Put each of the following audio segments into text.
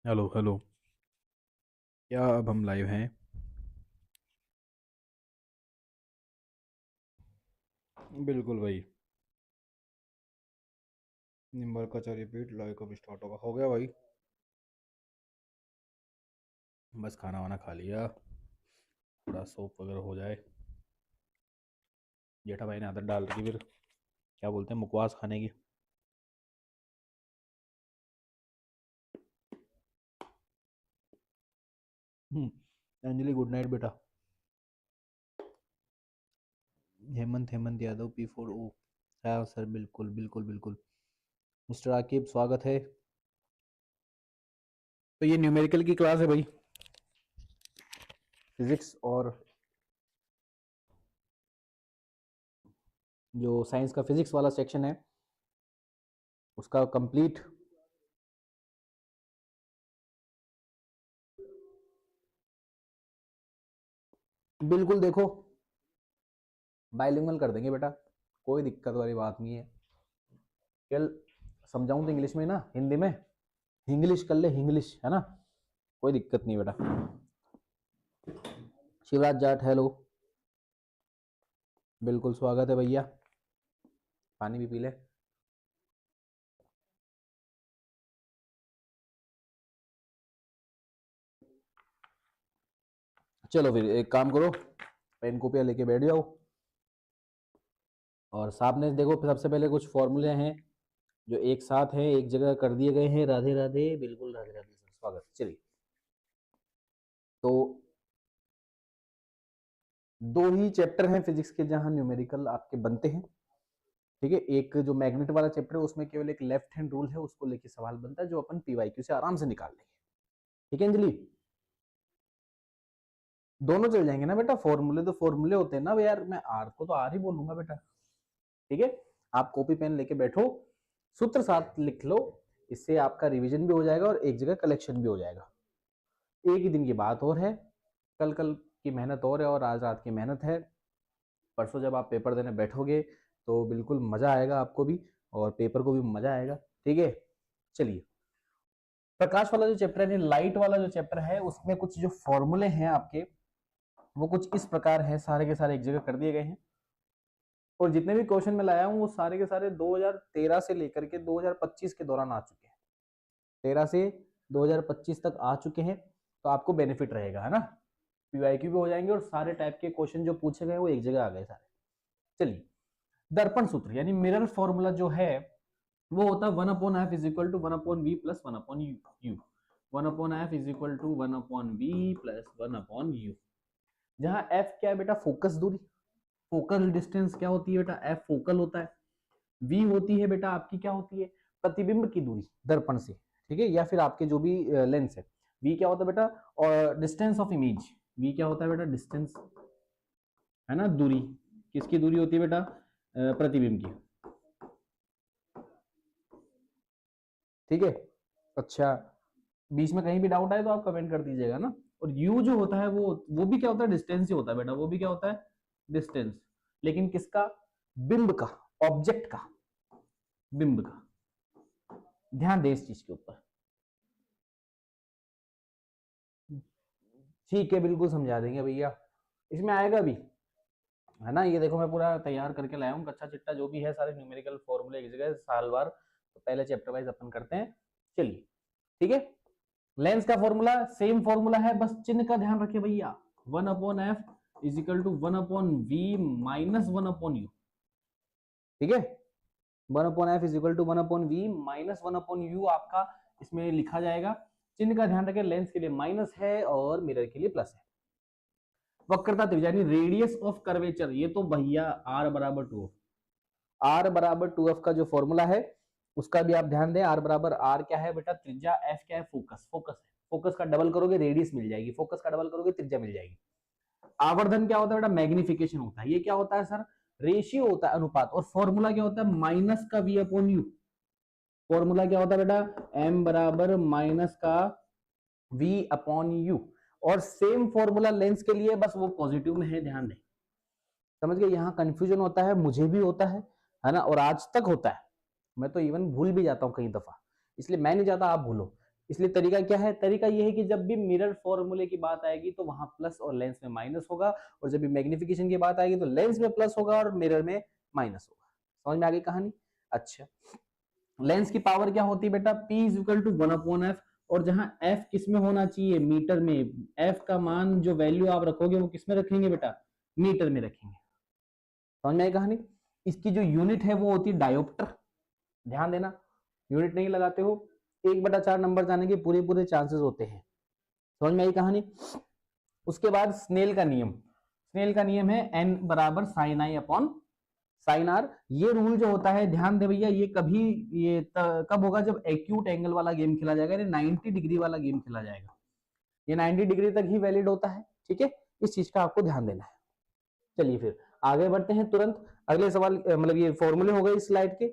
Hello hello. क्या अब हम लाइव हैं? बिल्कुल भाई। निम्बर का चलिए रिपीट लाइव कब स्टार्ट होगा? हो गया भाई। बस खाना वाना खा लिया, थोड़ा सोप वगैरह हो जाए। जेठा भाई ने आदत डाल रखी, फिर क्या बोलते हैं, मुखवास खाने की। अंजलि गुड नाइट बेटा। हेमंत हेमंत यादव P4O। हाँ सर, बिल्कुल बिल्कुल बिल्कुल। मिस्टर आकिब स्वागत है। तो ये न्यूमेरिकल की क्लास है भाई, फिजिक्स और जो साइंस का फिजिक्स वाला सेक्शन है उसका कंप्लीट। बिल्कुल देखो, बाइलिंगुअल कर देंगे बेटा, कोई दिक्कत वाली बात नहीं है। कल समझाऊं तो इंग्लिश में ना, हिंदी में? इंग्लिश कर ले, इंग्लिश है ना, कोई दिक्कत नहीं बेटा। शिवराज जाट हेलो, बिल्कुल स्वागत है भैया। पानी भी पी ले। चलो फिर एक काम करो, पेन कॉपियां लेके बैठ जाओ और सामने देखो। सबसे पहले कुछ फॉर्मूले हैं जो एक साथ हैं, एक जगह कर दिए गए हैं। राधे राधे, बिल्कुल राधे राधे सर, स्वागत। चलिए, तो दो ही चैप्टर हैं फिजिक्स के जहां न्यूमेरिकल आपके बनते हैं। ठीक है, एक जो मैग्नेट वाला चैप्टर है उसमें केवल एक लेफ्ट हैंड रूल है, उसको लेके सवाल बनता है जो अपन पीवाईक्यू से आराम से निकाल लेंगे। ठीक है अंजलि? दोनों चल जाएंगे ना बेटा, फॉर्मूले तो फॉर्मूले होते हैं ना यार, मैं आर को तो आर ही बोलूंगा बेटा। ठीक है, आप कॉपी पेन लेके बैठो, सूत्र साथ लिख लो, इससे आपका रिवीजन भी हो जाएगा और एक जगह कलेक्शन भी हो जाएगा। एक ही दिन की बात और है, कल कल की मेहनत और है और आज रात की मेहनत है। परसों जब आप पेपर देने बैठोगे तो बिल्कुल मजा आएगा आपको भी और पेपर को भी मजा आएगा। ठीक है, चलिए। प्रकाश वाला जो चैप्टर है, लाइट वाला जो चैप्टर है, उसमें कुछ जो फॉर्मूले हैं आपके वो कुछ इस प्रकार है, सारे के सारे एक जगह कर दिए गए हैं। और जितने भी क्वेश्चन मैं लाया हूं वो सारे के सारे 2013 से लेकर के 2025 के दौरान आ चुके हैं। 13 से 2025 तक आ चुके हैं, तो आपको बेनिफिट रहेगा, है ना। पीवाईक्यू भी हो जाएंगे और सारे टाइप के क्वेश्चन जो पूछे गए वो एक जगह आ गए सारे। चलिए, दर्पण सूत्र यानी मिरर फॉर्मूला जो है वो होता है 1/f is equal to 1/v plus 1/u। 1/f is equal to 1/v plus 1/u, जहां f क्या है बेटा? फोकस दूरी। फोकल डिस्टेंस क्या होती है बेटा? f फोकल होता है। v होती है बेटा आपकी, क्या होती है? प्रतिबिंब की दूरी दर्पण से। ठीक है, या फिर आपके जो भी लेंस है। v क्या होता है बेटा? और डिस्टेंस ऑफ इमेज। v क्या होता है बेटा? डिस्टेंस, है ना, दूरी। किसकी दूरी होती है बेटा? प्रतिबिंब की। ठीक है, अच्छा। बीच में कहीं भी डाउट आए तो आप कमेंट कर दीजिएगा ना। और u जो होता है वो भी क्या होता है? डिस्टेंस ही होता है बेटा, वो भी क्या होता है? डिस्टेंस। लेकिन किसका? बिंब का, ऑब्जेक्ट का, बिंब का। ध्यान दे इस चीज के ऊपर। ठीक है, बिल्कुल समझा देंगे भैया, इसमें आएगा भी, है ना। ये देखो मैं पूरा तैयार करके लाया हूँ, कच्चा चिट्टा जो भी है, सारे न्यूमेरिकल फॉर्मूले एक जगह साल भर। तो पहले चैप्टर वाइज अपन करते हैं। चलिए, ठीक है। लेंस का फॉर्मूला सेम फॉर्मूला है, बस चिन्ह का ध्यान रखिए भैया। 1/f is equal to 1/v minus 1/u। ठीक है, 1/f is equal to 1/v minus 1/u आपका इसमें लिखा जाएगा। चिन्ह का ध्यान रखें, लेंस के लिए माइनस है और मिरर के लिए प्लस है। वक्रता त्रिज्या यानी रेडियस ऑफ कर्वेचर, ये तो भैया r बराबर 2f। r बराबर 2f का जो फॉर्मूला है उसका भी आप ध्यान दें। r बराबर r क्या है बेटा? त्रिज्या, f क्या है? फोकस। फोकस है, फोकस का डबल करोगे रेडियस मिल जाएगी, फोकस का डबल करोगे त्रिज्या मिल जाएगी। आवर्धन क्या होता है बेटा? मैग्निफिकेशन होता है। ये क्या होता है सर? रेशियो होता है, अनुपात। और फॉर्मूला क्या होता है? माइनस का v अपॉन यू। फॉर्मूला क्या होता है बेटा? m बराबर माइनस का v अपॉन यू। और सेम फॉर्मूला लेंस के लिए, बस वो पॉजिटिव में है, ध्यान दें। समझ गए? यहां कंफ्यूजन होता है, मुझे भी होता है ना, और आज तक होता है। मैं तो इवन भूल भी जाता हूं कई दफा, इसलिए मैं नहीं चाहता आप भूलो। इसलिए तरीका क्या है, तरीका ये है कि जब भी मिरर फॉर्मूले की बात आएगी तो वहां प्लस और लेंस में माइनस होगा, और जब भी मैग्निफिकेशन की बात आएगी तो लेंस में प्लस होगा और मिरर में माइनस होगा। समझ में आ गई कहानी। अच्छा, लेंस की पावर क्या होती है बेटा, P is equal to 1/f, और जहां f किस में होना चाहिए, मीटर में, f का मान जो वैल्यू आप रखोगे वो किस में रखेंगे बेटा, मीटर में रखेंगे। समझ में आई कहानी। इसकी जो यूनिट है वो होती है डायोप्टर, ध्यान देना, यूनिट नहीं लगाते हो 1/4 नंबर जाने के पूरे पूरे चांसेस होते हैं। समझ में आई कहानी। उसके बाद स्नेल का नियम, स्नेल का नियम है n बराबर sine i upon sine r. ये रूल जो होता है, ध्यान दे भैया, ये कभी ये कब होगा, जब एक्यूट एंगल वाला गेम खेला जाएगा, यानी 90 डिग्री वाला गेम खेला जाएगा, ये 90 डिग्री तक ही वैलिड होता है, ठीक है, इस चीज का आपको ध्यान देना है। चलिए फिर आगे बढ़ते हैं तुरंत अगले सवाल, मतलब ये फॉर्मूले हो गए इस स्लाइड के।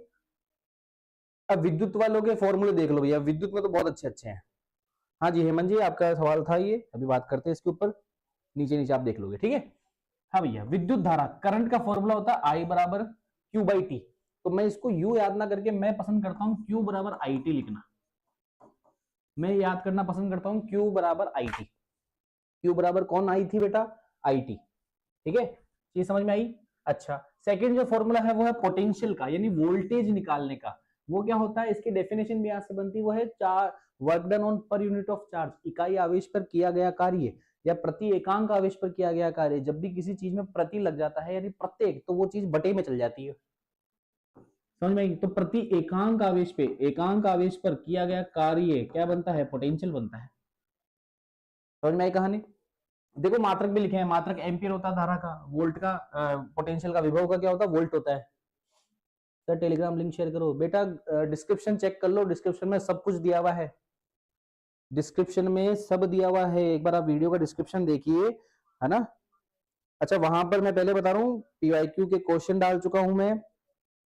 अब विद्युत वालों के फॉर्मूले देख लो भैया, विद्युत में तो बहुत अच्छे अच्छे हैं। हाँ जी हेमंत जी, आपका सवाल था ये, अभी बात करते हैं इसके ऊपर, नीचे नीचे आप देख लोगे, ठीक है। हाँ भैया, विद्युत धारा करंट का फॉर्मूला होता है I बराबर Q बाई टी। तो मैं इसको U याद ना करके मैं पसंद करता हूं Q बराबर IT लिखना, मैं याद करना पसंद करता हूं Q बराबर IT। Q बराबर कौन आई थी बेटा, IT, ठीक है, ये समझ में आई। अच्छा, सेकंड जो फॉर्मूला है वो है पोटेंशियल का, यानी वोल्टेज निकालने का। वो क्या होता है, इसकी डेफिनेशन भी यहां से बनती है, वो है work done on per unit of charge, इकाई आवेश पर किया गया कार्य या प्रति एकांक आवेश पर किया गया कार्य। जब भी किसी चीज में प्रति लग जाता है यानी प्रत्येक, तो वो चीज बटे में चल जाती है। समझ में आई। तो प्रति एकांक आवेश पे, एकांक आवेश पर किया गया कार्य क्या बनता है, पोटेंशियल बनता है। समझ में आई कहानी। देखो मात्रक भी लिखे हैं, मात्रक एम्पियर होता है धारा का, वोल्ट का पोटेंशियल का, विभव का क्या होता है, वोल्ट होता है। सर टेलीग्राम लिंक शेयर करो बेटा, डिस्क्रिप्शन चेक कर लो, डिस्क्रिप्शन में सब कुछ दिया हुआ है, डिस्क्रिप्शन में सब दिया हुआ है, एक बार आप वीडियो का डिस्क्रिप्शन देखिए, है ना। अच्छा, वहां पर मैं पहले बता रहा हूँ PYQ के क्वेश्चन डाल चुका हूं मैं,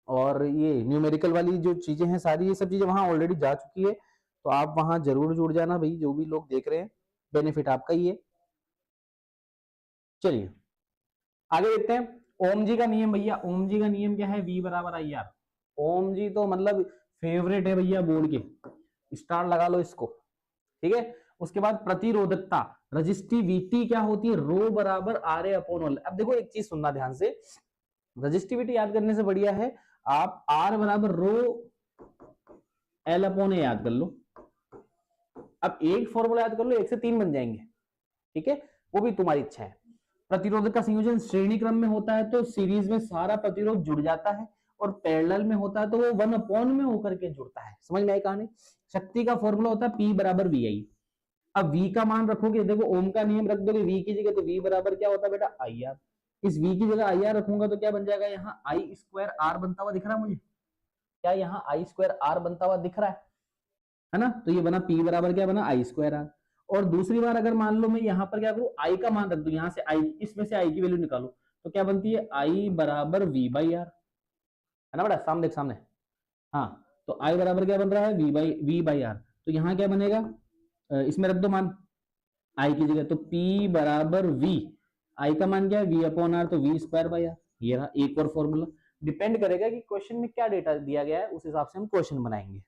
और ये न्यूमेरिकल वाली जो चीजें हैं सारी, ये सब चीजें वहां ऑलरेडी जा चुकी है, तो आप वहां जरूर जुड़ जाना भाई, जो भी लोग देख रहे हैं, बेनिफिट आपका ही है। चलिए आगे देखते हैं, ओम जी का नियम भैया, ओम जी का नियम क्या है, V बराबर आई आर। ओम जी तो मतलब फेवरेट है भैया बोर्ड के, स्टार लगा लो इसको, ठीक है। उसके बाद प्रतिरोधकता, रजिस्टिविटी क्या होती है, रो बराबर आर ए अपॉन एल। अब देखो एक चीज सुनना ध्यान से, रजिस्टिविटी याद करने से बढ़िया है आप आर बराबर रो एल अपॉन ए याद कर लो। अब एक फॉर्मूला याद कर लो, 1 से 3 बन जाएंगे, ठीक है, वो भी तुम्हारी इच्छा है। प्रतिरोधक का संयोजन श्रेणी क्रम में होता है तो सीरीज में सारा प्रतिरोध जुड़ जाता है, और पैरेलल में होता है तो वो 1 अपॉन में होकर के जुड़ता है। समझ में आई कहानी। शक्ति का फॉर्मूला होता है P बराबर VI। अब V का मान रखोगे, देखो ओम का नियम रख दोगे V की जगह, तो V बराबर क्या होता है बेटा, IR। इस V की जगह IR रखूंगा तो क्या बन जाएगा, यहाँ I स्क्वायर R बनता हुआ दिख रहा है मुझे, क्या यहाँ I स्क्वायर R बनता हुआ दिख रहा है ना। तो ये बना P बराबर क्या बना, I स्क्वायर R। और दूसरी बार अगर मान लो मैं यहाँ पर क्या करूँ, I का मान रख दू, यहाँ से I, इसमें से I की वैल्यू निकालो, तो क्या बनती है, I बराबर V बाई आर, है ना बेटा, सामने देख सामने। हाँ, तो I बराबर क्या बन रहा है, V बाई आर। तो यहाँ क्या बनेगा, इसमें रख दो मान I की जगह, तो P बराबर V, I का मान क्या है, V अपॉन आर, तो V स्क्वायर बाई आर। ये रहा एक और फॉर्मूला। डिपेंड करेगा कि क्वेश्चन में क्या डेटा दिया गया है, उस हिसाब से हम क्वेश्चन बनाएंगे।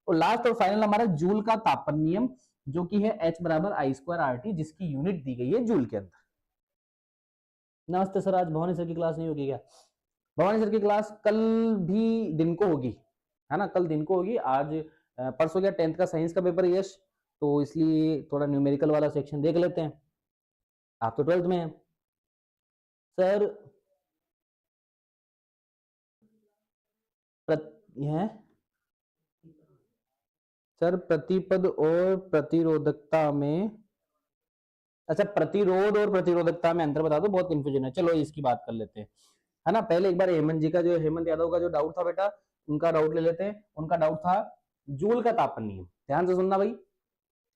और लास्ट और फाइनल हमारा जूल का तापन नियम, जो कि है H बराबर I स्क्वायर आर टी, जिसकी यूनिट दी गई है जूल के अंदर। नमस्ते सर, आज भवानी सर की क्लास नहीं होगी क्या? भवानी सर की क्लास कल भी दिन को होगी, है ना, कल दिन को होगी। आज परसों क्या 10th का साइंस का पेपर है यश, तो इसलिए थोड़ा न्यूमेरिकल वाला सेक्शन देख लेते हैं। आप तो 12th में हैं सर, है सर प्रतिपद और प्रतिरोधकता में, अच्छा प्रतिरोध और प्रतिरोधकता में अंतर बता दो, बहुत कंफ्यूजन है। चलो इसकी बात कर लेते हैं, है ना। पहले एक बार हेमंत जी का, जो हेमंत यादव का जो डाउट था बेटा, उनका डाउट ले लेते हैं। उनका डाउट था जूल का तापन नियम, ध्यान से सुनना भाई।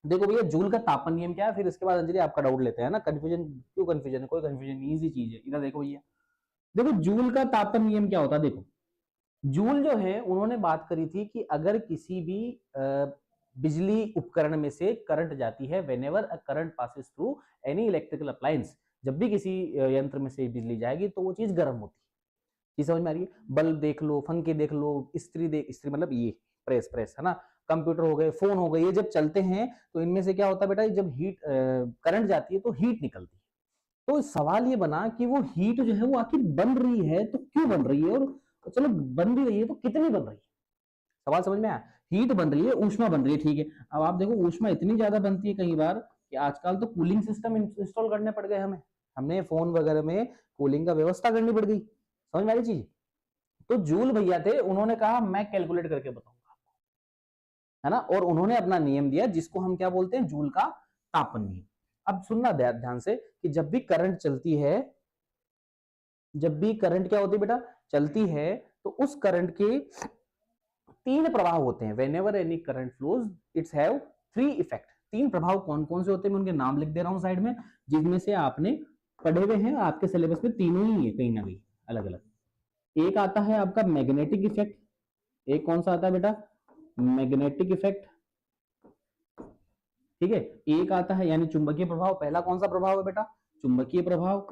देखो भैया, जूल का तापन नियम क्या है, फिर इसके बाद अंजलि आपका डाउट लेते हैं ना। कंफ्यूजन क्यों, कंफ्यूजन है, कोई कंफ्यूजन नहीं, इजी चीज है। इधर देखो भैया, देखो जूल का तापन नियम क्या होता है। देखो जूल जो है, उन्होंने बात करी थी कि अगर किसी भी बिजली उपकरण में से करंट जाती है, whenever a current passes through any electrical appliance, जब भी किसी यंत्र में से बिजली जाएगी तो वो चीज गर्म होती है। ये समझ में आ रही है। बल्ब देख लो, पंखे देख लो, इस्त्री मतलब ये प्रेस है ना, कंप्यूटर हो गए, फोन हो गए, ये जब चलते हैं तो इनमें से क्या होता है बेटा, जब हीट करंट जाती है तो हीट निकलती है। तो सवाल ये बना कि वो हीट जो है वो आखिर बन रही है तो क्यों बन रही है, और चलो बन भी रही है तो कितनी बन रही है। सवाल समझ में आया? हीट बन रही है, ऊष्मा बन रही है, ठीक है। अब आप देखो ऊष्मा इतनी ज्यादा बनती है कई बार कि आजकल तो कूलिंग सिस्टम इंस्टॉल करने पड़ गए हमें, हमने फोन वगैरह में कूलिंग का व्यवस्था करनी पड़ गई। समझ में आ रही चीज? तो जूल भैया थे, उन्होंने कहा मैं कैलकुलेट करके बताऊंगा, है ना, और उन्होंने अपना नियम दिया जिसको हम क्या बोलते हैं, जूल का तापन नियम। अब सुनना ध्यान से कि जब भी करंट चलती है, जब भी करंट क्या होती है बेटा, चलती है, तो उस करंट के तीन प्रभाव होते हैं। Whenever any current flows it's have three effect. तीन प्रभाव कौन कौन से होते हैं, मैं उनके नाम लिख दे रहा हूं साइड में, जिनमें से आपने पढ़े हुए हैं, आपके सिलेबस में तीनों ही है कहीं ना कहीं अलग अलग। एक आता है आपका मैग्नेटिक इफेक्ट, एक कौन सा आता है बेटा, मैग्नेटिक इफेक्ट, ठीक है। एक आता है यानी चुंबकीय प्रभाव, पहला कौन सा प्रभाव है बेटा, चुंबकीय प्रभाव,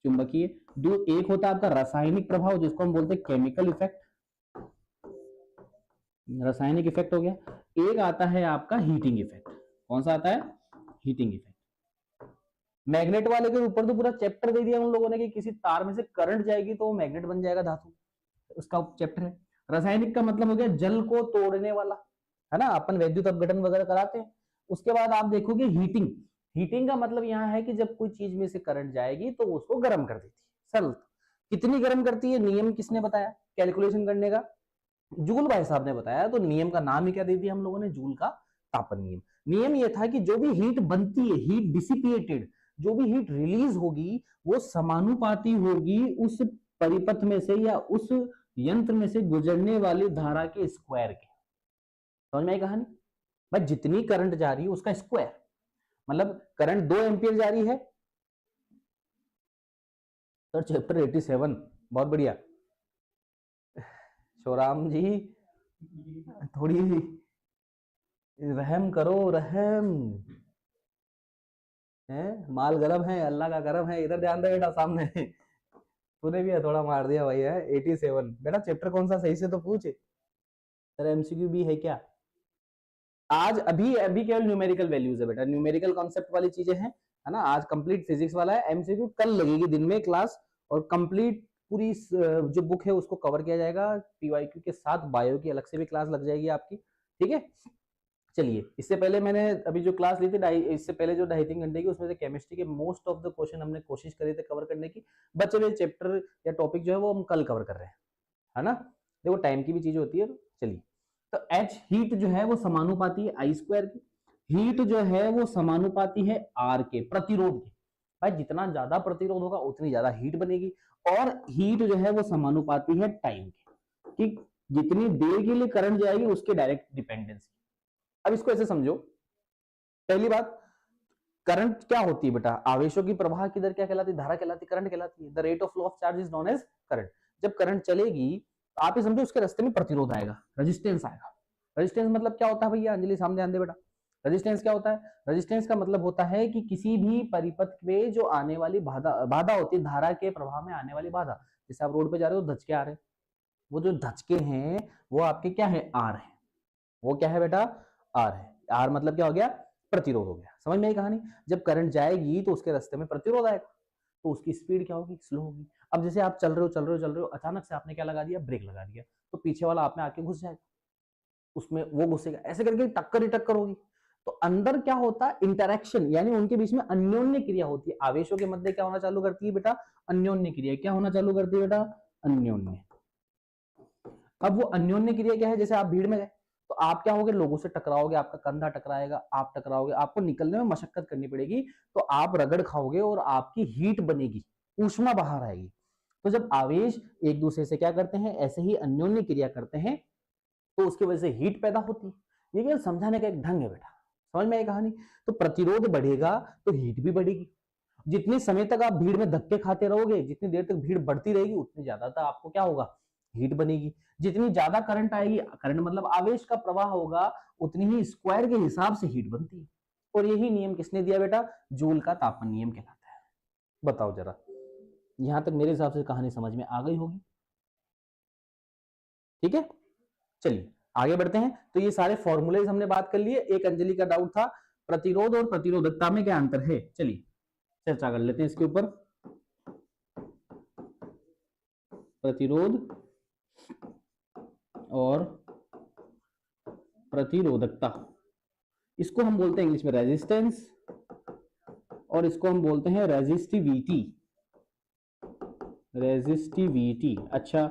चुंबकीय। दो, एक होता है आपका रासायनिक प्रभाव जिसको हम बोलते हैं केमिकल इफेक्ट, रासायनिक इफेक्ट हो गया। एक आता है आपका हीटिंग इफेक्ट, कौन सा आता है, हीटिंग इफेक्ट। मैग्नेट वाले के ऊपर तो पूरा चैप्टर दे दिया उन लोगों ने कि किसी तार में से करंट जाएगी तो वो मैग्नेट बन जाएगा धातु, उसका चैप्टर है। रासायनिक का मतलब हो गया जल को तोड़ने वाला, है ना, अपन वैद्युत अपघटन वगैरह कराते हैं। उसके बाद आप देखोगे हीटिंग, हीटिंग का मतलब यहाँ है कि जब कोई चीज में से करंट जाएगी तो उसको गर्म कर देती है। सरल, कितनी गर्म करती है, नियम किसने बताया कैलकुलेशन करने का, जूल भाई साहब ने बताया। तो नियम का नाम ही क्या दे दिया हम लोगों ने, जूल का तापन नियम। नियम ये था कि जो भी हीट बनती है, हीट डिसिपिएटेड, जो भी हीट रिलीज होगी वो समानुपाती होगी उस परिपथ में से या उस यंत्र में से गुजरने वाली धारा के स्क्वायर के। समझ में आई कहानी? भाई जितनी करंट जा रही है उसका स्क्वायर, मतलब करंट 2 एम्पियर जा रही है सर, चैप्टर 87, बहुत बढ़िया। शोराम जी थोड़ी रहम करो, रहम है, माल गरम है, अल्लाह का करम है, इधर ध्यान दे बेटा सामने। तूने भी थोड़ा मार दिया भाई, है 87 बेटा, चैप्टर कौन सा सही से तो पूछे, सर एमसीक्यू भी है क्या? आज अभी अभी केवल न्यूमेरिकल वैल्यूज है बेटा, न्यूमेरिकल कॉन्सेप्ट वाली चीजें हैं, है ना। आज कंप्लीट फिजिक्स वाला है, एमसीक्यू कल लगेगी दिन में क्लास, और कंप्लीट पूरी जो बुक है उसको कवर किया जाएगा पीवाईक्यू के साथ, बायो की अलग से भी क्लास लग जाएगी आपकी, ठीक है। चलिए, इससे पहले मैंने अभी जो क्लास ली थी इससे पहले जो 2.5-3 घंटे की, उसमें से केमिस्ट्री के मोस्ट ऑफ द क्वेश्चन हमने कोशिश करी थी कवर करने की। बचे हुए चैप्टर या टॉपिक जो है वो हम कल कवर कर रहे हैं, है ना। देखो टाइम की भी चीज होती है। चलिए, तो एच हीट जो है वो समानुपाती है आई स्क्वायर की, हीट जो है वो समानुपाती है आर के, प्रतिरोध के। भाई जितना ज्यादा प्रतिरोध होगा उतनी ज्यादा हीट बनेगी, और हीट जो है वो समानुपाती है टाइम के, कि जितनी देर के लिए करंट जाएगी उसके डायरेक्ट डिपेंडेंसी। अब इसको ऐसे समझो, पहली बात, करंट क्या होती है बेटा, आवेशों की प्रवाह की दर क्या कहलाती है, धारा कहलाती है, करंट कहलाती है। The rate of flow of charge is known as current. जब करंट चलेगी तो आप ये समझो उसके रास्ते में प्रतिरोध आएगा, रेजिस्टेंस आएगा। रेजिस्टेंस मतलब क्या होता है भैया, अंजलि सामने ध्यान दे बेटा। रेजिस्टेंस क्या होता है, रेजिस्टेंस का मतलब होता है कि किसी भी परिपथ में जो आने वाली बाधा होती है, धारा के प्रवाह में आने वाली बाधा। जैसे आप रोड पे जा रहे हो, धचके आ रहे हैं, वो जो धचके हैं वो आपके क्या है, आर है। वो क्या है बेटा, आर है। आर मतलब क्या हो गया, प्रतिरोध हो गया। समझ में आई कहानी? जब करंट जाएगी तो उसके रास्ते में प्रतिरोध आएगा, तो उसकी स्पीड क्या होगी, स्लो होगी। अब जैसे आप चल रहे हो चल रहे हो चल रहे हो, अचानक से आपने क्या लगा दिया, ब्रेक लगा दिया, तो पीछे वाला आप में आके घुस जाएगा, उसमें वो घुसेगा, ऐसे करके टक्कर ही टक्कर होगी। तो अंदर क्या होता है, इंटरेक्शन, यानी उनके बीच में अन्योन्य क्रिया होती है। आवेशों के मध्य क्या होना चालू करती है बेटा, अन्योन्य क्रिया। क्या होना चालू करती है बेटा, अन्योन्य। अब वो अन्योन्य क्रिया क्या है, जैसे आप भीड़ में गए तो आप क्या होगे, लोगों से टकराओगे, आपका कंधा टकराएगा, आप टकराओगे, आपको निकलने में मशक्कत करनी पड़ेगी, तो आप रगड़ खाओगे और आपकी हीट बनेगी, ऊष्मा बाहर आएगी। तो जब आवेश एक दूसरे से क्या करते हैं, ऐसे ही अन्योन्य क्रिया करते हैं, तो उसकी वजह से हीट पैदा होती है। ये क्या समझाने का एक ढंग है बेटा, समझ में आई कहानी? तो प्रतिरोध बढ़ेगा तो हीट भी बढ़ेगी। जितने समय तक आप भीड़ में धक्के खाते रहोगे, जितनी देर तक भीड़ बढ़ती रहेगी, उतनी ज्यादा तक आपको क्या होगा, हीट बनेगी। जितनी ज्यादा करंट आएगी, करंट मतलब आवेश का प्रवाह होगा, उतनी ही स्क्वायर के हिसाब से हीट बनती है। और यही नियम किसने दिया बेटा, जूल का तापन नियम कहलाता है। बताओ जरा, यहां तक मेरे हिसाब से कहानी समझ में आ गई होगी, ठीक है। चलिए आगे बढ़ते हैं। तो ये सारे फॉर्मूलेज हमने बात कर लिए। एक अंजलि का डाउट था प्रतिरोध और प्रतिरोधकता में क्या अंतर है, चलिए चर्चा कर लेते हैं इसके ऊपर। प्रतिरोध और प्रतिरोधकता, इसको हम बोलते हैं इंग्लिश में रेजिस्टेंस और इसको हम बोलते हैं रेजिस्टिविटी। रेजिस्टिविटी, अच्छा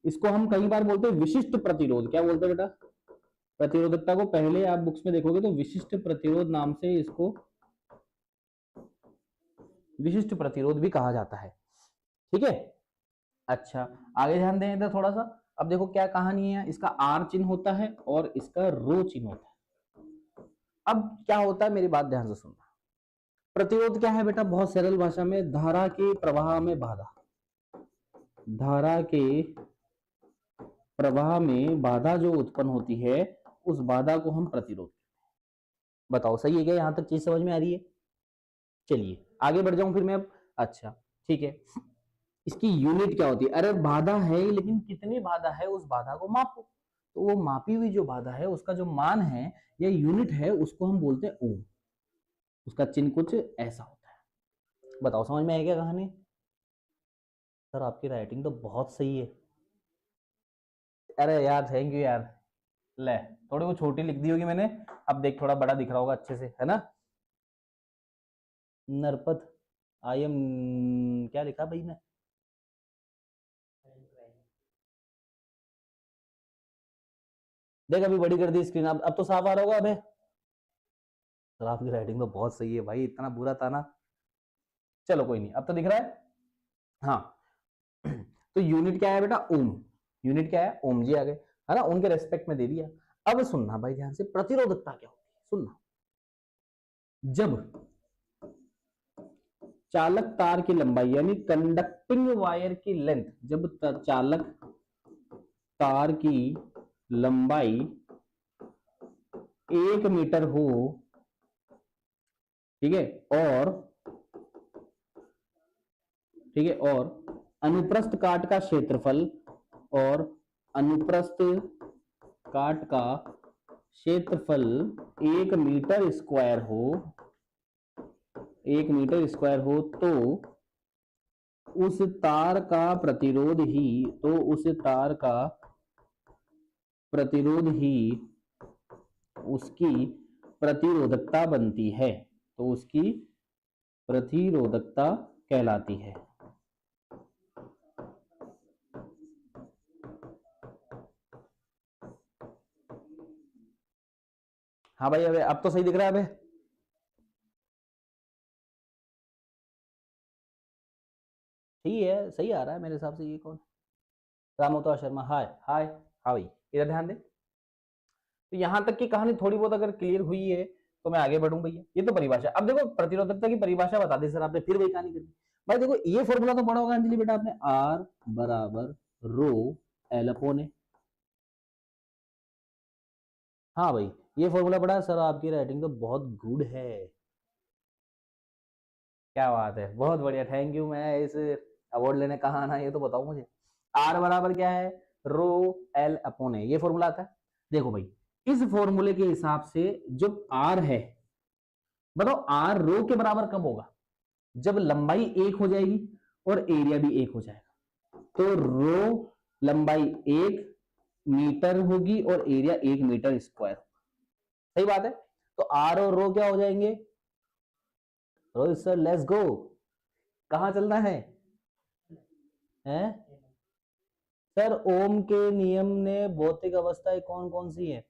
इसको हम कई बार बोलते हैं विशिष्ट प्रतिरोध। क्या बोलते हैं बेटा? प्रतिरोधकता को पहले आप बुक्स में देखोगे तो विशिष्ट प्रतिरोध नाम से इसको विशिष्ट प्रतिरोध भी कहा जाता है। ठीक है, अच्छा आगे ध्यान दें इधर थोड़ा सा। अब देखो क्या कहानी है, इसका आर चिन्ह होता है और इसका रो चिन्ह होता है। अब क्या होता है, मेरी बात ध्यान से सुनना। प्रतिरोध क्या है बेटा? बहुत सरल भाषा में धारा के प्रवाह में बाधा। धारा के प्रवाह में बाधा जो उत्पन्न होती है उस बाधा को हम प्रतिरोध। बताओ सही है क्या? यहां तक चीज समझ में आ रही है? चलिए आगे बढ़ जाऊं फिर मैं अब। अच्छा ठीक है, इसकी यूनिट क्या होती है? अरे बाधा है लेकिन कितनी बाधा है उस बाधा को मापो। तो वो मापी हुई जो बाधा है उसका जो मान है या यूनिट है उसको हम बोलते हैं ओम। उसका चिन्ह कुछ ऐसा होता है। बताओ समझ में आया क्या कहानी? सर आपकी राइटिंग तो बहुत सही है। अरे यार थैंक यू यार। ले थोड़ी वो छोटी लिख दी होगी मैंने, अब देख थोड़ा बड़ा दिख रहा होगा अच्छे से, है ना? नरपत आई एम, क्या लिखा भाई ने? देख अभी बड़ी कर दी स्क्रीन, अब तो साफ आ रहा होगा। अबे सर आपकी राइटिंग तो बहुत सही है भाई, इतना बुरा था ना। चलो कोई नहीं, अब तो दिख रहा है। हाँ तो यूनिट क्या है बेटा? ओम। यूनिट क्या है? ओम जी आ गए, है ना? उनके रेस्पेक्ट में दे दिया। अब सुनना भाई ध्यान से, प्रतिरोधकता क्या होती है सुनना। जब चालक तार की लंबाई यानी कंडक्टिंग वायर की लेंथ, जब चालक तार की लंबाई 1 मीटर हो, ठीक है, और अनुप्रस्थ काट का क्षेत्रफल, और अनुप्रस्थ काट का क्षेत्रफल 1 मीटर स्क्वायर हो, 1 मीटर स्क्वायर हो, तो उस तार का प्रतिरोध ही, उसकी प्रतिरोधकता बनती है। तो उसकी प्रतिरोधकता कहलाती है। हाँ भाई अब तो सही दिख रहा है। अबे सही है, सही आ रहा है मेरे हिसाब से। ये कौन? रामोता शर्मा, हाय हाय। हाँ भाई इधर ध्यान दे। तो यहां तक की कहानी थोड़ी बहुत अगर क्लियर हुई है तो मैं आगे बढ़ूं भैया। ये तो परिभाषा। अब देखो प्रतिरोधकता की परिभाषा बता दी सर आपने, फिर वही कहानी कर दी भाई। देखो ये फॉर्मूला तो पढ़ा होगा अंजलि बेटा आपने, आर बराबर रो एल अपॉन ए। हाँ भाई ये फॉर्मूला पढ़ा सर, आपकी राइटिंग तो बहुत गुड है। क्या बात है, बहुत बढ़िया, थैंक यू। मैं इस अवार्ड लेने कहाँ आना ये तो बताओ मुझे। आर बराबर क्या है? रो एल अपॉन ए, ये फॉर्मूला आता है। देखो भाई इस फॉर्मूले के हिसाब से जो आर है, बताओ आर रो के बराबर कब होगा? जब लंबाई 1 हो जाएगी और एरिया भी 1 हो जाएगा। तो रो लंबाई 1 मीटर होगी और एरिया 1 मीटर स्क्वायर होगा। सही बात है। तो आर और रो क्या हो जाएंगे? रोहित सर लेट्स गो, कहां चलना है? हैं सर ओम के नियम ने भौतिक अवस्थाएं कौन कौन सी है?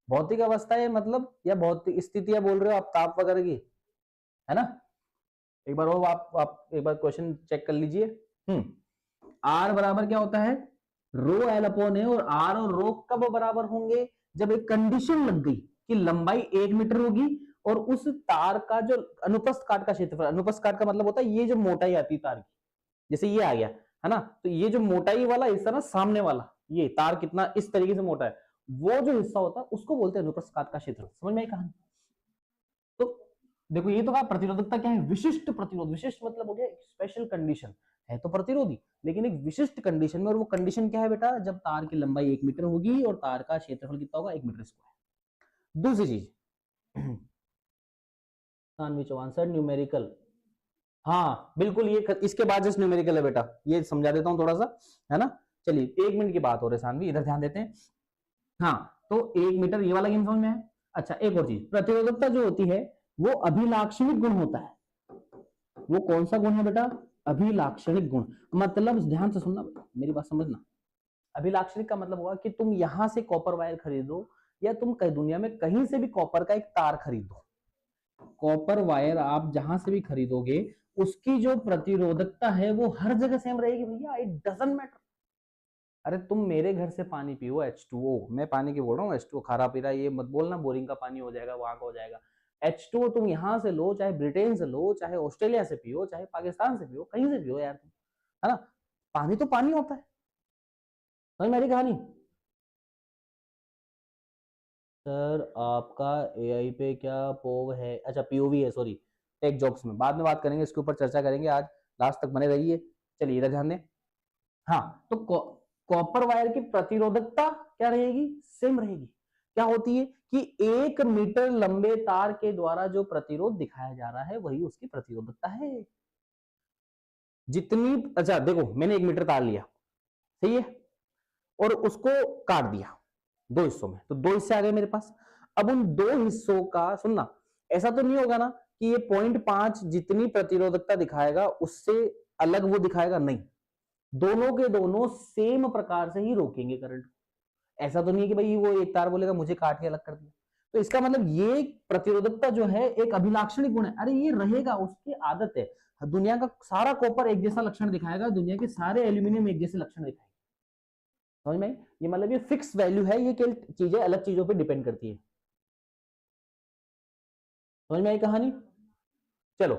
भौतिक अवस्थाएं मतलब या भौतिक स्थितियां बोल रहे हो आप, ताप वगैरह की, है ना? एक बार वो आप एक बार क्वेश्चन चेक कर लीजिए। आर बराबर क्या होता है? रो एल अपॉन ए। और आर और रो कब बराबर होंगे? जब एक कंडीशन लग गई कि लंबाई 1 मीटर होगी और उस तार का जो अनुप्रस्थ काट का क्षेत्रफल, अनुप्रस्थ काट का मतलब होता है ये जो मोटाई आती है तार की, जैसे ये आ गया है ना, तो ये जो मोटाई वाला हिस्सा ना, सामने वाला ये तार कितना इस तरीके से मोटा है, वो जो हिस्सा होता है उसको बोलते हैं अनुप्रस्थ काट का क्षेत्रफल। समझ में आई कहानी? तो देखो ये तो कहा प्रतिरोधकता क्या है, विशिष्ट प्रतिरोध, विशिष्ट मतलब हो गया स्पेशल कंडीशन, है तो प्रतिरोधी लेकिन एक विशिष्ट कंडीशन में, और वो कंडीशन क्या है बेटा, जब तार की लंबाई 1 मीटर होगी और तार का क्षेत्रफल कितना होगा, 1 मीटर स्क्वायर। दूसरी चीज सानवी चौहान सर न्यूमेरिकल, हाँ बिल्कुल, ये इसके बाद जस्ट न्यूमेरिकल है बेटा, ये समझा देता हूं थोड़ा सा, है ना। चलिए 1 मिनट की बात हो रही है सानवी, इधर ध्यान देते हैं। हाँ तो 1 मीटर ये वाला गेम समझ में है। अच्छा एक और चीज, प्रतिरोधकता जो होती है वो अभिलाक्षणिक गुण होता है। वो कौन सा गुण है बेटा, अभिलाक्षणिक गुण। मतलब ध्यान से सुनना मेरी बात समझना, अभिलाक्षणिक का मतलब होगा कि तुम यहां से कॉपर वायर खरीदो या तुम कहीं दुनिया में कहीं से भी कॉपर का एक तार खरीदो, कॉपर वायर आप जहां से भी खरीदोगे उसकी जो प्रतिरोधकता है वो हर जगह सेम रहेगी भैया, इट डजंट मैटर। अरे तुम मेरे घर से पानी पियो H2O, मैं पानी की बोल रहा हूँ, H2O खारा पीरा ये मत बोलना बोरिंग का पानी हो जाएगा, वहां का हो जाएगा। H2O तुम यहां से लो, चाहे ब्रिटेन से लो, चाहे ऑस्ट्रेलिया से पियो, चाहे पाकिस्तान से पियो, कहीं से पियो यार तुम, है ना, पानी तो पानी होता है। समझ मेरी कहानी। सर आपका एआई पे क्या पोव है, अच्छा पीओवी है, सॉरी टेक जॉब्स में, बाद में बात करेंगे इसके ऊपर, चर्चा करेंगे, आज लास्ट तक बने रहिए। चलिए इधर ध्यान दें। हाँ तो कॉपर वायर की प्रतिरोधकता क्या रहेगी, सेम रहेगी। क्या होती है कि 1 मीटर लंबे तार के द्वारा जो प्रतिरोध दिखाया जा रहा है वही उसकी प्रतिरोधकता है। जितनी, अच्छा देखो मैंने 1 मीटर तार लिया, सही है, और उसको काट दिया 2 हिस्सों में, तो 2 हिस्से आ गए मेरे पास। अब उन 2 हिस्सों का सुनना, ऐसा तो नहीं होगा ना कि ये 0.5 जितनी प्रतिरोधकता दिखाएगा उससे अलग वो दिखाएगा, नहीं, दोनों के दोनों सेम प्रकार से ही रोकेंगे करंट। ऐसा तो नहीं है कि भाई वो एक तार बोलेगा मुझे काट के अलग कर दिया। तो इसका मतलब ये प्रतिरोधकता जो है एक अभिलाक्षणिक गुण है, अरे ये रहेगा, उसकी आदत है। दुनिया का सारा कॉपर एक जैसा लक्षण दिखाएगा, दुनिया के सारे एल्यूमिनियम एक जैसे लक्षण दिखाएगा। समझ में, ये मतलब ये फिक्स वैल्यू है, ये केवल चीजें अलग चीजों पे डिपेंड करती है। समझ में आई कहानी। चलो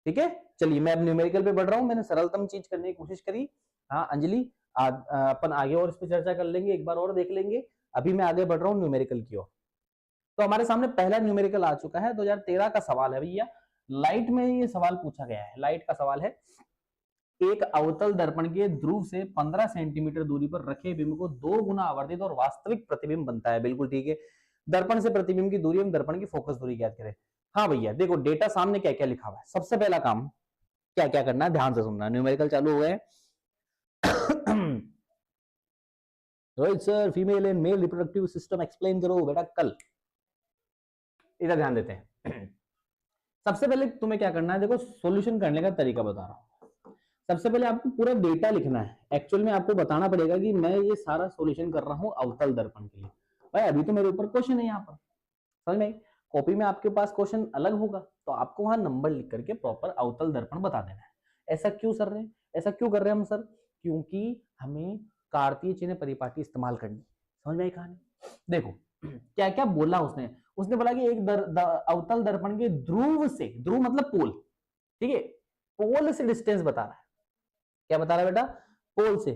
ठीक है, चलिए मैं अब न्यूमेरिकल पे बढ़ रहा हूं, मैंने सरलतम चीज करने की कोशिश करी। हाँ अंजलि, अपन आगे और इस पे चर्चा कर लेंगे, एक बार और देख लेंगे। अभी मैं आगे बढ़ रहा हूँ न्यूमेरिकल की ओर। तो हमारे सामने पहला न्यूमेरिकल आ चुका है, 2013 का सवाल है भैया, लाइट में ये सवाल पूछा गया है। लाइट का सवाल है, एक अवतल दर्पण के ध्रुव से 15 सेंटीमीटर दूरी पर रखे बिंब को 2 गुना आवर्धित और वास्तविक प्रतिबिंब बनता है। बिल्कुल ठीक है, दर्पण से प्रतिबिंब की दूरी, हम दर्पण की फोकस दूरी ज्ञात करें। हाँ भैया देखो डेटा सामने क्या क्या लिखा हुआ है, सबसे पहला काम क्या क्या करना है, ध्यान से सुनना। न्यूमेरिकल चालू हुए Rohit sir female and male reproductive system explain करो बेटा कल, इधर ध्यान देते हैं। सबसे पहले तुम्हें क्या करना है, देखो सॉल्यूशन करने का तरीका बता रहा हूं। सबसे पहले आपको पूरा डेटा लिखना है, एक्चुअल में आपको बताना पड़ेगा कि मैं ये सारा सॉल्यूशन कर रहा हूं अवतल दर्पण के लिए। भाई अभी तो मेरे ऊपर क्वेश्चन है यहाँ पर, समझ में, कॉपी में आपके पास क्वेश्चन अलग होगा तो आपको वहां नंबर लिख करके प्रॉपर अवतल दर्पण बता देना है। ऐसा क्यों सर रहे, ऐसा क्यों कर रहे हैं हम सर, क्योंकि हमें कार्तीय चिन्ह परिपाटी इस्तेमाल करनी। समझ में आई कहानी। देखो क्या क्या बोला उसने, उसने बोला कि एक अवतल दर्पण के ध्रुव से, ध्रुव मतलब पोल, ठीक है, पोल से डिस्टेंस बता रहा है। क्या बता रहा है बेटा, पोल से।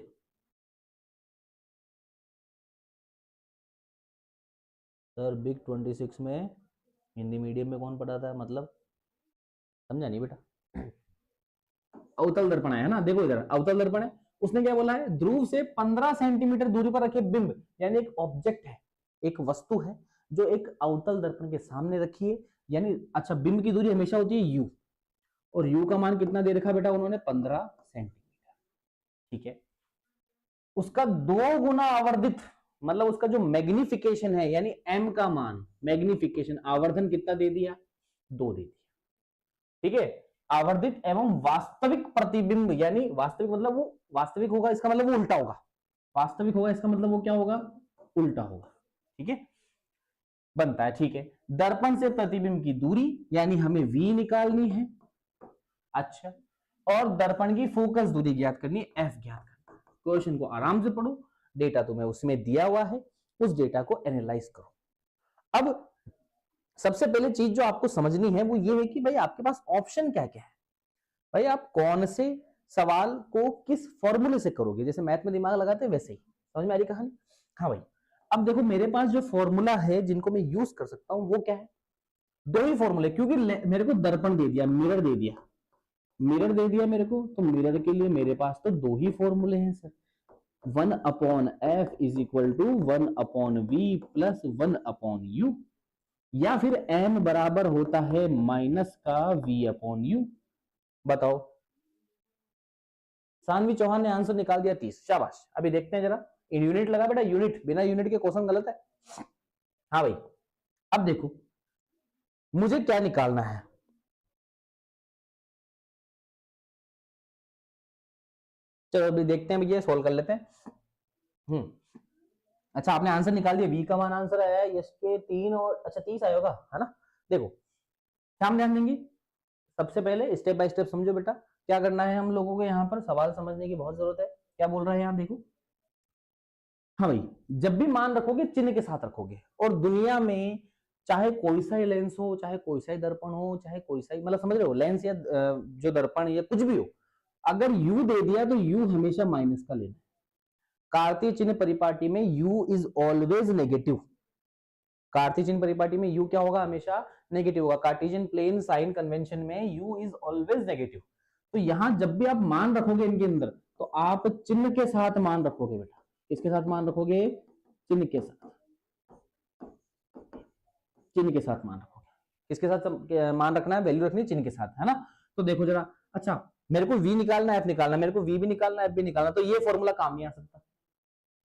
सर बिग 26 में हिंदी मीडियम में कौन पढ़ाता है, मतलब समझा नहीं बेटा। अवतल दर्पण है ना, देखो इधर अवतल दर्पण है, उसने क्या बोला है, ध्रुव से 15 सेंटीमीटर दूरी पर रखे बिंब, यानी एक ऑब्जेक्ट है, एक वस्तु है जो एक अवतल दर्पण के सामने रखी है, यानी अच्छा बिंब की दूरी हमेशा होती है यू, और यू का मान कितना दे रखा बेटा उन्होंने, 15 सेंटीमीटर, ठीक है। उसका 2 गुना आवर्धित, मतलब उसका जो मैग्निफिकेशन है, यानी एम का मान, मैग्निफिकेशन आवर्धन कितना दे दिया, 2 दे दिया, ठीक है। आवर्धित एवं वास्तविक प्रतिबिंब, यानी वास्तविक मतलब वो वास्तविक होगा, इसका मतलब वो उल्टा होगा, वास्तविक होगा इसका मतलब वो क्या होगा, उल्टा होगा, ठीक है, बनता है, ठीक है। दर्पण से प्रतिबिंब की दूरी, यानी हमें v निकालनी है, अच्छा, और दर्पण की फोकस दूरी ज्ञात करनी है, f ज्ञात करना है। क्वेश्चन को आराम से पढ़ो, डेटा तुम्हें उसमें दिया हुआ है, उस डेटा को एनालाइज करो। अब सबसे पहले चीज जो आपको समझनी है वो ये है कि भाई आपके पास ऑप्शन क्या क्या है, भाई आप कौन से सवाल को किस फॉर्मूले से करोगे, जैसे मैथ में दिमाग लगाते हैं वैसे ही। समझ में आ रही कहानी। हाँ भाई, अब देखो मेरे पास जो फॉर्मूला है जिनको मैं यूज कर सकता हूं वो क्या है, दो ही फॉर्मूले, क्योंकि मेरे को दर्पण दे दिया, मिरर दे दिया, मिरर दे दिया मेरे को, तो मिरर के लिए मेरे पास तो दो ही फॉर्मूले हैं sir, 1/f is equal to 1/v plus 1/u, या फिर m बराबर होता है माइनस का v/u। बताओ, सानवी चौहान ने आंसर निकाल दिया 30, शाबाश। अभी देखते हैं जरा, यूनिट लगा बेटा, यूनिट, बिना यूनिट के क्वेश्चन गलत है। हाँ भाई, अब देखो मुझे क्या निकालना है, चलो अभी देखते हैं भैया, सोल्व कर लेते हैं। अच्छा, आपने आंसर निकाल दिया, v का मान आंसर आया है, यश के 3 और अच्छा 30 आया होगा, है ना। देखो क्या हम ध्यान देंगे, सबसे पहले स्टेप बाय स्टेप समझो बेटा, क्या करना है हम लोगों को, यहाँ पर सवाल समझने की बहुत जरूरत है। क्या बोल रहे हैं यहाँ देखो, हाँ भाई, जब भी मान रखोगे चिन्ह के साथ रखोगे, और दुनिया में चाहे कोई सा ही लेंस हो, चाहे कोई सा ही दर्पण हो, चाहे कोई सा ही, मतलब समझ रहे हो, लेंस या जो दर्पण या कुछ भी हो, अगर u दे दिया तो u हमेशा माइनस का लेना है। कार्तीय चिन्ह परिपाटी में u इज ऑलवेज नेगेटिव, कार्तीय चिन्ह परिपाटी में u क्या होगा, हमेशा नेगेटिव होगा। कार्टेशियन प्लेन साइन कन्वेंशन में u इज ऑलवेज नेगेटिव। तो यहां जब भी आप मान रखोगे इनके अंदर, तो आप चिन्ह के साथ मान रखोगे बेटा, किसके साथ मान रखोगे, चिन्ह के साथ, चिन्ह के साथ मान रखोगे, किसके साथ मान रखना है, वैल्यू रखनी है चिन्ह के साथ, है ना। तो देखो जरा, अच्छा मेरे को v निकालना है, f निकालना, मेरे को v भी निकालना है, f भी निकालना, तो ये फॉर्मूला काम नहीं आ सकता।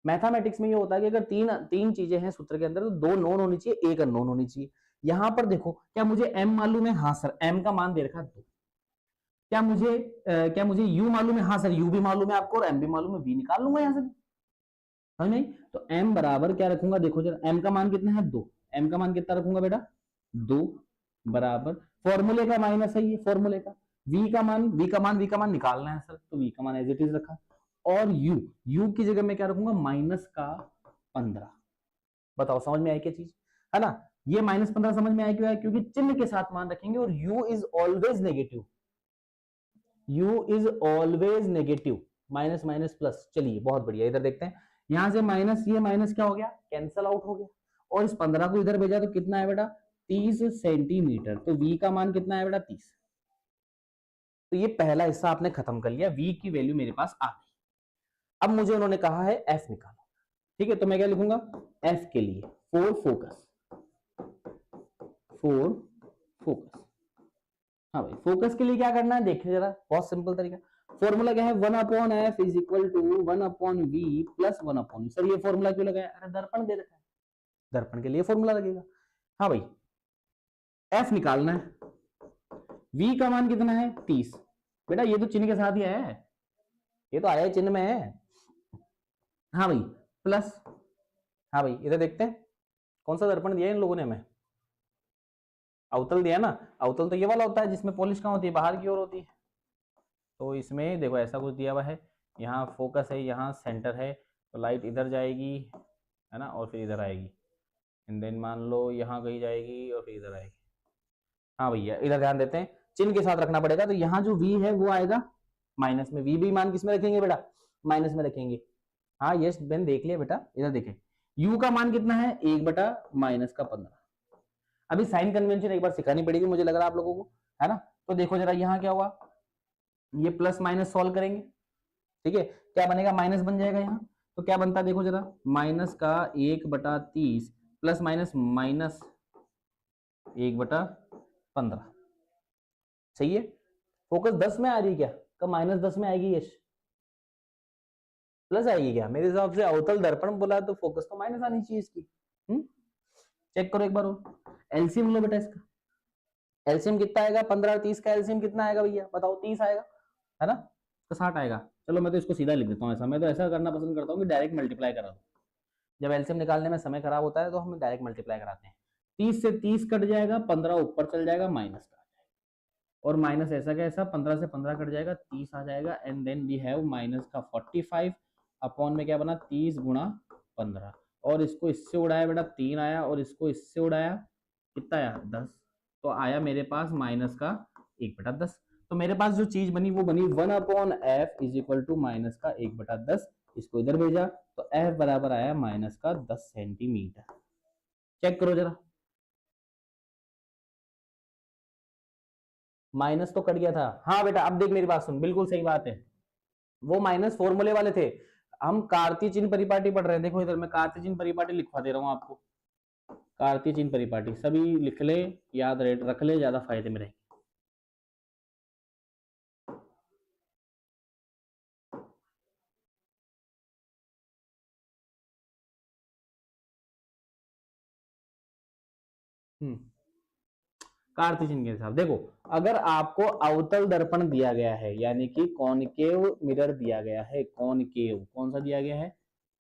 मैथमेटिक्स में ये होता है कि अगर तीन तीन चीजें हैं सूत्र के अंदर, तो दो नोन होनी चाहिए, एक अननोन होनी चाहिए। यहां पर देखो, क्या मुझे m मालूम है, हाँ सर, m का मान दे रखा है 2। क्या मुझे u मालूम है, हाँ सर, u भी मालूम है आपको, और m भी मालूम है, v निकाल लूंगा यहां से, समझ नहीं। तो m बराबर क्या रखूंगा, देखो जरा, m का मान कितना है 2, m का मान कितना रखूंगा बेटा 2, बराबर फॉर्मूले का माइनस है ये, फॉर्मूले का, v का मान निकालना है सर, तो v का मान एज इट इज रखा, और u की जगह में क्या रखूंगा, माइनस का 15। बताओ समझ में आई क्या चीज, है ना। ये -15 समझ में आया, क्यों है, क्योंकि चिन्ह के साथ मान रखेंगे, और u is always negative, u is always negative, minus minus plus. चलिए बहुत बढ़िया, इधर देखते हैं, यहां से माइनस, ये माइनस क्या हो गया, कैंसल आउट हो गया, और इस 15 को इधर भेजा तो कितना है बेटा 30 सेंटीमीटर, तो v का मान कितना है बेटा 30। तो ये पहला हिस्सा आपने खत्म कर लिया, v की वैल्यू मेरे पास आ गई। अब मुझे उन्होंने कहा है f निकालो, ठीक है, तो मैं क्या लिखूंगा, f के लिए फॉर फोकस, फॉर फोकस, हाँ भाई, फोकस के लिए क्या करना है, देखिए जरा, बहुत सिंपल तरीका, फॉर्मूला क्या है, 1/f is equal to 1/v plus 1/u। Sir ये फॉर्मूला क्यों लगाया, अरे दर्पण दे रखा है, दर्पण के लिए फॉर्मूला लगेगा। हाँ भाई, f निकालना है, v का मान कितना है 30, बेटा ये तो चिन्ह के साथ ही है, ये तो आया चिन्ह में है। हाँ भाई, प्लस, हाँ भाई इधर देखते हैं, कौन सा दर्पण दिया इन लोगों ने हमें, अवतल दिया ना, अवतल तो ये वाला होता है जिसमें पॉलिश कहाँ होती है, बाहर की ओर होती है। तो इसमें देखो ऐसा कुछ दिया हुआ है, यहाँ फोकस है, यहाँ सेंटर है, तो लाइट इधर जाएगी, है ना, और फिर इधर आएगी, एंड देन मान लो यहाँ कहीं जाएगी और फिर इधर आएगी। हाँ भैया इधर ध्यान देते हैं, चिन्ह के साथ रखना पड़ेगा, तो यहाँ जो v है वो आएगा माइनस में, v भी मान किस में रखेंगे बेटा, माइनस में रखेंगे। हाँ यस बेन देख लिया बेटा, इधर देखें, u का मान कितना है 1/-15। अभी साइन कन्वेंशन एक बार सिखानी पड़ेगी मुझे लग रहा है आप लोगों को, है ना। तो देखो जरा यहाँ क्या हुआ, ये प्लस माइनस सॉल्व करेंगे, ठीक है, क्या बनेगा, माइनस बन जाएगा यहाँ, तो क्या बनता है देखो जरा, माइनस का 1/30 प्लस माइनस माइनस 1/15, सही है। फोकस 10 में आ रही है क्या, कब -10 में आएगी, यश प्लस आएगी क्या, मेरे हिसाब से अवतल दर्पण बोला तो फोकस तो माइनस आनी चाहिए इसकी। चेक करो एक बार और, एलसीएम लो बेटा इसका, एलसीएम कितना आएगा, 15 और 30 का एलसीएम कितना आएगा भैया बताओ, 30 आएगा, है ना, तो 60 आएगा। चलो मैं तो इसको सीधा लिख देता हूँ, ऐसा मैं तो ऐसा करना पसंद करता हूँ कि डायरेक्ट मल्टीप्लाई करा दो, जब एलसीएम निकालने में समय खराब होता है तो हम डायरेक्ट मल्टीप्लाई कराते हैं। 30 से 30 कट जाएगा, 15 ऊपर चल जाएगा, माइनस का, और माइनस ऐसा कैसा, 15 से 15 कट जाएगा, 30 आ जाएगा, and then we have minus का 45 अपॉन में क्या बना 30 गुणा 15, और इसको इससे उड़ाया बेटा 3 आया, और इसको इससे उड़ाया कितना आया 10, तो आया मेरे पास माइनस का 1/10। तो मेरे पास जो चीज बनी वो बनी 1/f is equal to minus का 1/10, इसको इधर भेजा तो f बराबर आया माइनस का 10 सेंटीमीटर। चेक करो जरा, माइनस तो कट गया था। हाँ बेटा अब देख मेरी बात सुन, बिल्कुल सही बात है, वो माइनस फॉर्मूले वाले थे। हम कार्तीय चिन्ह परिपाटी पढ़ रहे हैं। देखो इधर मैं कार्तीय चिन्ह परिपाटी लिखवा दे रहा हूँ आपको। कार्तीय चिन्ह परिपाटी सभी लिख ले, याद रख ले, ज्यादा फायदे में रहेंगे। कार्तीय चिन्ह के हिसाब देखो, अगर आपको अवतल दर्पण दिया गया है यानी कि कॉनकेव मिरर दिया गया है, कॉनकेव कौन सा दिया गया है,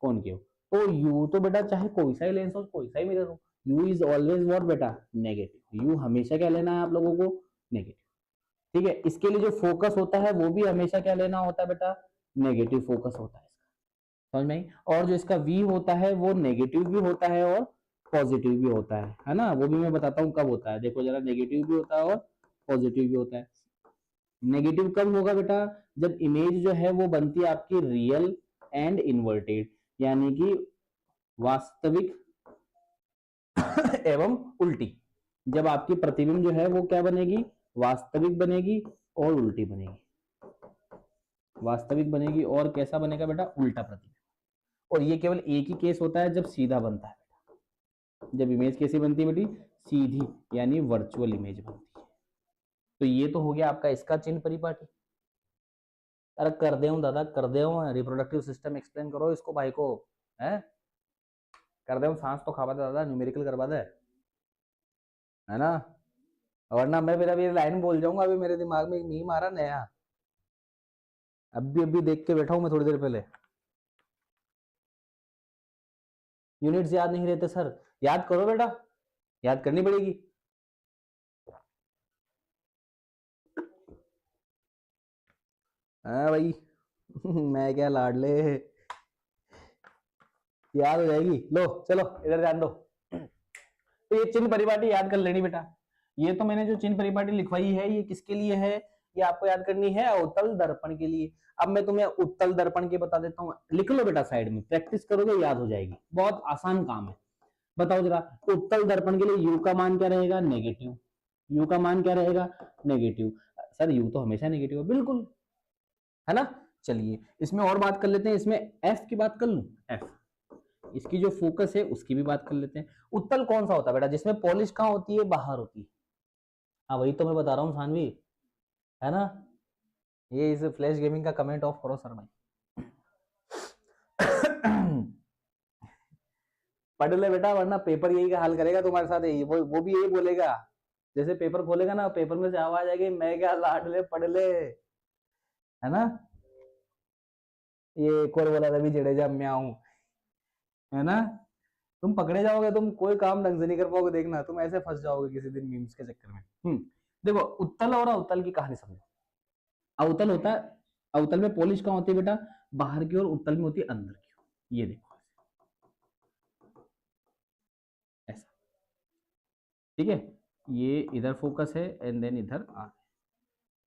कॉनकेव, तो यू तो बेटा चाहे कोई सा ही लेंस हो, कोई सा ही मिरर हो, यू इज ऑलवेज व्हाट बेटा, नेगेटिव। यू हमेशा क्या लेना है आप लोगों को, नेगेटिव। ठीक है, इसके लिए जो फोकस होता है वो भी हमेशा क्या लेना होता है बेटा, नेगेटिव फोकस होता है इसका, समझ में आई? और जो इसका वी होता है वो नेगेटिव भी होता है और पॉजिटिव भी होता है ना, वो भी मैं बताता हूँ कब होता है। देखो जरा, नेगेटिव भी होता है और पॉजिटिव भी होता है। नेगेटिव कब होगा बेटा, जब इमेज जो है वो बनती है आपकी रियल एंड इन्वर्टेड, यानी कि वास्तविक एवं उल्टी। जब आपकी प्रतिबिंब जो है वो क्या बनेगी, वास्तविक बनेगी और उल्टी बनेगी, वास्तविक बनेगी और कैसा बनेगा बेटा, उल्टा प्रतिबिंब। और ये केवल एक ही केस होता है जब सीधा बनता है बेटा, जब इमेज कैसी बनती है बेटी, सीधी, यानी वर्चुअल इमेज बनती है। तो ये तो हो गया आपका इसका चिन्ह परिपाटी। अरे कर दे दादा, कर दे रिप्रोडक्टिव सिस्टम एक्सप्लेन करो इसको भाई को, है कर दे, सांस तो खावा दे दादा, न्यूमेरिकल करवा दे, है ना, वरना मैं फिर अभी लाइन बोल जाऊंगा। अभी मेरे दिमाग में एक मीम आ रहा नया, अभी देख के बैठा हूं मैं थोड़ी देर पहले। यूनिट्स याद नहीं रहते सर, याद करो बेटा, याद करनी पड़ेगी। हाँ भाई मैं क्या लाडले, याद हो जाएगी। लो चलो इधर ध्यान दो। तो ये चिन्ह परिपाटी याद कर लेनी बेटा। ये तो मैंने जो चिन्ह परिपाटी लिखवाई है ये किसके लिए है, ये आपको याद करनी है अवतल दर्पण के लिए। अब मैं तुम्हें उत्तल दर्पण के बता देता हूँ, लिख लो बेटा साइड में, प्रैक्टिस करोगे याद हो जाएगी, बहुत आसान काम है। बताओ जरा, उत्तल दर्पण के लिए यू का मान क्या रहेगा, नेगेटिव। यू का मान क्या रहेगा, नेगेटिव। सर यू तो हमेशा नेगेटिव है, बिल्कुल, है ना। चलिए इसमें और बात कर लेते हैं, इसमें एफ की बात कर लूं, एफ इसकी जो फोकस है उसकी भी बात कर लेते हैं। उत्तल कौन सा होता है बेटा, जिसमें पॉलिश कहाँ होती है, बाहर होती है। हाँ वही तो मैं बता रहा हूँ सानवी, है ना। ये इस फ्लैश गेमिंग का कमेंट ऑफ करो सर भाई पढ़ ले बेटा, वरना पेपर यही का हाल करेगा तुम्हारे साथ, यही वो भी यही बोलेगा। जैसे पेपर खोलेगा ना, पेपर में से आवाज आएगी, मैं क्या लाड ले, पढ़ ले, है ना। ये एक और बोला रवि जडेजा मैं आऊं, है ना। तुम पकड़े जाओगे, तुम कोई काम ढंग से नहीं कर पाओगे, देखना तुम ऐसे फंस जाओगे किसी दिन मीम्स के चक्कर में। देखो उत्तल और अवतल की कहानी समझो। अवतल होता है, अवतल में पॉलिश कहाँ होती है बेटा, बाहर की ओर, उत्तल में होती है अंदर की ओर। ये देखो ऐसा, ठीक है। ये इधर फोकस है एंड देन इधर आ,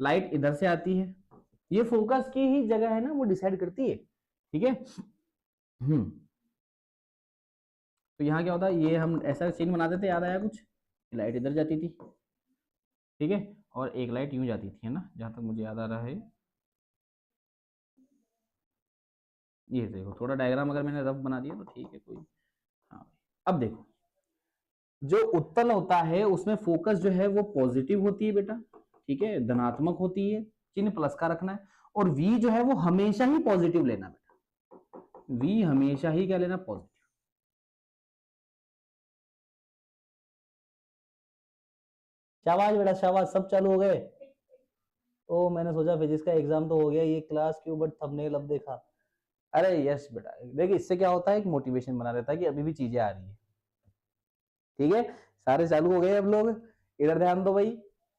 लाइट इधर से आती है, ये फोकस की ही जगह है ना, वो डिसाइड करती है, ठीक है। तो यहाँ क्या होता है, ये हम ऐसा सीन बनाते थे, याद आया कुछ, लाइट इधर जाती थी, ठीक है, और एक लाइट यूं जाती थी, है ना, जहां तक मुझे याद आ रहा है। ये देखो थोड़ा डायग्राम अगर मैंने रफ बना दिया तो ठीक है कोई। हाँ अब देखो, जो उत्तल होता है उसमें फोकस जो है वो पॉजिटिव होती है बेटा, ठीक है, धनात्मक होती है, चिन्ह प्लस का रखना है। और वी जो है वो हमेशा ही पॉजिटिव लेना बेटा, वी हमेशा ही क्या लेना, पॉजिटिव। शाबाश बेटा शाबाश, सब चालू हो गए। ओ मैंने सोचा फिजिक्स का एग्जाम तो हो गया, ये क्लास क्यों, बट थंबनेल अब देखा। अरे यस बेटा, देखिए इससे क्या होता है, एक मोटिवेशन बना रहता है कि अभी भी चीजें आ रही है, ठीक है। सारे चालू हो गए अब लोग, इधर ध्यान दो भाई।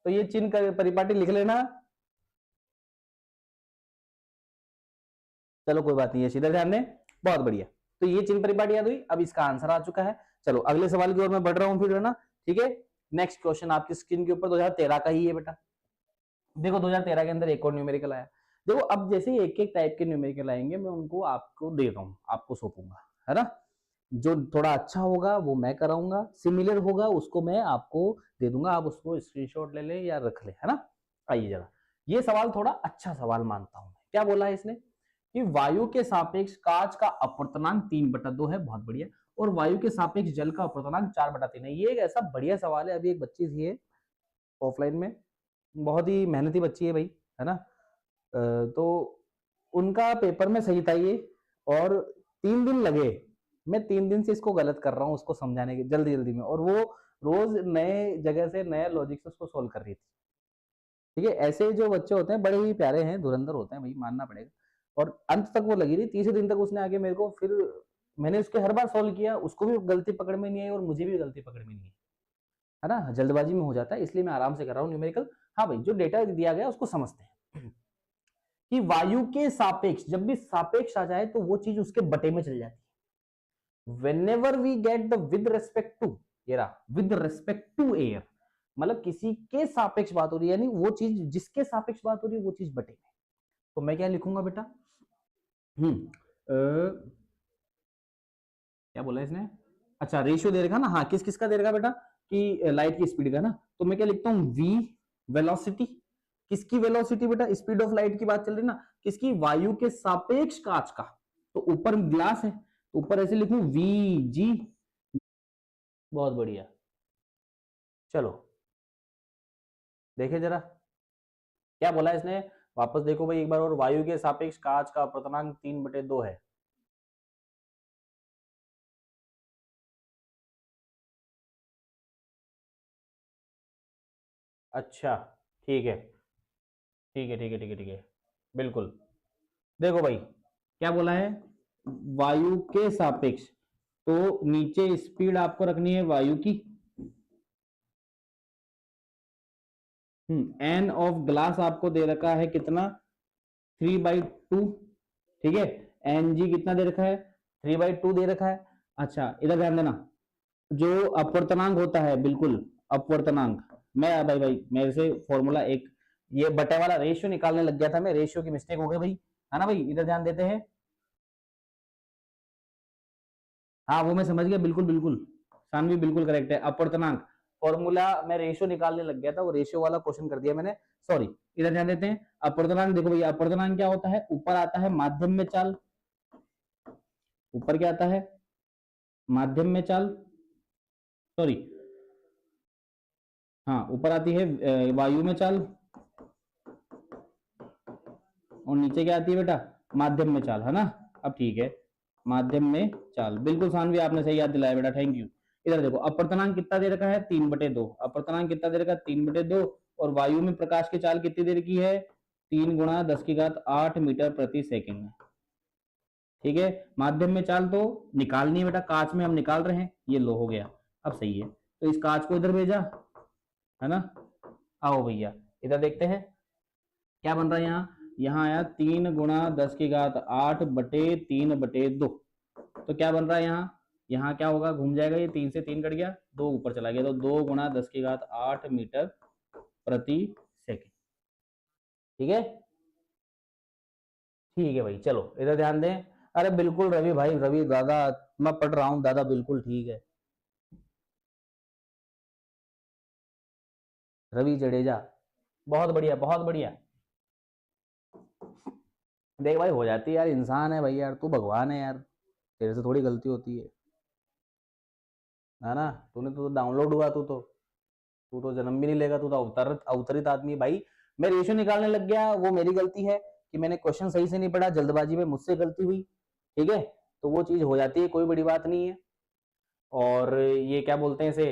तो ये चिन्ह परिपाटी लिख लेना, चलो कोई बात नहीं है, सीधा ध्यान दें, बहुत बढ़िया। तो ये चिन्ह परिपाटी याद हुई, अब इसका आंसर आ चुका है। चलो अगले सवाल की ओर मैं बढ़ रहा हूं फिर, है ना, ठीक है। नेक्स्ट क्वेश्चन आपकी स्क्रीन के ऊपर 2013 का ही है बेटा। देखो 2013 के अंदर एक और न्यूमेरिकल आया। देखो अब जैसे एक एक टाइप के न्यूमेरिकल आएंगे, मैं उनको आपको दे रहा हूँ, आपको सौंपूंगा, है ना। जो थोड़ा अच्छा होगा वो मैं कराऊंगा, सिमिलर होगा उसको मैं आपको दे दूंगा, आप उसको स्क्रीनशॉट ले ले या रख ले, है ना। आइए जरा, ये सवाल थोड़ा अच्छा सवाल मानता हूं। क्या बोला है इसने कि वायु के सापेक्ष कांच का अपवर्तनांक 3/2 है, बहुत बढ़िया, और वायु के सापेक्ष जल का अपवर्तनांक 4/3 है। ये एक ऐसा बढ़िया सवाल है। अभी एक बच्ची थी है ऑफलाइन में, बहुत ही मेहनती बच्ची है भाई, है ना, तो उनका पेपर में सही था ये, और 3 दिन लगे, मैं 3 दिन से इसको गलत कर रहा हूँ उसको समझाने के जल्दी जल्दी में, और वो रोज नए जगह से नए लॉजिक से उसको सोल्व कर रही थी। ठीक है, ऐसे जो बच्चे होते हैं बड़े ही प्यारे हैं, धुरंधर होते हैं भाई, मानना पड़ेगा। और अंत तक वो लगी रही, तीसरे दिन तक उसने आके मेरे को, फिर मैंने उसके हर बार सोल्व किया, उसको भी गलती पकड़ में नहीं आई और मुझे भी गलती पकड़ में नहीं आई, है ना, जल्दबाजी में हो जाता है, इसलिए मैं आराम से कर रहा हूँ न्यूमेरिकल। हाँ भाई, जो डेटा दिया गया उसको समझते हैं कि वायु के सापेक्ष, जब भी सापेक्ष आ जाए तो वो चीज उसके बटे में चल जाती है। whenever we get the with respect to, ये रहा with respect to air, मतलब किसी के सापेक्ष बात हो रही है, यानी वो चीज जिसके सापेक्ष बात हो रही है वो चीज बटे में। तो मैं क्या लिखूंगा बेटा, क्या बोला इसने, अच्छा रेशियो दे रखा ना, हाँ किस किस का दे रखा बेटा, कि लाइट की स्पीड का ना, तो मैं क्या लिखता हूँ v वेलोसिटी, किसकी वेलोसिटी बेटा, स्पीड ऑफ लाइट की बात चल रही ना, किसकी, वायु के सापेक्ष कांच का, तो ऊपर ग्लास है तो ऊपर ऐसे लिखूं वी जी, बहुत बढ़िया। चलो देखे जरा क्या बोला इसने, वापस देखो भाई एक बार और, वायु के सापेक्ष कांच का अपवर्तनांक 3/2 है। अच्छा ठीक है, ठीक है, ठीक है, ठीक है, ठीक है, बिल्कुल। देखो भाई क्या बोला है, वायु के सापेक्ष, तो नीचे स्पीड आपको रखनी है वायु की, एन ऑफ ग्लास आपको दे रखा है कितना, 3/2, ठीक है, एन जी कितना दे रखा है, 3/2 दे रखा है। अच्छा इधर ध्यान देना, जो अपवर्तनांक होता है, बिल्कुल अपवर्तनांक, मैं भाई भाई मेरे से फॉर्मूला एक, ये बटे वाला रेशियो निकालने लग गया था मैं, रेशियो की मिस्टेक हो गई भाई, है ना भाई, इधर ध्यान देते हैं। हाँ वो मैं समझ गया, बिल्कुल बिल्कुल, सानवी बिल्कुल करेक्ट है, अपवर्तनांक फॉर्मूला, मैं रेशियो निकालने लग गया था, वो रेशियो वाला क्वेश्चन कर दिया मैंने, सॉरी। इधर ध्यान देते हैं, अपवर्तनांक देखो भैया, अपवर्तनांक क्या होता है, ऊपर आता है माध्यम में चाल, ऊपर क्या आता है, माध्यम में चाल, सॉरी, हाँ ऊपर आती है वायु में चाल, और नीचे क्या आती है बेटा, माध्यम में चाल, है ना। अब ठीक है, माध्यम में चाल, बिल्कुल सानवी आपने सही याद दिलाया बेटा, थैंक यू। इधर देखो अपवर्तनांक कितना दे रखा है, 3/2, अपवर्तनांक कितना दे रखा है, 3/2, और वायु में प्रकाश की चाल कितनी दे रखी है, 3 × 10⁸ मीटर प्रति सेकेंड, ठीक है। माध्यम में चाल तो निकालनी है बेटा, कांच में हम निकाल रहे हैं, ये लो हो गया, अब सही है, तो इस कांच को इधर भेजा, है ना। आओ भैया इधर देखते हैं क्या बन रहा है, यहाँ आया 3 × 10⁸ तो क्या बन रहा है यहाँ, यहाँ क्या होगा, घूम जाएगा, ये 3 से 3 कट गया, 2 ऊपर चला गया, तो 2 × 10⁸ मीटर प्रति सेकेंड, ठीक है, ठीक है भाई। चलो इधर ध्यान दें, अरे बिल्कुल रवि भाई, रवि दादा, मैं पढ़ रहा हूँ दादा, बिल्कुल ठीक है, रवि जडेजा, बहुत बढ़िया, बहुत बढ़िया। देख भाई हो जाती है यार, इंसान है भाई यार, तू भगवान है यार, तेरे से थोड़ी गलती होती है ना, तूने तो डाउनलोड हुआ, तू तो जन्म भी नहीं लेगा, तू तो अवतरित आदमी है भाई। मैं रेशियो निकालने लग गया, वो मेरी गलती है कि मैंने क्वेश्चन सही से नहीं पढ़ा, जल्दबाजी में मुझसे गलती हुई, ठीक है, तो वो चीज हो जाती है, कोई बड़ी बात नहीं है। और ये क्या बोलते हैं इसे,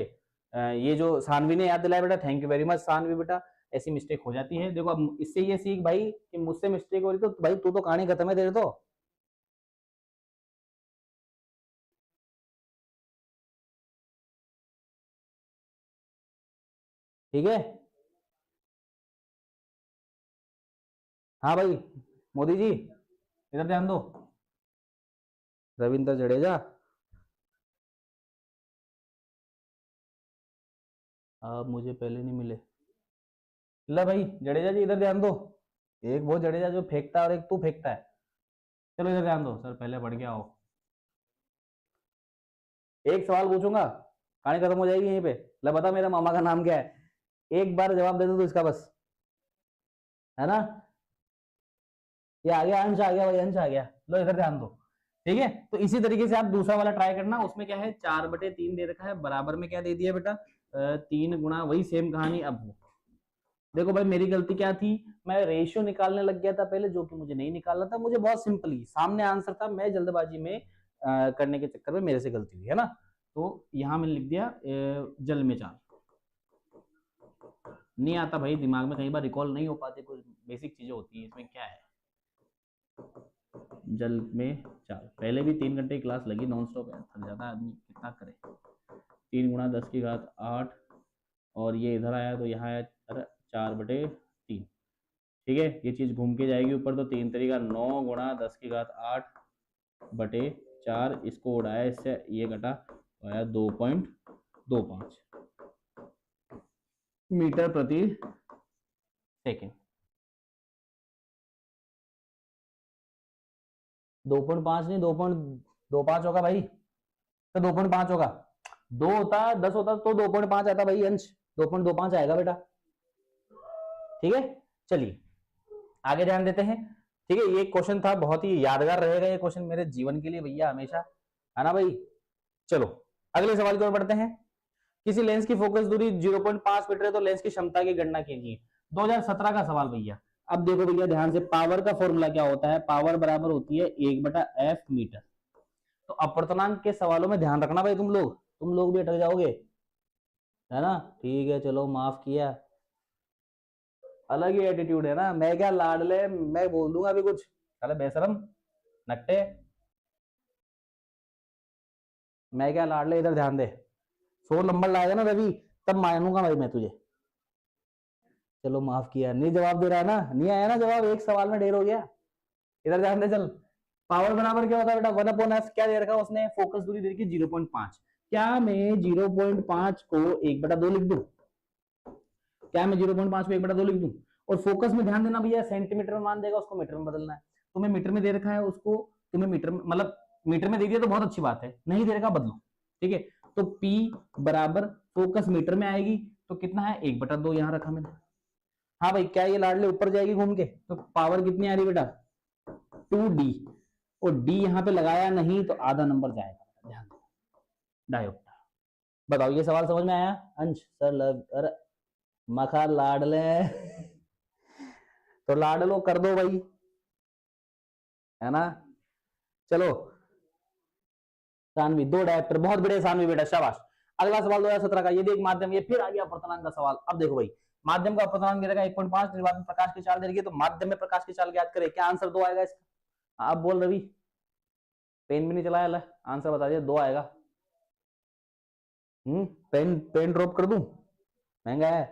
ये जो सानवी ने याद दिलाया बेटा, thank you very much Saanvi बेटा, ऐसी मिस्टेक हो जाती है। देखो अब इससे ये सीख भाई कि मुझसे मिस्टेक हो रही तो भाई तू तो कहानी खत्म है तेरे तो, ठीक है। हाँ भाई मोदी जी इधर ध्यान दो, रविंद्र जडेजा, आप मुझे पहले नहीं मिले, ला भाई जडेजा जी इधर ध्यान दो, एक वो जडेजा जो फेंकता है और एक तू फेंकता है, चलो इधर ध्यान दो, सर पहले पढ़ के आओ, एक सवाल पूछूंगा, कहानी खत्म हो जाएगी यहीं पे। ला बता मेरा मामा का नाम क्या है, एक बार जवाब दे दो तो इसका बस, है ना। ये आ गया, अंश आ गया भाई, अंश आ गया। लो इधर ध्यान दो, ठीक है। तो इसी तरीके से आप दूसरा वाला ट्राई करना। उसमें क्या है, 4/3 दे रखा है, बराबर में क्या दे दिया बेटा, 3 गुणा, वही सेम कहानी। अब वो देखो भाई, मेरी गलती क्या थी, मैं रेशियो निकालने लग गया था पहले, जो कि मुझे नहीं निकालना था। मुझे बहुत सिंपली सामने आंसर था, मैं जल्दबाजी में करने के चक्कर में मेरे से गलती हुई, है ना। तो यहां मैंने लिख दिया जल में चाल। नहीं आता भाई दिमाग में, कई बार रिकॉल नहीं हो पाते, कुछ बेसिक चीजें होती है इसमें। क्या है, जल में चाल। पहले भी 3 घंटे की क्लास लगी नॉन स्टॉप है, थक जाता आदमी, कितना करे। 3 गुणा 10⁸ और ये इधर आया तो यहाँ आया 4/3। ठीक है, ये चीज घूम के जाएगी ऊपर, तो 3 तरीका 9 गुणा 10⁸/4। इसको उड़ाया इससे, ये घटा तो आया 2.25 मीटर प्रति सेकेंड। 2.5 नहीं, 2.25 होगा भाई, तो 2.5 होगा। 2 होता 10 होता तो 2.5 आता भाई, अंश 2.25 आएगा बेटा। ठीक है, चलिए आगे ध्यान देते हैं। ठीक है, ये क्वेश्चन था, बहुत ही यादगार रहेगा ये क्वेश्चन मेरे जीवन के लिए भैया, हमेशा, है ना भाई। चलो अगले सवाल की ओर बढ़ते हैं। किसी लेंस की फोकस दूरी 0.5 मीटर है, तो लेंस की क्षमता की गणना कीजिए। 2017 का सवाल भैया। अब देखो भैया ध्यान से, पावर का फॉर्मूला क्या होता है, पावर बराबर होती है 1/f मीटर। तो अपर्तनांक के सवालों में ध्यान रखना भाई, तुम लोग भी अटक जाओगे, है ना। ठीक है, चलो माफ किया। अलग ही एटीट्यूड है ना, मैं क्या लाडले, मैं बोल दूंगा अभी कुछ, चले बेशरम नट्टे, मैं क्या लाडले, इधर ध्यान दे। 100 नंबर लाएगा ना रवि, तब मानूंगा भाई मैं तुझे। चलो माफ किया, नहीं जवाब दे रहा है ना, नहीं आया ना जवाब, एक सवाल में ढेर हो गया। इधर ध्यान दे चल। पावर बराबर क्या होता है बेटा, 1/f। क्या दे रखा उसने, फोकस दूरी दे रखी 0.5। क्या मैं 0.5 को 1/2 लिख दूं, क्या मैं 0.5 को 1/2 लिख दूं। और फोकस में ध्यान देना भैया, सेंटीमीटर में मान देगा, उसको मीटर में बदलना है। तुम्हें मीटर में दे रखा है, उसको तुम्हें मीटर में, मतलब मीटर में दे दिया तो बहुत अच्छी बात है, नहीं दे रखा बदलो। ठीक है, तो P बराबर फोकस मीटर में आएगी, तो कितना है 1/2 यहां रखा मैंने। हाँ भाई, क्या ये लाडले ऊपर जाएगी घूम के, तो पावर कितनी आ रही बेटा 2D, और D यहाँ पे लगाया नहीं तो आधा नंबर जाएगा, ध्यान दो। डायोप्टा। बताओ ये सवाल समझ में आया अंश सर, अरे मखा लाडले तो लाडलो कर दो भाई, है ना। चलो सानवी, 2 डायप्टर, बहुत बढ़िया सानवी बेटा, शाबाश। अगला सवाल 2017 का, ये देख माध्यम, ये फिर आ गया अपर्तनांक का सवाल। अब देखो भाई, माध्यम का अपर्तनांक दे रखा 1.5, निर्वात में प्रकाश की चाल दे रही है, तो माध्यम में प्रकाश की चाल ज्ञात करें। क्या आंसर 2 आएगा इसका, आप बोल रवि, पेन भी नहीं चलाया, आंसर बता दिया, 2 आएगा। पेन पेन ड्रॉप कर दूं, महंगा है।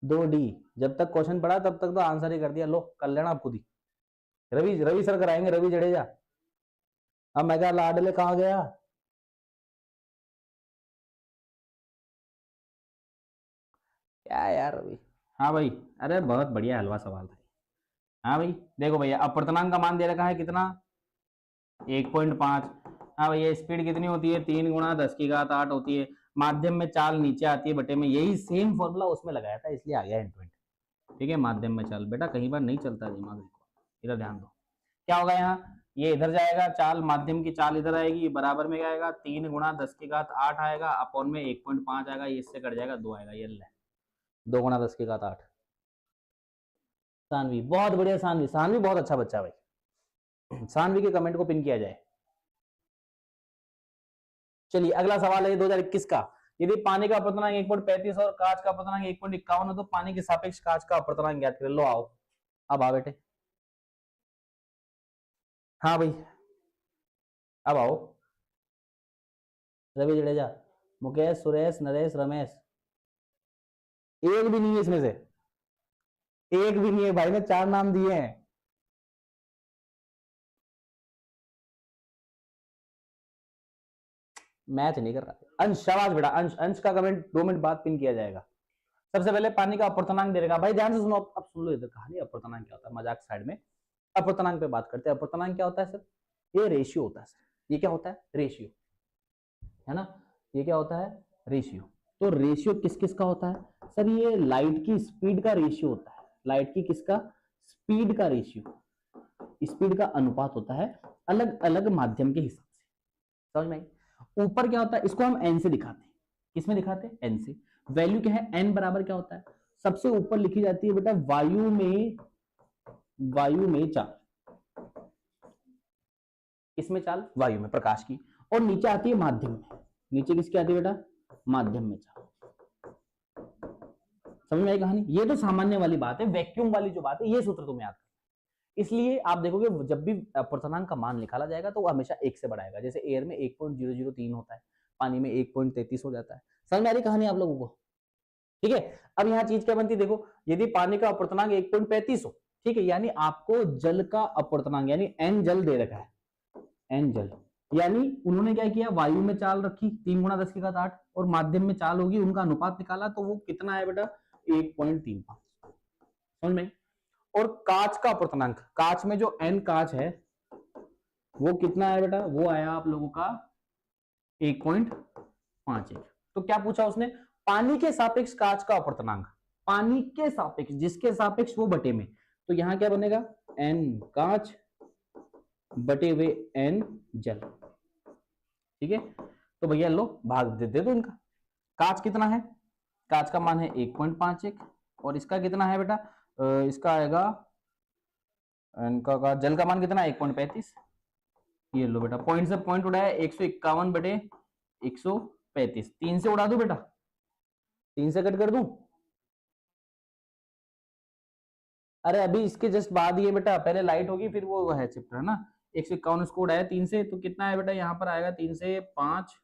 2D, जब तक क्वेश्चन पढ़ा तब तक तो आंसर ही कर दिया, लो कर लेना आप खुद ही। रवि रवि सर कराएंगे, रवि जडेजा। अब मैं क्या लाडले कहाँ गया, क्या यार रवि। हाँ भाई, अरे बहुत बढ़िया हलवा सवाल था। हाँ भाई देखो भैया, अपर्तनांक का मान दे रखा है कितना, 1.5। हाँ भैया, स्पीड कितनी होती है, 3 गुणा 10⁸ होती है। माध्यम में चाल नीचे आती है बटे में, यही सेम फॉर्मूला उसमें लगाया था, इसलिए आ गया इंटू। ठीक है, माध्यम में चाल बेटा कई बार नहीं चलता दिमाग, इधर ध्यान दो। क्या होगा यहाँ, ये इधर जाएगा चाल, माध्यम की चाल इधर आएगी, बराबर में क्या आएगा 3 गुणा 10⁸ आएगा, अपॉन में 1.5 आएगा, ये इससे कट जाएगा 2 आएगा, ये ले 2 गुणा 10⁸। सानवी बहुत बढ़िया, सानवी सानवी बहुत अच्छा बच्चा भाई, सानवी के कमेंट को पिन किया जाए। चलिए अगला सवाल है 2021 का। यदि पानी का अपर्तनांक 1.35 और कांच का अपर्तनांक 1.51 है, तो पानी के सापेक्ष कांच का अपर्तनांक ज्ञात करें। लो आओ, अब आ बेटे, हाँ भाई अब आओ। रवि जडेजा, मुकेश, सुरेश, नरेश, रमेश, एक भी नहीं है इसमें से, एक भी नहीं है भाई, ने 4 नाम दिए हैं। मैच नहीं कर रहा अंश, शाबाश बेटा अंश, अंश का कमेंट 2 मिनट बाद पिन किया जाएगा। सबसे पहले पानी का अपर्तनांक दे देगा भाई, ध्यान से सुनो, अब सुन लो इधर कहानी, अपर्तनांक क्या होता है, मजाक साइड में, अपर्तनांक पे बात करते हैं। अपर्तनांक क्या होता है सर, ये रेशियो होता है सर। ये क्या होता है, रेशियो, है ना। ये क्या होता है, रेशियो। तो रेशियो किस किस का होता है सर? ये लाइट की स्पीड का रेशियो होता है। लाइट की किसका? स्पीड का रेशियो, स्पीड का अनुपात होता है अलग अलग माध्यम के हिसाब से। समझ में आई? ऊपर क्या होता है, इसको हम एन से दिखाते हैं। किसमें दिखाते हैं? एन से। वैल्यू क्या है? एन बराबर क्या होता है? सबसे ऊपर लिखी जाती है बेटा वायु में चाल। किसमें चाल? वायु में, प्रकाश की। और नीचे आती है माध्यम में। नीचे किसकी आती है बेटा? माध्यम में चाल। समझ में आई कहानी? ये तो सामान्य वाली बात है, वैक्यूम वाली जो बात है ये सूत्र तुम्हें याद करना। इसलिए आप देखोगे जब भी अपर्तनांक का मान निकाला जाएगा तो वो हमेशा 1 से बढ़ाएगा। जैसे एयर में 1.003 होता है, पानी में 1.33 हो जाता है। समझ में आ रही कहानी आप लोगों को? ठीक है। अब यहाँ चीज क्या बनती है, देखो यदि पानी का अपर्तनांक 1.35 हो, ठीक है, यानी आपको जल का अपर्तनांक यानी एन जल दे रखा है, एन जल, यानी उन्होंने क्या किया, वायु में चाल रखी 3 × 10⁸ और माध्यम में चाल होगी, उनका अनुपात निकाला तो वो कितना है बेटा? 1.35। समझ में? और कांच का अपर्तनांक, कांच में जो एन कांच है वो कितना है बेटा? वो आया आप लोगों का 1.51। तो क्या पूछा उसने? पानी के सापेक्ष कांच का अपर्तनांक, पानी के सापेक्ष, जिसके सापेक्ष वो बटे में, तो यहां क्या बनेगा? एन कांच बटे हुए एन जल। ठीक है, तो भैया लो भाग दे दो इनका। कांच कितना है? कांच का मान है 1.51 और इसका कितना है बेटा? इसका आएगा इनका जल का मान कितना? 1.35। ये लो बेटा, पॉइंट से पॉइंट उड़ाया, 151 बटे 135। 3 से उड़ा दू बेटा? 3 से कट कर दूं? अरे अभी इसके जस्ट बाद ये बेटा, पहले लाइट होगी फिर वो है चिप्टर, है ना? 151 इसको उड़ाया 3 से, तो कितना है बेटा? यहाँ पर आएगा 3 से 5,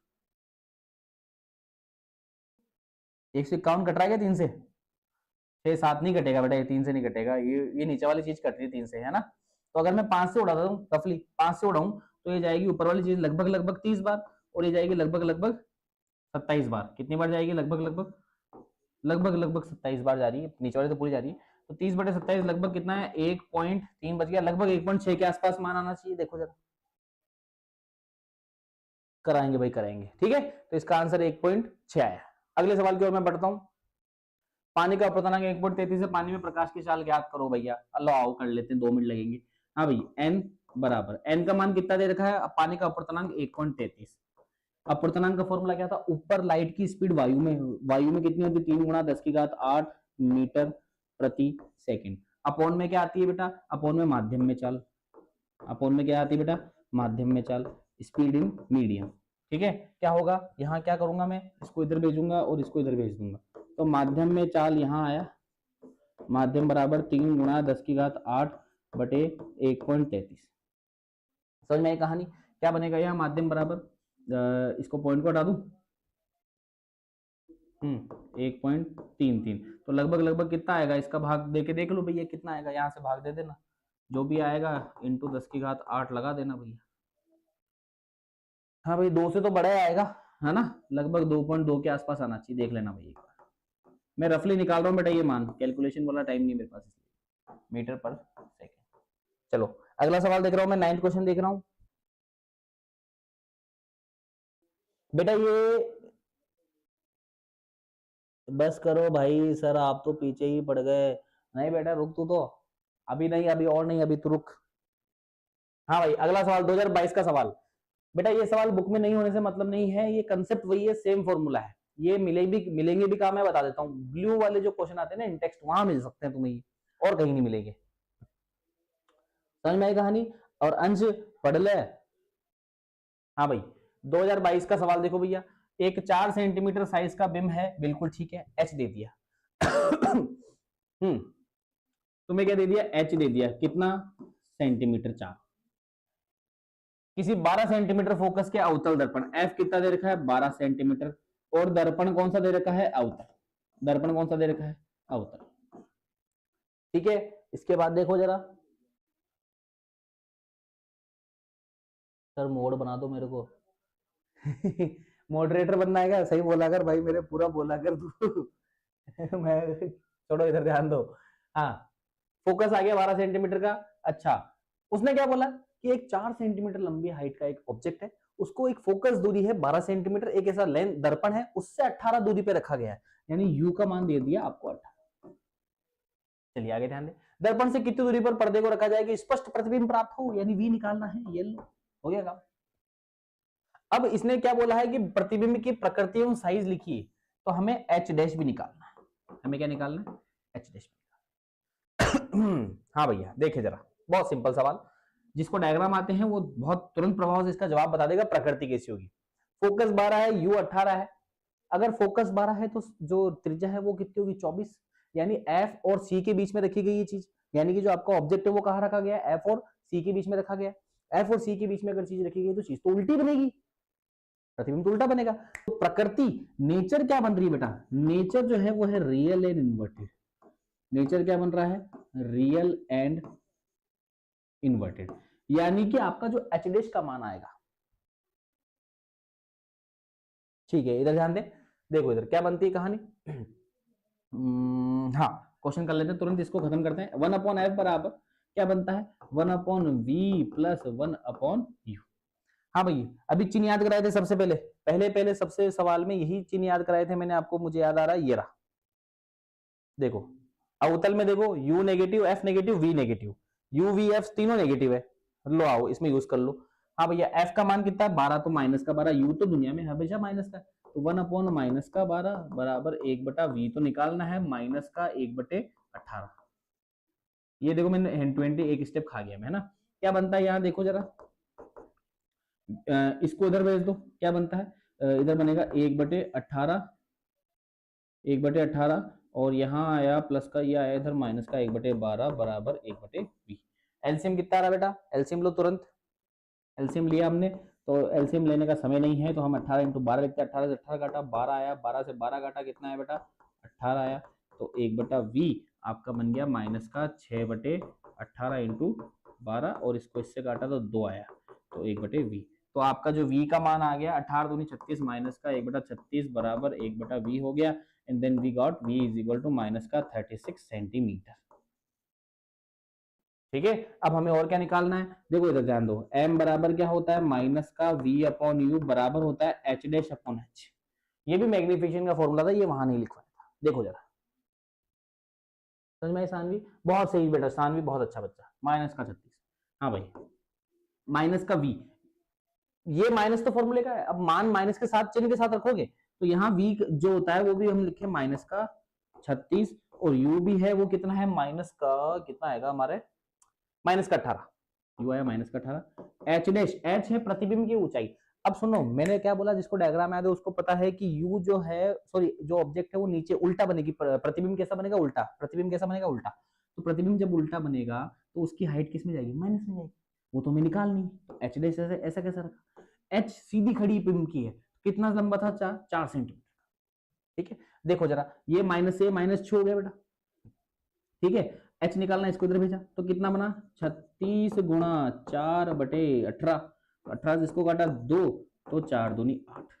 151 कट रहा है क्या 3 से? 6 7 नहीं कटेगा बेटा, ये 3 से नहीं कटेगा, ये नीचे वाली चीज कट रही है 3 से, है ना? तो अगर मैं 5 से उड़ाता हूँ, रफली 5 से उड़ाऊं, तो ये जाएगी ऊपर वाली चीज लगभग लगभग 30 बार, और ये जाएगी लगभग लगभग 27 बार। कितनी बार जाएगी? लगभग लगभग 27 बार जा रही है, नीचे वाली तो पूरी जा रही है। तो 30 बटे 27 लगभग कितना है? 1.3 बच गया, लगभग 1.6 के आसपास मान आना चाहिए। देखो जरा, कराएंगे भाई कराएंगे, ठीक है। तो इसका आंसर 1.6 आया। अगले सवाल की ओर मैं बढ़ता हूं। पानी का अपर्तनांक 1.33 है, पानी में प्रकाश की चाल ज्ञात करो भैया। अल्लाह आओ कर लेते हैं, 2 मिनट लगेंगे। हाँ भाई, एन बराबर, एन का मान कितना दे रखा है? पानी का अपर्तनांक 1.33। अपर्तनांक का फॉर्मूला क्या था? ऊपर लाइट की स्पीड वायु में कितनी होती है? 3 × 10⁸ मीटर प्रति सेकंड। अपॉन में क्या आती है बेटा? अपॉन में माध्यम में चाल। अपॉन में क्या आती है बेटा? माध्यम में चाल, स्पीड इन मीडियम। ठीक है, क्या होगा? यहाँ क्या करूंगा मैं? इसको इधर भेजूंगा और इसको इधर भेज दूंगा, तो माध्यम में चाल यहाँ आया, माध्यम बराबर 3 × 10⁸ बटे 1.33। समझ में आई कहानी? क्या बनेगा यहाँ? माध्यम बराबर, इसको पॉइंट को हटा दूं, 1.33, तो लगभग लगभग कितना आएगा? इसका भाग देके देख लो भैया कितना आएगा, यहाँ से भाग दे देना, जो भी आएगा इंटू 10⁸ लगा देना भैया। हाँ भाई, 2 से तो बड़ा आएगा, है ना? लगभग 2.2 के आसपास आना चाहिए, देख लेना भैया। मैं रफली निकाल रहा हूँ बेटा, ये मान कैलकुलेशन वाला टाइम नहीं मेरे पास, इसलिए मीटर पर सेकेंड। चलो अगला सवाल देख रहा हूँ मैं, 9th क्वेश्चन देख रहा हूँ बेटा। ये बस करो भाई सर, आप तो पीछे ही पड़ गए। नहीं बेटा रुक, तू तो अभी नहीं, अभी और नहीं, अभी तू रुक। हाँ भाई, अगला सवाल 2022 का सवाल। बेटा ये सवाल बुक में नहीं होने से मतलब नहीं है, ये कंसेप्ट वही है, सेम फॉर्मूला है। ये मिलेंगे भी कहाँ, मैं बता देता हूँ। ब्लू वाले जो क्वेश्चन आते हैं ना इन टेक्स्ट, वहां मिल सकते हैं तुम्हें, ये और कहीं नहीं मिलेंगे। समझ में आई कहानी? और अंश पढ़ ले। हाँ भाई, 2022 का सवाल देखो भैया। एक 4 सेंटीमीटर साइज का बिम है, बिल्कुल ठीक है, एच दे दिया। तुम्हें क्या दे दिया? एच दे दिया। कितना? सेंटीमीटर 4। किसी 12 सेंटीमीटर फोकस के अवतल दर्पण, एफ कितना दे रखा है? 12 सेंटीमीटर। और दर्पण कौन सा दे रखा है? अवतल। दर्पण कौन सा दे रखा है? अवतल। ठीक है, इसके बाद देखो जरा, सर मोड बना दो मेरे को। मॉडरेटर बनना है क्या? सही बोला कर भाई, मेरे पूरा बोला कर तू। मैं छोड़ो, इधर ध्यान दो। हाँ, फोकस आ गया 12 सेंटीमीटर का। अच्छा, उसने क्या बोला कि एक 4 सेंटीमीटर लंबी हाइट का एक ऑब्जेक्ट है, उसको एक फोकस दूरी है 12 सेंटीमीटर, एक ऐसा लेंस दर्पण है उससे 18 दूरी पे रखा गया है, यानी यू का मान दे दिया आपको 18। चलिए आगे ध्यान दें, दर्पण से कितनी दूरी पर पर्दे को रखा जाए कि स्पष्ट प्रतिबिंब प्राप्त हो, यानी वी निकालना है, ये लो हो गया काम। अब इसने क्या बोला है कि प्रतिबिंब की प्रकृति एवं साइज लिखिए, तो हमें एच डैश भी निकालना है। हमें क्या निकालना है? H dash. हाँ भैया देखिए जरा, बहुत सिंपल सवाल, जिसको डायग्राम आते हैं वो बहुत तुरंत प्रभाव से इसका जवाब बता देगा प्रकृति कैसी होगी। फोकस 12 है, यू 18 है। अगर फोकस 12 है तो जो त्रिज्या है वो कितनी होगी? 24, यानी एफ और सी के बीच में रखी गई ये चीज, यानी कि जो आपका ऑब्जेक्ट है वो कहाँ रखा गया? एफ और सी के बीच में रखा गया। एफ और सी के बीच में अगर चीज रखी गई तो चीज तो उल्टी बनेगी, प्रतिबिंब तो उल्टा बनेगा। तो प्रकृति, नेचर क्या बन रही है बेटा? नेचर जो है वो है रियल एंड इन्वर्टेड। नेचर क्या बन रहा है? रियल एंड इन्वर्टेड, यानी कि आपका जो एच डैश का मान आएगा, ठीक है इधर ध्यान दें, देखो इधर क्या बनती है कहानी। हाँ क्वेश्चन कर लेते हैं तुरंत, इसको खत्म करते हैं। 1/f बराबर क्या बनता है? 1/v plus 1/u। हाँ भाई अभी चिन्ह याद कराए थे सबसे पहले, पहले सबसे सवाल में यही चिन्ह याद कराए थे मैंने आपको, मुझे याद आ रहा है ये रहा। देखो अवतल में देखो, u negative, f negative, v negative, u v f तीनों नेगेटिव है। लो आओ इसमें यूज कर लो। हाँ भैया f का मान कितना है? 12, तो माइनस का 12, u तो दुनिया में हमेशा माइनस का, तो 1/-12 बराबर 1/v तो निकालना है माइनस का 1/18। ये देखो मैंने 120 एक स्टेप खा गया मैं, है ना। क्या बनता है यहाँ देखो जरा, इसको इधर भेज दो, क्या बनता है? इधर बनेगा 1/18 और यहाँ आया प्लस का, ये आया इधर माइनस का 1/12 बराबर 1/v। एलसीएम कितना आ रहा बेटा? एलसीएम लो तुरंत, एलसीएम लिया हमने, तो एलसीएम लेने का समय नहीं है तो हम 18 × 12 लिखते हैं। 18 से 18 काटा 12 आया, 12 से 12 काटा कितना है बेटा? 18 आया, तो 1/v आपका बन गया माइनस का 6/18 × 12 और इसको इससे काटा तो 2 आया, तो 1/v। तो आपका जो v का मान आ गया 18 दूनी 36 माइनस का 1/36 बराबर 1/v हो गया, and then we got v is equal to minus का 36 सेंटीमीटर। ठीक है, अब हमें और क्या निकालना है? देखो इधर ध्यान दो, m बराबर क्या होता है? माइनस का v/u बराबर होता है h डैश अपॉन h। ये भी मैग्निफिकेशन का फॉर्मूला था, ये वहां नहीं लिखवाया था। देखो जरा समझ में आई सानवी? बहुत सही बेटा, सानवी बहुत अच्छा बच्चा। माइनस का 36, हाँ भाई माइनस का v, ये माइनस तो फॉर्मूले का है, अब मान माइनस के साथ चिन्ह के साथ रखोगे तो यहाँ v जो होता है वो भी हम लिखे माइनस का 36 और u भी है वो कितना है? माइनस का कितना आएगा हमारे? माइनस का 18, यू आया माइनस का 18। एच डैश, एच है प्रतिबिंब की ऊंचाई। अब सुनो मैंने क्या बोला, जिसको डायग्राम याद है उसको पता है कि यू जो है, सॉरी जो ऑब्जेक्ट है वो नीचे उल्टा बनेगी, प्रतिबिंब कैसा बनेगा? उल्टा। प्रतिबिंब कैसा बनेगा? उल्टा। तो प्रतिबिंब जब उल्टा बनेगा तो उसकी हाइट किस में जाएगी? माइनस में जाएगी, वो तो हमें निकालनी है। तो एच डैश ऐसा कैसा रखा? एच सीधी खड़ी बिंब की है, कितना लंबा था? 4 सेंटीमीटर। ठीक है, देखो जरा ये माइनस से माइनस छू हो गया बेटा, ठीक है। एच निकालना, इसको इधर भेजा तो कितना बना? 36 × 4/18, 18 जिसको काटा 2 तो 4 दूनी 8,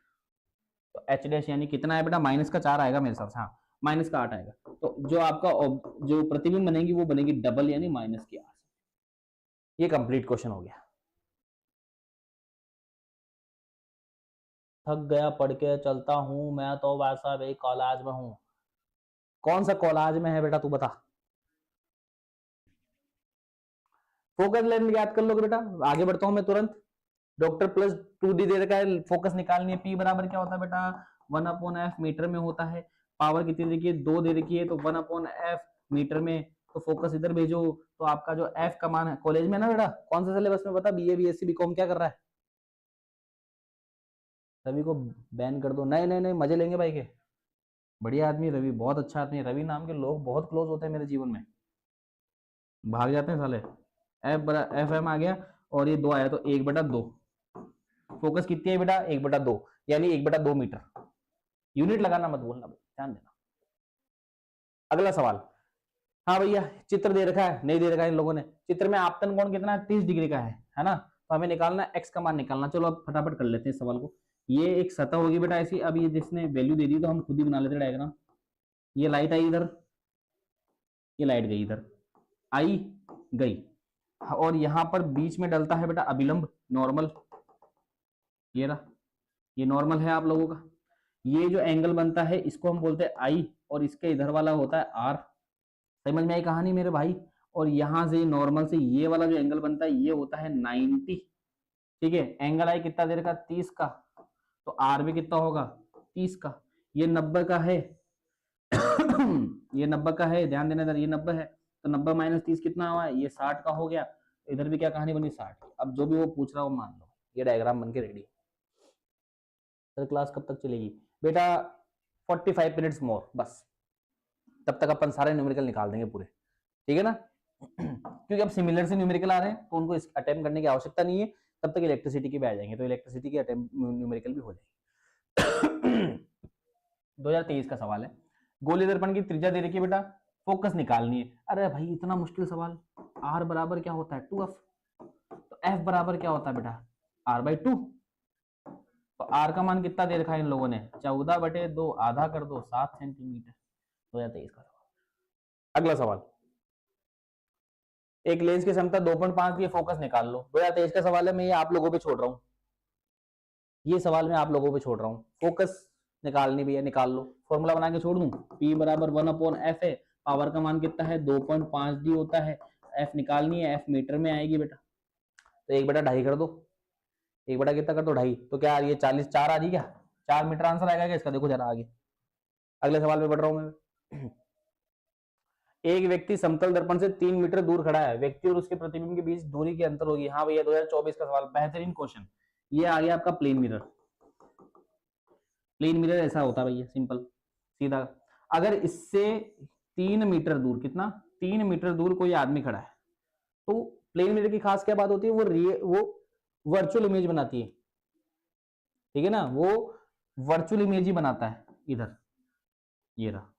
तो एच डैश यानी कितना है बेटा? माइनस का 4 आएगा मेरे हिसाब से, हाँ माइनस का 8 आएगा। तो जो आपका जो प्रतिबिंब बनेगी वो बनेगी डबल, यानी माइनस की 8। ये कंप्लीट क्वेश्चन हो गया। थक गया पढ़ के, चलता हूं मैं तो वैसा भी कॉलेज में हूं। कौन सा कॉलेज में है बेटा तू बता? फोकस लेंथ याद कर लोगे बेटा। आगे बढ़ता हूं मैं तुरंत। डॉक्टर प्लस 2d दे रखा है, फोकस निकालनी है। p बराबर क्या होता है बेटा? 1/f मीटर में होता है। पावर कितनी दे रखी है? 2 दे रखी है, तो 1/f मीटर में, तो फोकस इधर भेजो। तो आपका जो f का मान है, कॉलेज में ना बेटा, कौन सा सिलेबस में बता? बीए बीएससी बीकॉम क्या कर रहा है? रवि को बैन कर दो। नहीं नहीं नहीं, मजे लेंगे भाई के। बढ़िया आदमी रवि, बहुत अच्छा आदमी। रवि नाम के लोग बहुत क्लोज होते हैं मेरे जीवन में, भाग जाते हैं साले। एफ एम आ गया और ये 2 आया, तो 1/2। फोकस कितनी है बेटा? 1/2, यानी 1/2 मीटर। यूनिट लगाना मत भूलना, ध्यान देना। अगला सवाल, हाँ भैया चित्र दे रखा है, नहीं दे रखा है इन लोगों ने। चित्र में आपतन कोण कितना है? 30 डिग्री का है ना। तो हमें निकालना एक्स का मान निकालना। चलो अब फटाफट कर लेते हैं इस सवाल को। ये एक सतह होगी बेटा ऐसी, अब ये जिसने वैल्यू दे दी तो हम खुद ही बना लेते हैं डायग्राम। ये लाइट आई इधर, ये लाइट गई इधर, आई गई, और यहां पर बीच में डलता है बेटा अभिलंब, नॉर्मल। ये रहा, ये नॉर्मल है आप लोगों का। ये जो एंगल बनता है इसको हम बोलते हैं आई, और इसके इधर वाला होता है आर। समझ में आई कहानी मेरे भाई। और यहां से नॉर्मल से ये वाला जो एंगल बनता है ये होता है 90। ठीक है, एंगल आई कितना देर का, 30 का, तो आर भी कितना होगा, 30 का। ये 90 का है ये 90 का है, ध्यान देना इधर, ये 90 है, तो 90 माइनस 30 कितना हुआ, ये 60 का हो गया। इधर भी क्या कहानी बनी, 60 की। अब जो भी वो पूछ रहा हो मान लो, ये डायग्राम बन के रेडी। सर क्लास कब तक चलेगी बेटा, 45 मिनट्स मोर बस, तब तक अपन सारे न्यूमेरिकल निकाल देंगे पूरे, ठीक है ना क्योंकि अब सिमिलर से न्यूमेरिकल आ रहे हैं तो उनको अटेम्प्ट करने की आवश्यकता नहीं है, तब तक इलेक्ट्रिसिटी के भी आ जाएंगे, तो इलेक्ट्रिसिटी के अटेम्प्ट न्यूमेरिकल भी हो जाएंगे 2023 का सवाल है, गोली दर्पण की त्रिज्या दे रखी है बेटा, फोकस निकालनी है। अरे भाई इतना मुश्किल सवाल, आर बराबर क्या होता है 2f, तो एफ बराबर क्या होता है बेटा r/2, तो आर का मान कितना दे रखा है इन लोगों ने, 14/2, आधा कर दो 7 सेंटीमीटर। 2023 का सवाल। अगला सवाल, एक लेंस की क्षमता 2.5 की, फोकस निकाल लो। 2023 का सवाल है, मैं ये आप लोगों पे छोड़ रहा हूँ, ये सवाल मैं आप लोगों पे छोड़ रहा हूँ, फोकस निकालनी भी है, निकाल लो। फॉर्मूला बना के छोड़ दूं, P बराबर 1/f है, पावर का मान कितना है 2.5D होता है, F निकालनी है, F मीटर में आएगी बेटा, तो 1/2 कर दो, 1/2 कितना कर दो 2.5, तो क्या ये 40 4 आ रही क्या, 4 मीटर आंसर आएगा क्या इसका, देखो जरा आगे। अगले सवाल पे बढ़ रहा हूं मैं। एक व्यक्ति समतल दर्पण से 3 मीटर दूर खड़ा है, व्यक्ति और उसके प्रतिबिंब के बीच दूरी की अंतर होगी। हाँ भैया 2024 का सवाल, बेहतरीन क्वेश्चन, ये आ गया आपका प्लेन मिरर। प्लेन मिरर ऐसा होता है भैया, सिंपल सीधा, अगर इससे 3 मीटर दूर, कितना 3 मीटर दूर कोई आदमी खड़ा है, तो प्लेन मिरर की खास क्या बात होती है, वो वर्चुअल इमेज बनाती है, ठीक है ना, वो वर्चुअल इमेज ही बनाता है। इधर ये रहा,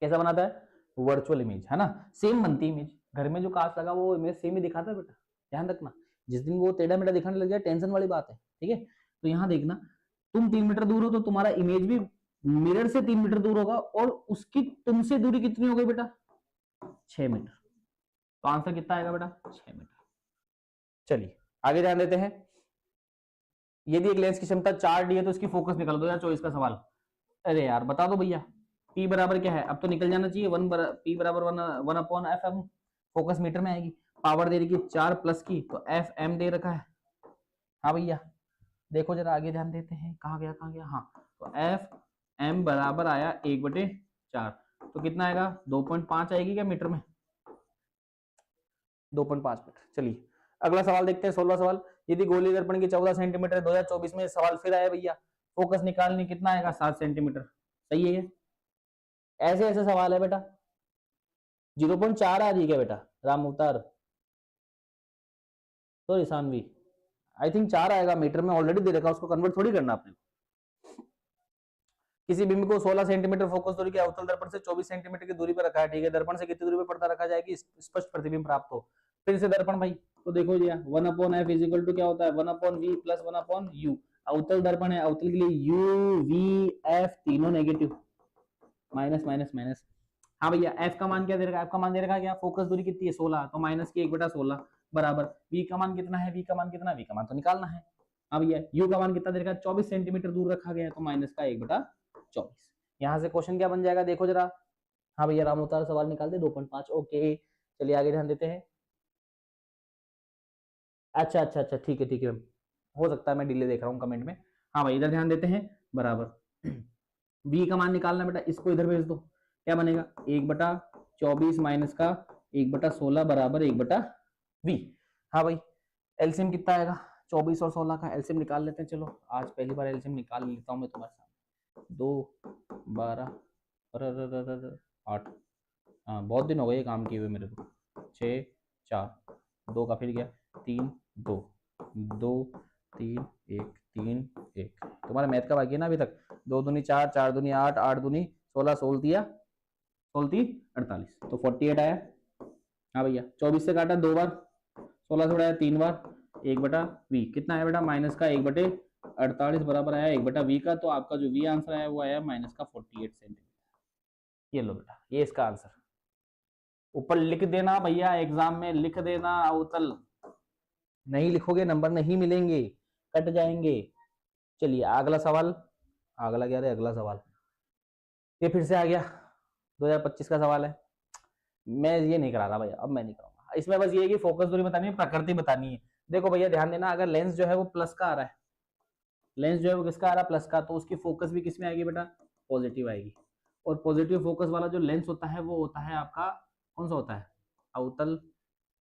कैसा बनाता है, वर्चुअल इमेज, है ना, सेम बनती है इमेज, घर में जो कांच लगा वो इमेज सेम ही दिखाता है बेटा, ध्यान रखना, जिस दिन वो टेढ़ा मेढ़ा दिखाने लग जाए टेंशन वाली बात है, ठीक है। तो यहाँ देखना, तुम 3 मीटर दूर हो तो तुम्हारा इमेज भी मिरर से 3 मीटर दूर होगा, और उसकी तुमसे दूरी कितनी हो गई बेटा, 6 मीटर, तो आंसर कितना आएगा बेटा, 6 मीटर। चलिए आगे ध्यान देते हैं, यदि एक लेंस की क्षमता 4D है तो इसकी फोकस निकाल दो, 2024 का सवाल। अरे यार बता दो भैया, P बराबर क्या है, अब तो निकल जाना चाहिए, P बराबर 1/f, फोकस मीटर में आएगी, पावर दे रखी 4 प्लस की, तो Fm दे रखा है। हाँ भैया देखो जरा आगे ध्यान देते हैं, कहाँ गया, हाँ, तो Fm बराबर आया 1/4, तो कितना आएगा 2.5 आएगी क्या मीटर में, 2.5 मीटर। चलिए अगला सवाल देखते हैं, 16 सवाल, यदि गोली दर्पण की 14 सेंटीमीटर, 2024 में सवाल फिर आया भैया, फोकस निकालनी, कितना आएगा 7 सेंटीमीटर, सही है ये, ऐसे ऐसे सवाल है बेटा। 0.4 आ रही है क्या बेटा, राम अवतार, सॉरी सानवी, आई थिंक 4 आएगा, मीटर में ऑलरेडी दे रखा, उसको कन्वर्ट थोड़ी करना आपने। किसी बिंब को 16 सेंटीमीटर फोकस दूरी के अवतल दर्पण से 24 सेंटीमीटर की दूरी पर रखा है, ठीक है, दर्पण से कितनी दूरी पर पर्दा रखा जाएगी, स्पष्ट प्रतिबिंब प्राप्त हो। फिर से दर्पण भाई, तो देखो जी 1/f इक्वल टू क्या होता है, 1/v प्लस 1/u, अवतल दर्पण है, अवतल के लिए u v f तीनों नेगेटिव, माइनस माइनस माइनस। हाँ भैया f का मान क्या दे रखा है, f का मान दे रखा है क्या, फोकस दूरी कितनी है 16, तो माइनस की 1/16 बराबर, v का मान कितना है, v का मान कितना, v का मान तो निकालना है। हाँ भैया u का मान कितना दे रखा है, 24 सेंटीमीटर दूर रखा गया है, तो माइनस का 1/24। यहाँ से क्वेश्चन क्या बन जाएगा देखो जरा। हाँ भैया राम अवतार सवाल निकाल दे 2.5, ओके चलिए आगे ध्यान देते हैं। अच्छा अच्छा अच्छा ठीक है, हो सकता है मैं डिले देख रहा हूँ कमेंट में। हाँ भाई इधर ध्यान देते हैं, बराबर v का मान निकालना बेटा, इसको इधर भेज दो, क्या बनेगा 1/24 माइनस का 1/16 बराबर 1/v। हाँ भाई एलसीएम कितना आएगा, 24 और 16 का एलसीएम निकाल लेते हैं, चलो आज पहली बार एलसीएम निकाल लेता हूँ मैं तुम्हारे साथ। 2 12 8, हाँ बहुत दिन हो गए ये काम किए हुए मेरे को, 6 4 2 का फिर गया 3 2 2 3 1 3 1, तुम्हारा मैथ का बाकी है ना अभी तक, 2 दूनी 4 4 दूनी 8 8 दूनी 16 16 दिया 16 48, तो 48 आया। हाँ भैया 24 से काटा 2 बार, 16 से उड़ाया 3 बार, 1/v कितना आया बेटा, माइनस का 1/48 बराबर आया 1/v का, तो आपका जो v आंसर आया वो आया माइनस का 48 सेंटीमीटर। ये लो बेटा, ये इसका आंसर, ऊपर लिख देना भैया, एग्जाम में लिख देना, अवतल नहीं लिखोगे नंबर नहीं मिलेंगे, कट जाएंगे। चलिए अगला सवाल, अगला क्या है, अगला सवाल ये फिर से आ गया, 2025 का सवाल है। मैं ये नहीं करा रहा भैया, अब मैं नहीं कराऊंगा इसमें। बस ये है कि फोकस दूरी बतानी है, प्रकृति बतानी है। देखो भैया ध्यान देना, अगर लेंस जो है वो प्लस का आ रहा है, लेंस जो है वो किसका आ रहा है, प्लस का, तो उसकी फोकस भी किस में आएगी बेटा, पॉजिटिव आएगी। और पॉजिटिव फोकस वाला जो लेंस होता है वो होता है आपका, कौन सा होता है, अवतल,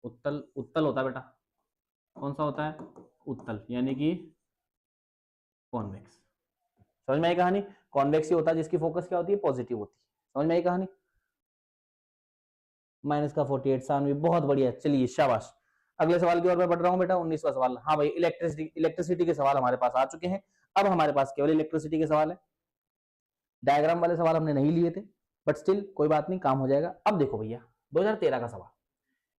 उत्तल, उत्तल होता है बेटा। कौन सा होता है, उत्तल, यानी कि कॉन्वेक्स। समझ में आई कहानी, कॉन्वेक्स ही होता है जिसकी फोकस क्या होती है, पॉजिटिव होती है। समझ में आई कहानी। माइनस का 48, 97, बहुत बढ़िया। चलिए शाबाश। अगले सवाल की ओर मैं बढ़ रहा हूं बेटा, 19वां सवाल। हाँ भाई, इलेक्ट्रिसिटी के सवाल हमारे पास आ चुके हैं। अब हमारे पास केवल इलेक्ट्रिसिटी के सवाल है, डायग्राम वाले सवाल हमने नहीं लिए थे, बट स्टिल कोई बात नहीं, काम हो जाएगा। अब देखो भैया 2013 का सवाल,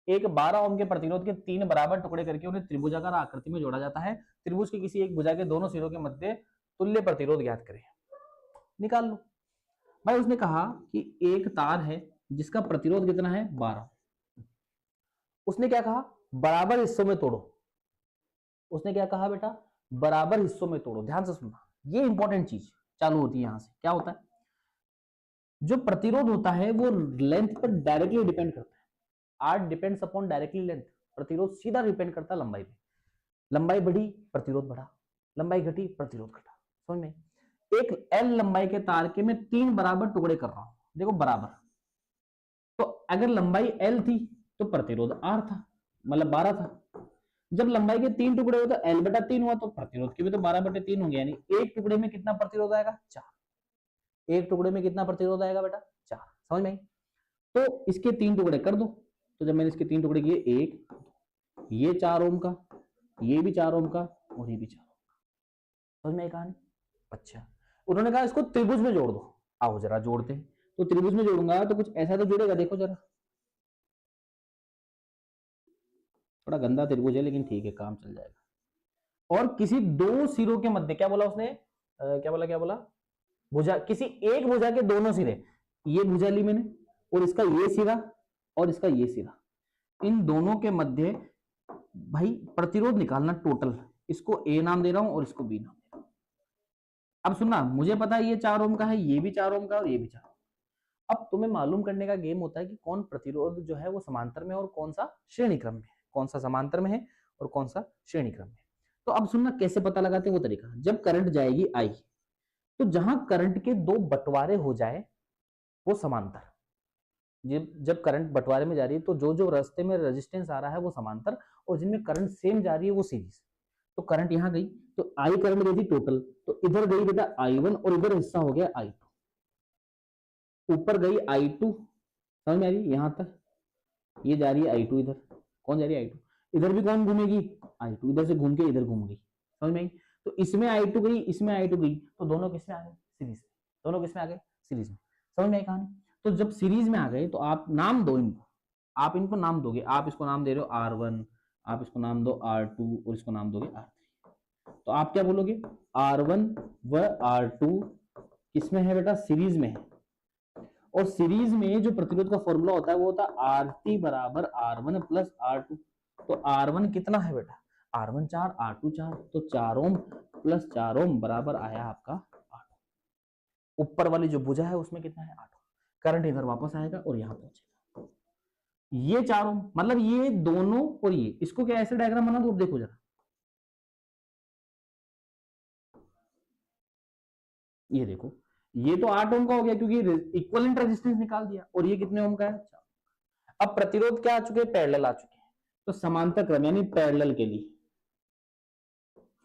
एक 12 ओम के प्रतिरोध के 3 बराबर टुकड़े करके उन्हें त्रिभुजाकार आकृति में जोड़ा जाता है। त्रिभुज के किसी एक भुजा के दोनों सिरों के मध्य तुल्य प्रतिरोध ज्ञात करें। निकाल लो भाई। उसने कहा कि एक तार है जिसका प्रतिरोध कितना है, 12। उसने क्या कहा, बराबर हिस्सों में तोड़ो। उसने क्या कहा बेटा, बराबर हिस्सों में तोड़ो। ध्यान से सुनना, ये इंपॉर्टेंट चीज चालू होती है यहां से। क्या होता है, जो प्रतिरोध होता है वो लेंथ पर डायरेक्टली डिपेंड करता है। R depends upon directly length. प्रतिरोध सीधा डिपेंड करता है लंबाई पे। लंबाई बढ़ी, प्रतिरोध बढ़ा, लंबाई घटी, प्रतिरोध घटा। समझ में। एक एल लंबाई के तार के मैं 3 बराबर टुकड़े कर रहा हूं, देखो बराबर। तो अगर लंबाई एल थी तो प्रतिरोध आर था, मतलब 12 था। जब लंबाई के 3 टुकड़े हुए तो एल बटा 3 हुआ, तो प्रतिरोध के भी तो 12/3 होंगे, यानी एक टुकड़े में कितना प्रतिरोध आएगा, 4। एक टुकड़े में कितना प्रतिरोध आएगा बेटा, 4। समझ में आई। तो इसके 3 टुकड़े कर दो। तो जब मैंने इसके 3 टुकड़े किए, एक ये 4 ओम का, ये भी 4 ओम का, और ये भी 4 ओम का। समझ में आई कहानी। अच्छा, उन्होंने कहा इसको त्रिभुज में जोड़ दो। आओ जरा जोड़ते हैं। तो त्रिभुज में जोड़ूंगा तो कुछ ऐसा तो जुड़ेगा, देखो जरा। थोड़ा गंदा त्रिभुज है लेकिन ठीक है, काम चल जाएगा। और किसी दो सिरों के मध्य, क्या बोला उसने, क्या बोला, भुजा, किसी एक भुजा के दोनों सिरे, ये भुजा ली मैंने, और इसका ये सिरा और इसका ये सिरा, इन दोनों के मध्य भाई प्रतिरोध निकालना टोटल। इसको ए नाम दे रहा हूं और इसको बी नाम दे रहा हूं। अब सुनना, मुझे पता है ये 4 ओम का है, ये भी 4 ओम का और ये भी 4 ओम। अब तुम्हें मालूम करने का गेम होता है कि कौन प्रतिरोध जो है वो समांतर में और कौन सा श्रेणी क्रम में है, कौन सा समांतर में है और कौन सा श्रेणी क्रम में। तो अब सुनना कैसे पता लगाते हैं वो तरीका। जब करंट जाएगी आई, तो जहां करंट के दो बंटवारे हो जाए वो समांतर। जब करंट बंटवारे में जा रही है तो जो जो रास्ते में रेजिस्टेंस आ रहा है वो समांतर, और जिनमें करंट सेम जा रही है वो सीरीज। तो करंट यहां गई तो आई करंट गई थी टोटल, तो इधर गई बेटा I1 और इधर हिस्सा हो गया I2। ऊपर गई I2, समझ में आ रही, यहां तक ये जा रही है I2, इधर कौन जा रही है I2, इधर भी कौन घूमेगी I2, इधर से घूम के इधर घूम गई। समझ में आई। तो इसमें I2 गई, इसमें I2 गई, तो दोनों किस में आ गए, सीरीज में। दोनों किस में आ गए, सीरीज में। समझ में आई कहानी। तो जब सीरीज में आ गए तो आप नाम दो इनको, आप इनको नाम दोगे। आप इसको नाम दे रहे हो R1, आप इसको नाम दो R2 और इसको नाम दोगे R3। तो आप क्या बोलोगे, R1 व R2 किसमें है बेटा, सीरीज में है। और सीरीज में जो प्रतिरोध का फॉर्मूला होता है वो होता है RT बराबर R1 प्लस R2। तो R1 कितना है बेटा, R1 4, R2 4, तो 4 ओम प्लस 4 ओम बराबर आया आपका 8। ऊपर वाली जो भुजा है उसमें कितना है, 8। करंट इधर वापस आएगा और यहां पहुंचेगा। ये 4 ओम, मतलब ये दोनों और ये, इसको क्या ऐसे डायग्राम बना दो। अब देखो जरा, ये देखो, ये तो 8 ओम का हो गया क्योंकि इक्विवेलेंट रेजिस्टेंस निकाल दिया, और ये कितने ओम का है, 4। अब प्रतिरोध क्या आ चुके हैं, पैरेलल आ चुके हैं। तो समांतर क्रम यानी पैरेलल के लिए,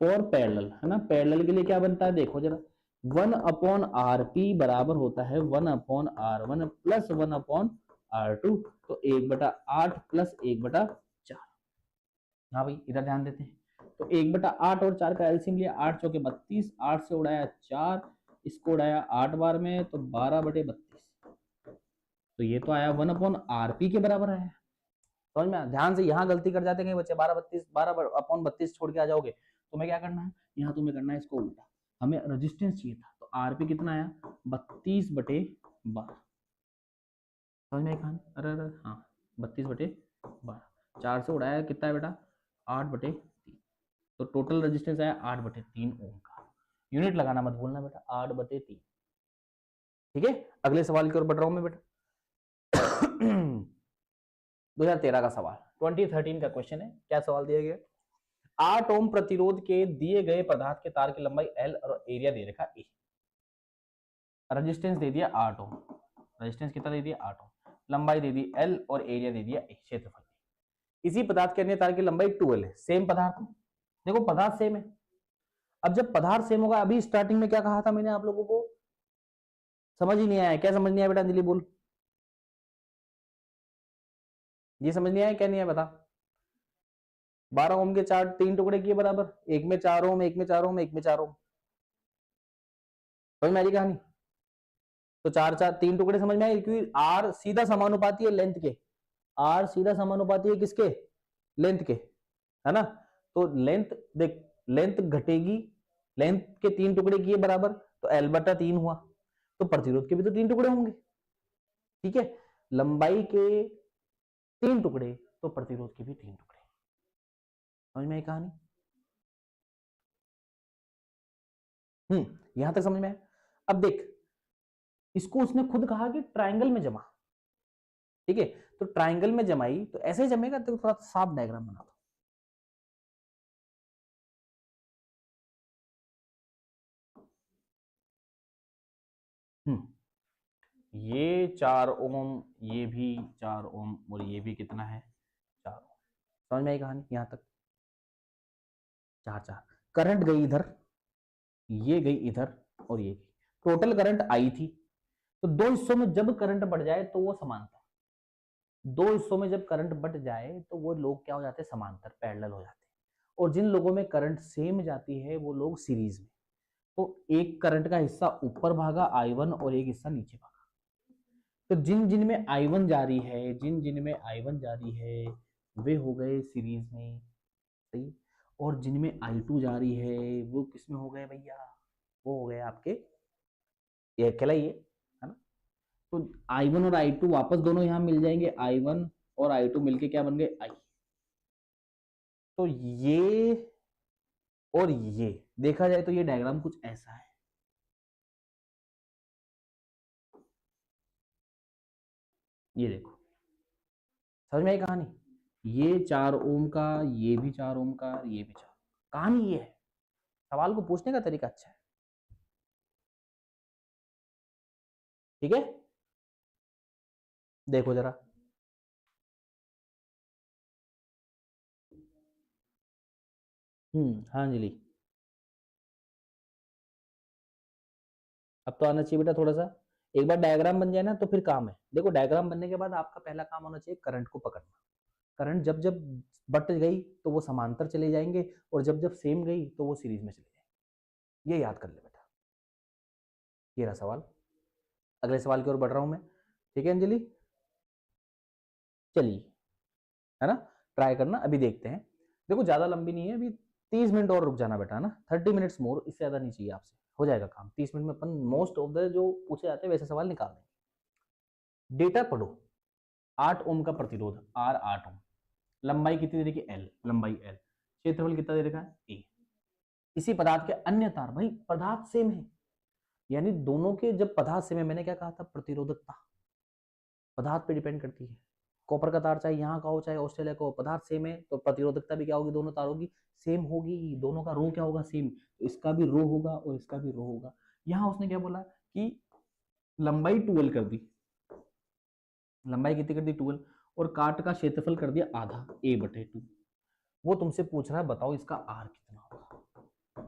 फॉर पैरेलल है ना, पैरेलल के लिए क्या बनता है देखो जरा, 1/RP बराबर होता है 1/R1 प्लस 1/R2। तो 1/8 प्लस 1/4। हाँ भाई इधर ध्यान देते हैं। तो 1/8 और 4 का एलसीएम लिया, 8 चौके 32, 8 से उड़ाया 4, इसको उड़ाया 8 बार में, तो 12/32। तो ये तो आया 1/RP के बराबर आया। समझ में, ध्यान से, यहाँ गलती कर जाते हैं बच्चे, 12/32 छोड़ के आ जाओगे। तुम्हें क्या करना है, यहाँ तुम्हें करना है इसको उल्टा। हमें रेजिस्टेंस चाहिए था, तो आरपी कितना आया, 32/12। समझ में कहानी, अरे अरे हाँ, 32/12। 4 से उड़ाया कितना है बेटा, 8/3। तो टोटल रेजिस्टेंस आया 8/3 ओम का। यूनिट लगाना मत भूलना बेटा, 8/3। ठीक है, अगले सवाल की ओर बढ़ रहा हूं मैं बेटा। 2013 का सवाल, 2013 का क्वेश्चन है। क्या सवाल दिया गया? 8 ओम प्रतिरोध के दिए गए पदार्थ के तार की लंबाई L और एरिया दे रखा A। रेजिस्टेंस दे दिया 8 ओम, रेजिस्टेंस कितना दे दिया 8 ओम, लंबाई दे दी L और एरिया दे दिया A, क्षेत्रफल। इसी पदार्थ के अन्य तार की लंबाई 12 है, सेम पदार्थ। देखो पदार्थ सेम है। अब जब पदार्थ सेम होगा, अभी स्टार्टिंग में क्या कहा था मैंने आप लोगों को, समझ ही नहीं आया? क्या समझ नहीं आया बेटा? अंजलि बोल, ये समझ नहीं आया क्या? नहीं है बता। 12 ओम के चार 3 टुकड़े किए बराबर, एक में 4 ओम, एक में 4 ओम, एक में 4 ओम। समझ में आ रही कहानी? तो 3 टुकड़े समझ में आए, क्योंकि आर सीधा समानुपाती है लेंथ के। आर सीधा समानुपाती है किसके? लेंथ के, है ना? तो लेंथ देख, लेंथ घटेगी, लेंथ के 3 टुकड़े किए बराबर, तो L/3 हुआ। तो प्रतिरोध के भी तो 3 टुकड़े होंगे। ठीक है, लंबाई के 3 टुकड़े तो प्रतिरोध के भी 3 टुकड़े। समझ में आई कहानी? यहां तक समझ में आया? अब देख, इसको उसने खुद कहा कि ट्रायंगल में जमा। ठीक है, तो ट्रायंगल में जमाई तो ऐसे जमेगा, तो थोड़ा साफ डायग्राम बना दो। ये 4 ओम, ये भी 4 ओम, और ये भी कितना है? 4 ओम। समझ में आई कहानी यहां तक? 4 करंट गई इधर, ये गई इधर, और ये गई। टोटल करंट आई थी। तो दो हिस्सों में जब करंट बढ़ जाए तो वो समांतर, दो हिस्सों में जब करंट बढ़ जाए तो वो लोग क्या हो जाते हैं? समांतर, पैरेलल हो जाते हैं। और जिन लोगों में करंट सेम जाती है वो लोग सीरीज में। तो एक करंट का हिस्सा ऊपर भागा I1 और एक हिस्सा नीचे भागा। तो जिन जिन में I1 जारी है, जिन जिन में I1 जारी है वे हो गए सीरीज में, सही। और जिनमें I2 जारी है वो किसमें हो गए भैया? वो हो गए आपके, ये अकेला ही है ना? तो I1 और I2 वापस दोनों यहां मिल जाएंगे, I1 और I2 मिलके क्या बन गए? I। तो ये और ये देखा जाए तो ये डायग्राम कुछ ऐसा है। ये देखो, समझ में आई कहानी? ये 4 ओम का, ये भी 4 ओम का, ये भी 4। कहानी ये है, सवाल को पूछने का तरीका अच्छा है। ठीक है, देखो जरा। हाँ अंजलि, अब तो आना चाहिए बेटा थोड़ा सा। एक बार डायग्राम बन जाए ना तो फिर काम है। देखो डायग्राम बनने के बाद आपका पहला काम होना चाहिए करंट को पकड़ना। करंट जब जब बट गई तो वो समांतर चले जाएंगे, और जब जब सेम गई तो वो सीरीज में चले जाएंगे। ये याद कर ले बेटा। ये रहा सवाल। अगले सवाल की ओर बढ़ रहा हूं मैं। ठीक है अंजलि, चलिए, है ना? ट्राई करना, अभी देखते हैं। देखो ज्यादा लंबी नहीं है, अभी 30 मिनट और रुक जाना बेटा, है ना? 30 मिनट्स मोर, इससे ज्यादा नहीं चाहिए आपसे, हो जाएगा काम। 30 मिनट में अपन मोस्ट ऑफ द जो पूछे जाते हैं वैसे सवाल निकाल देंगे। डेटा पढ़ो। 8 ओम का प्रतिरोध, R 8 ओम, लंबाई कितनी दे रखी? L, लंबाई L, क्षेत्रफल कितना दे रखा है? A। इसी पदार्थ के अन्य तार, भाई पदार्थ सेम है, यानी दोनों के जब पदार्थ सेम है, मैंने क्या कहा था? प्रतिरोधकता पदार्थ पे डिपेंड करती है। कॉपर का तार चाहे यहाँ का हो चाहे ऑस्ट्रेलिया का हो, पदार्थ सेम है तो प्रतिरोधकता भी क्या होगी? दोनों तारों की सेम होगी। दोनों का रो क्या होगा? सेम। तो इसका भी रो होगा और इसका भी रो होगा। यहाँ उसने क्या बोला कि लंबाई 12 कर दी, लंबाई कितनी कर दी? 12, और काट का क्षेत्रफल कर दिया आधा, A/2। वो तुमसे पूछ रहा है बताओ इसका R कितना होगा।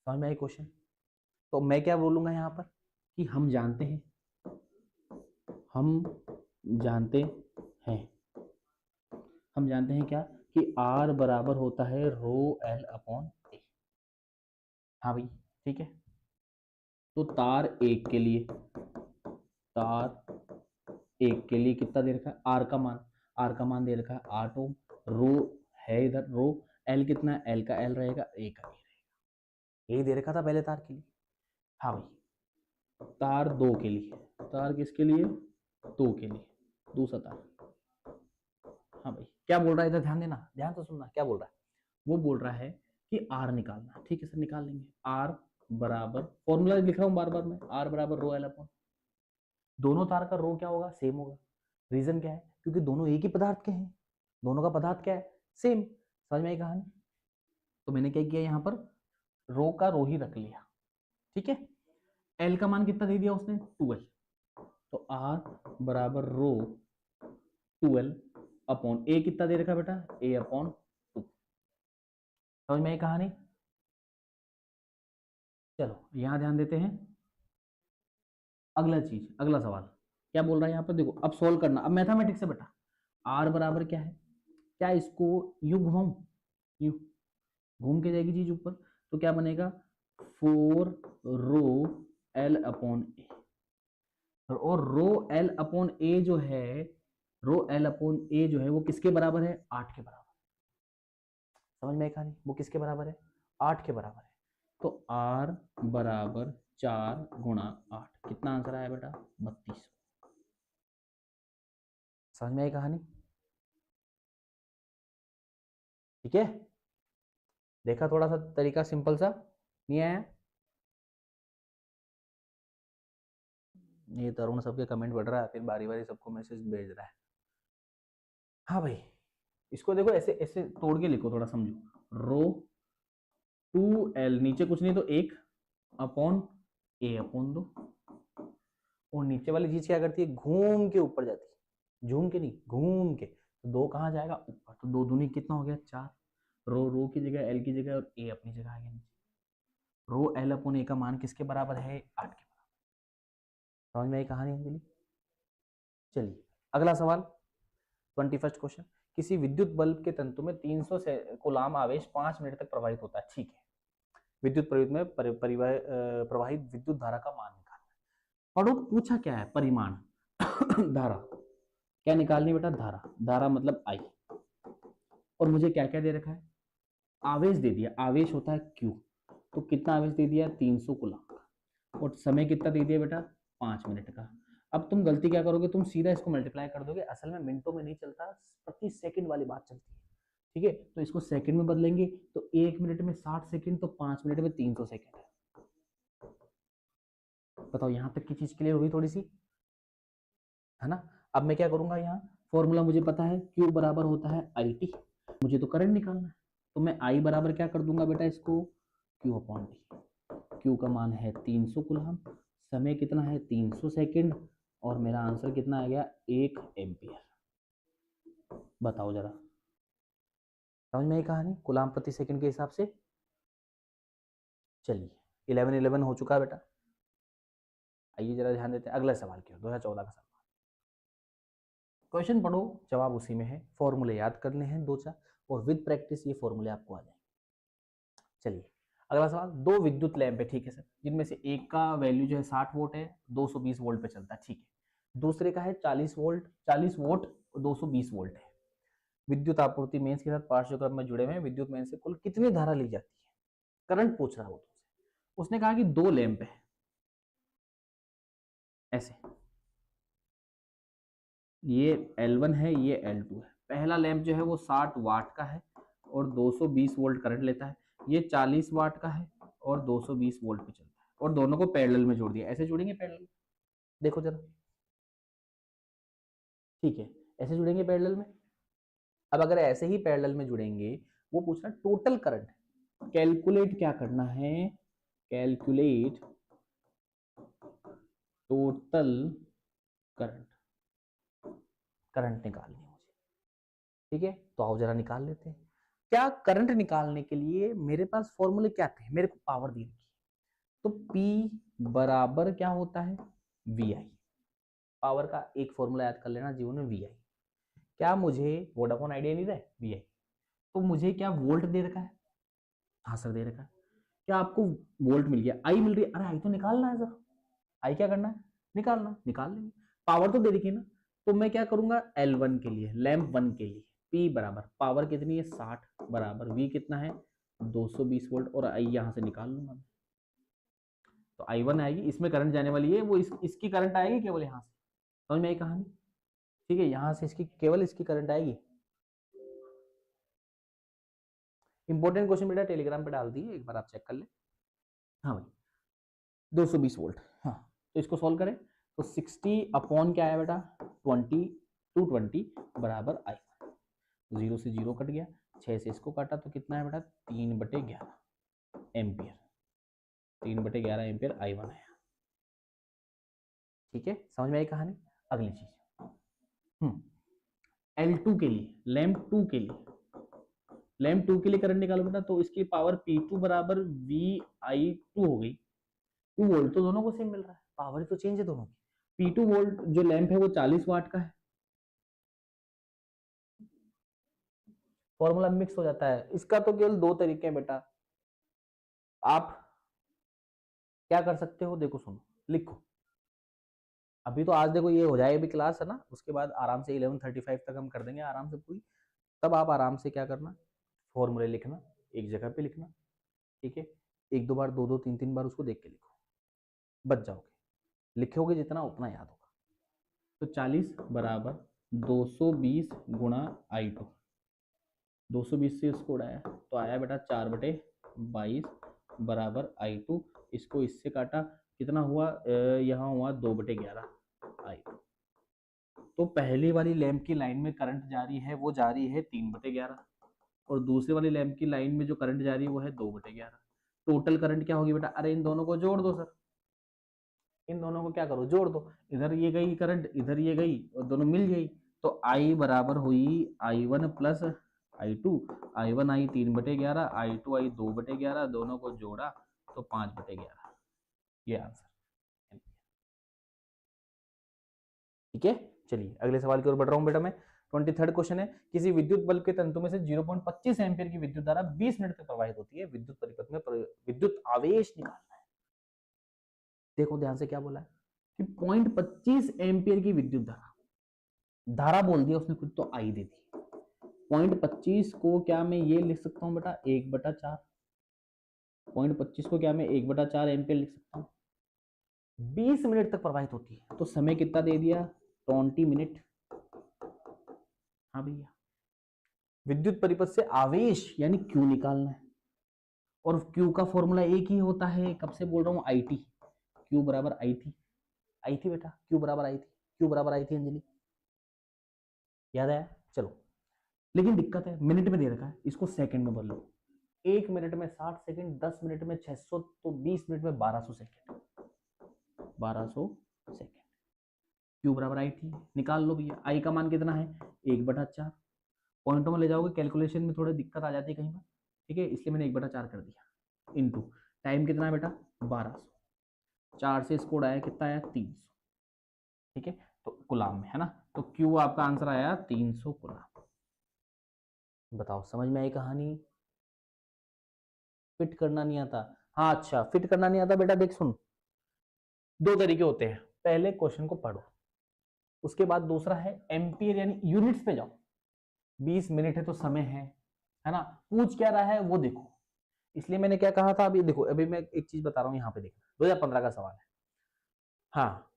समझ में आई क्वेश्चन? तो मैं क्या बोलूंगा यहाँ पर कि हम जानते हैं, हम जानते हैं, हम जानते हैं क्या कि R बराबर होता है रो L/A। हाँ भाई, ठीक है। तो तार एक के लिए, तार एक के लिए कितना दे रखा है? R का मान, R का मान दे रखा है 8 ओम। रो है इधर, रो L कितना है? L का L रहेगा, A का A रहेगा। यही दे रखा था पहले तार के लिए। हाँ भाई, तार 2 के लिए, तार किसके लिए? 2 के लिए, दूसरा तार। हाँ भाई, क्या बोल रहा है इधर? ध्यान देना, ध्यान से सुनना, क्या बोल रहा है? वो बोल रहा है कि आर निकालना है। ठीक है सर, निकाल लेंगे। आर बराबर, फॉर्मूला लिख रहा हूं बार बार मैं, आर बराबर रो एल अपॉन, दोनों तार का रो क्या होगा, सेम होगा। रीजन क्या है, क्योंकि दोनों एक ही पदार्थ के हैं, दोनों का पदार्थ क्या है, सेम। समझ में आई कहानी। तो मैंने क्या किया, यहाँ पर रो का रो ही रख लिया। ठीक है, एल का मान कितना दे दिया उसने, 12। तो आर बराबर रो 12 अपॉन ए कितना दे रखा बेटा, ए अपॉन 2। समझ में आई कहानी। चलो यहां ध्यान देते हैं। अगला चीज, अगला सवाल क्या बोल रहा है यहाँ पर, देखो अब सोल्व करना, अब मैथमेटिक्स से बेटा। आर बराबर क्या है, क्या इसको यू घुमाऊं, यू घूम के जाएगी चीज ऊपर, तो क्या बनेगा 4 रो एल अपॉन ए। और रो एल अपॉन ए जो है, रो एल अपॉन ए जो है वो किसके बराबर है, 8 के बराबर। समझ में कहानी, वो किसके बराबर है, 8 के बराबर है। तो आर बराबर 4 गुणा 8, कितना आंसर आया बेटा, 32। समझ में आई कहानी। ठीक है, देखा थोड़ा सा तरीका सिंपल सा, नहीं आया। ये तरुण सबके कमेंट बढ़ रहा है, फिर बारी बारी सबको मैसेज भेज रहा है। हाँ भाई, इसको देखो ऐसे ऐसे तोड़ के लिखो, थोड़ा समझो। रो 2l, नीचे कुछ नहीं तो 1 अपॉन ए अपॉन 2, और नीचे वाली चीज क्या करती है, घूम के ऊपर जाती है, झूम के नहीं, घूम के। तो 2 कहाँ जाएगा, ऊपर, तो 2 दूनी कितना हो गया, 4। रो रो की जगह एल की जगह, और ए अपनी जगह आ गया नीचे। रो एल अपॉन ए का मान किसके बराबर है, 8 के बराबर। समझ में आई कहानी अंजलि। चलिए अगला सवाल, 21st क्वेश्चन। किसी विद्युत बल्ब के तंतु में 300 से कूलाम आवेश 5 मिनट तक प्रवाहित होता है। ठीक है, विद्युत प्रयुक्त में प्रवाहित विद्युत धारा का मान निकालना है। पढ़ो पूछा क्या है, परिमाण धारा क्या निकालनी बेटा, धारा, धारा मतलब आई। और मुझे क्या क्या दे रखा है, आवेश दे दिया, आवेश होता है Q, तो कितना आवेश दे दिया, 300 कूलाम का, और समय कितना दे दिया बेटा, 5 मिनट का। अब तुम गलती क्या करोगे, तुम सीधा इसको मल्टीप्लाई कर दोगे, असल में मिनटों में नहीं चलता, प्रति सेकंड वाली बात चलती है। ठीक है, तो इसको सेकंड में बदलेंगे, तो 1 मिनट में 60 सेकंड, तो 5 मिनट में 300 सेकंड है। बताओ यहां तक की चीज क्लियर होगी थोड़ी सी, है ना। अब मैं क्या करूंगा, यहाँ फॉर्मूला मुझे पता है, Q बराबर होता है IT, मुझे तो करंट निकालना है, तो मैं I बराबर क्या कर दूंगा बेटा, इसको Q अपॉन T। Q का मान है 300 कूलम, समय कितना है 300 सेकंड, और मेरा आंसर कितना आ गया, 1 एम्पियर। बताओ जरा, समझ में आई कहानी, कूलम प्रति सेकंड के हिसाब से। चलिए 11 हो चुका है बेटा। आइए जरा ध्यान देते हैं, अगला सवाल क्या है, 2014 का सवाल। क्वेश्चन पढ़ो, जवाब उसी में है, फॉर्मूले याद करने हैं 2-4, और विद प्रैक्टिस ये फॉर्मूले आपको आ जाएंगे। चलिए अगला सवाल, 2 विद्युत लैंप है, ठीक है सर, जिनमें से एक का वैल्यू जो है 60 वोल्ट है, 220 वोल्ट पे चलता है, ठीक है। दूसरे का है 40 वोल्ट, 40 वोल्ट, 220 वोल्ट है। विद्युत आपूर्ति मेंस के साथ पार्श्वक्रम में जुड़े हुए हैं, विद्युत मेंस से कुल कितनी धारा ली जाती है, करंट पूछ रहा हो तुमसे। उसने कहा कि 2 लैंप है, ऐसे, ये L1 है, ये L2 है। पहला लैंप जो है वो 60 वाट का है और 220 वोल्ट करंट लेता है। ये 40 वाट का है और 220 वोल्ट पे चलता है, और दोनों को पैरेलल में जोड़ दिया। ऐसे जोड़ेंगे पैरेलल, देखो जरा, ठीक है, ऐसे जुड़ेंगे पैरेलल में। अब अगर ऐसे ही पैरेलल में जुड़ेंगे, वो पूछ रहा है टोटल करंट, कैलकुलेट क्या करना है, कैलकुलेट टोटल करंट, करंट निकालनी है मुझे। ठीक है, तो आओ जरा निकाल लेते हैं। क्या करंट निकालने के लिए मेरे पास फॉर्मूले क्या थे, मेरे को पावर दी रखी है, तो P बराबर क्या होता है, VI। पावर का एक फॉर्मूला याद कर लेना जीवन में, VI। क्या मुझे वोडाफोन आइडिया नहीं रहा है, VI। तो मुझे क्या वोल्ट दे रखा है, हाँ सर दे रखा है। क्या आपको वोल्ट मिल गया, आई मिल रही है, अरे आई तो निकालना है सर, आई क्या करना है, निकालना, निकाल लेंगे। पावर तो दे रखी है ना, तो मैं क्या करूंगा, L1 के लिए, लैंप 1 के लिए, P बराबर पावर कितनी है 60 बराबर V कितना है 220 वोल्ट, और I यहां से निकाल लूंगा। तो I1 आएगी, इसमें करंट जाने वाली है, वो इसकी करंट आएगी केवल यहां से। समझ में आई कहानी, ठीक है, यहां से इसकी केवल इसकी करंट आएगी। इंपॉर्टेंट क्वेश्चन बेटा टेलीग्राम पे डाल दिए, एक बार आप चेक कर ले। हाँ भाई 220 वोल्ट। हाँ तो इसको सॉल्व करें तो 60 अपॉन क्या है बेटा 20 220 बराबर आई। 0 से 0 कट गया, 6 से इसको काटा तो कितना है बेटा 3/11 एम्पियर। 3/11 एम्पियर I1 है। ठीक है समझ में आई कहानी। अगली चीज L2 के लिए, लैंप 2 के लिए, लैंप 2 के लिए करंट निकालो बेटा, तो इसकी पावर P2 बराबर VI2 हो गई। 2 वोल्ट तो दोनों को सेम मिल रहा है, पावर तो चेंज है दोनों की। P2 वोल्ट जो लैंप है वो 40 वाट का है। फॉर्मूला मिक्स हो जाता है। इसका तो केवल दो तरीके हैं बेटा, आप क्या कर सकते हो, देखो सुनो लिखो। अभी तो आज देखो ये हो जाए अभी क्लास है ना, उसके बाद आराम से 11:35 तक हम कर देंगे आराम से पूरी। तब आप आराम से क्या करना, फॉर्मूले लिखना, एक जगह पे लिखना, ठीक है। एक दो बार, दो दो तीन तीन बार उसको देख के लिखो, बच जाओगे। लिखोगे जितना उतना याद होगा। तो 40 बराबर 220 गुणा I2, 220 से इसको उड़ाया तो आया बेटा 4/22 बराबर I2। इसको इससे काटा कितना हुआ, यहाँ हुआ 2/11 I2। तो पहली वाली लैंप की लाइन में करंट जारी है वो जारी है 3/11, और दूसरी वाली लैंप की लाइन में जो करंट जारी है वो है 2/11। टोटल करंट क्या होगी बेटा, अरे इन दोनों को जोड़ दो सर, इन दोनों को क्या करो जोड़ दो, इधर ये गई करंट इधर ये गई और दोनों मिल गई। तो I बराबर हुई I1 प्लस I2, I1 आई 3/11, I2 आई 2/11, दोनों को जोड़ा तो 5/11। ये आंसर। ठीक है चलिए अगले सवाल की ओर बढ़ रहा हूं बेटा मैं। 23rd क्वेश्चन है, किसी विद्युत बल्ब के तंतु में से 0.25 एम्पीयर की विद्युत धारा 20 मिनट तक प्रवाहित होती है। विद्युत परिपथ में विद्युत आवेश निकालना है। देखो ध्यान से क्या बोला है कि 0.25 एम्पीयर की विद्युत धारा, धारा बोल दिया उसने खुद तो आई दे दी। 0.25 को क्या मैं ये लिख सकता हूँ बेटा 1/4। 0.25 को क्या मैं 1/4 एम्पीयर लिख सकता हूँ। 20 मिनट तक प्रवाहित होती है तो समय कितना दे दिया 20 मिनट। हाँ भैया विद्युत परिपथ से आवेश यानी Q निकालना है, और Q का फॉर्मूला एक ही होता है, कब से बोल रहा हूँ IT। Q बराबर आई थी बेटा, Q बराबर आई थी अंजलि, याद आया। चलो लेकिन दिक्कत है मिनट में दे रखा है, इसको सेकंड में बदलो। 1 मिनट में 60 सेकंड, 10 मिनट में 600, तो 20 मिनट में 1200 सेकंड। 1200 सेकंड। Q बराबर आई थी निकाल लो भैया। I का मान कितना है 1/4। पॉइंटों में ले जाओगे कैलकुलेशन में थोड़ी दिक्कत आ जाती है कहीं पर, ठीक है, इसलिए मैंने 1/4 कर दिया। इनटू टाइम कितना है बेटा 1200, 4 से इसको उड़ाया कितना आया 300, ठीक है, तो गुलाम में है ना। तो Q आपका आंसर आया 300 गुलाम। बताओ समझ में आई कहानी। फिट करना नहीं आता, हाँ अच्छा फिट करना नहीं आता बेटा, देख सुन, दो तरीके होते हैं। पहले क्वेश्चन को पढ़ो, उसके बाद दूसरा है एम्पियर यानी यूनिट्स पे जाओ। 20 मिनट है तो समय है ना, पूछ क्या रहा है वो देखो। इसलिए मैंने क्या कहा था, अभी देखो अभी मैं एक चीज बता रहा हूं यहाँ पे देखना, 2015 का सवाल है। हाँ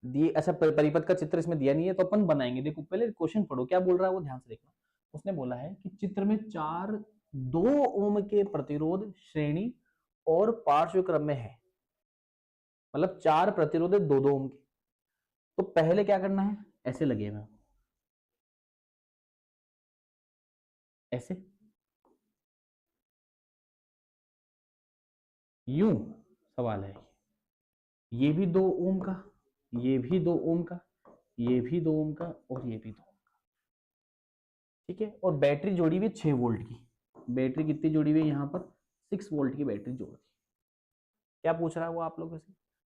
दिए ऐसा परिपथ का चित्र इसमें दिया नहीं है तो अपन बनाएंगे। देखो पहले क्वेश्चन पढ़ो क्या बोल रहा है वो ध्यान से देखना। उसने बोला है कि चित्र में 2 ओम के प्रतिरोध श्रेणी और पार्श्व क्रम में है, मतलब 4 प्रतिरोध है 2-2 ओम के। तो पहले क्या करना है, ऐसे लगे हुए ऐसे, यूं सवाल है, ये भी 2 ओम का, ये भी 2 ओम का, ये भी 2 ओम का और ये भी 2 ओम का, ठीक है। और बैटरी जोड़ी हुई 6 वोल्ट की। बैटरी कितनी जोड़ी हुई है यहाँ पर 6 वोल्ट की बैटरी जोड़ दी। क्या पूछ रहा है वो आप लोगों से,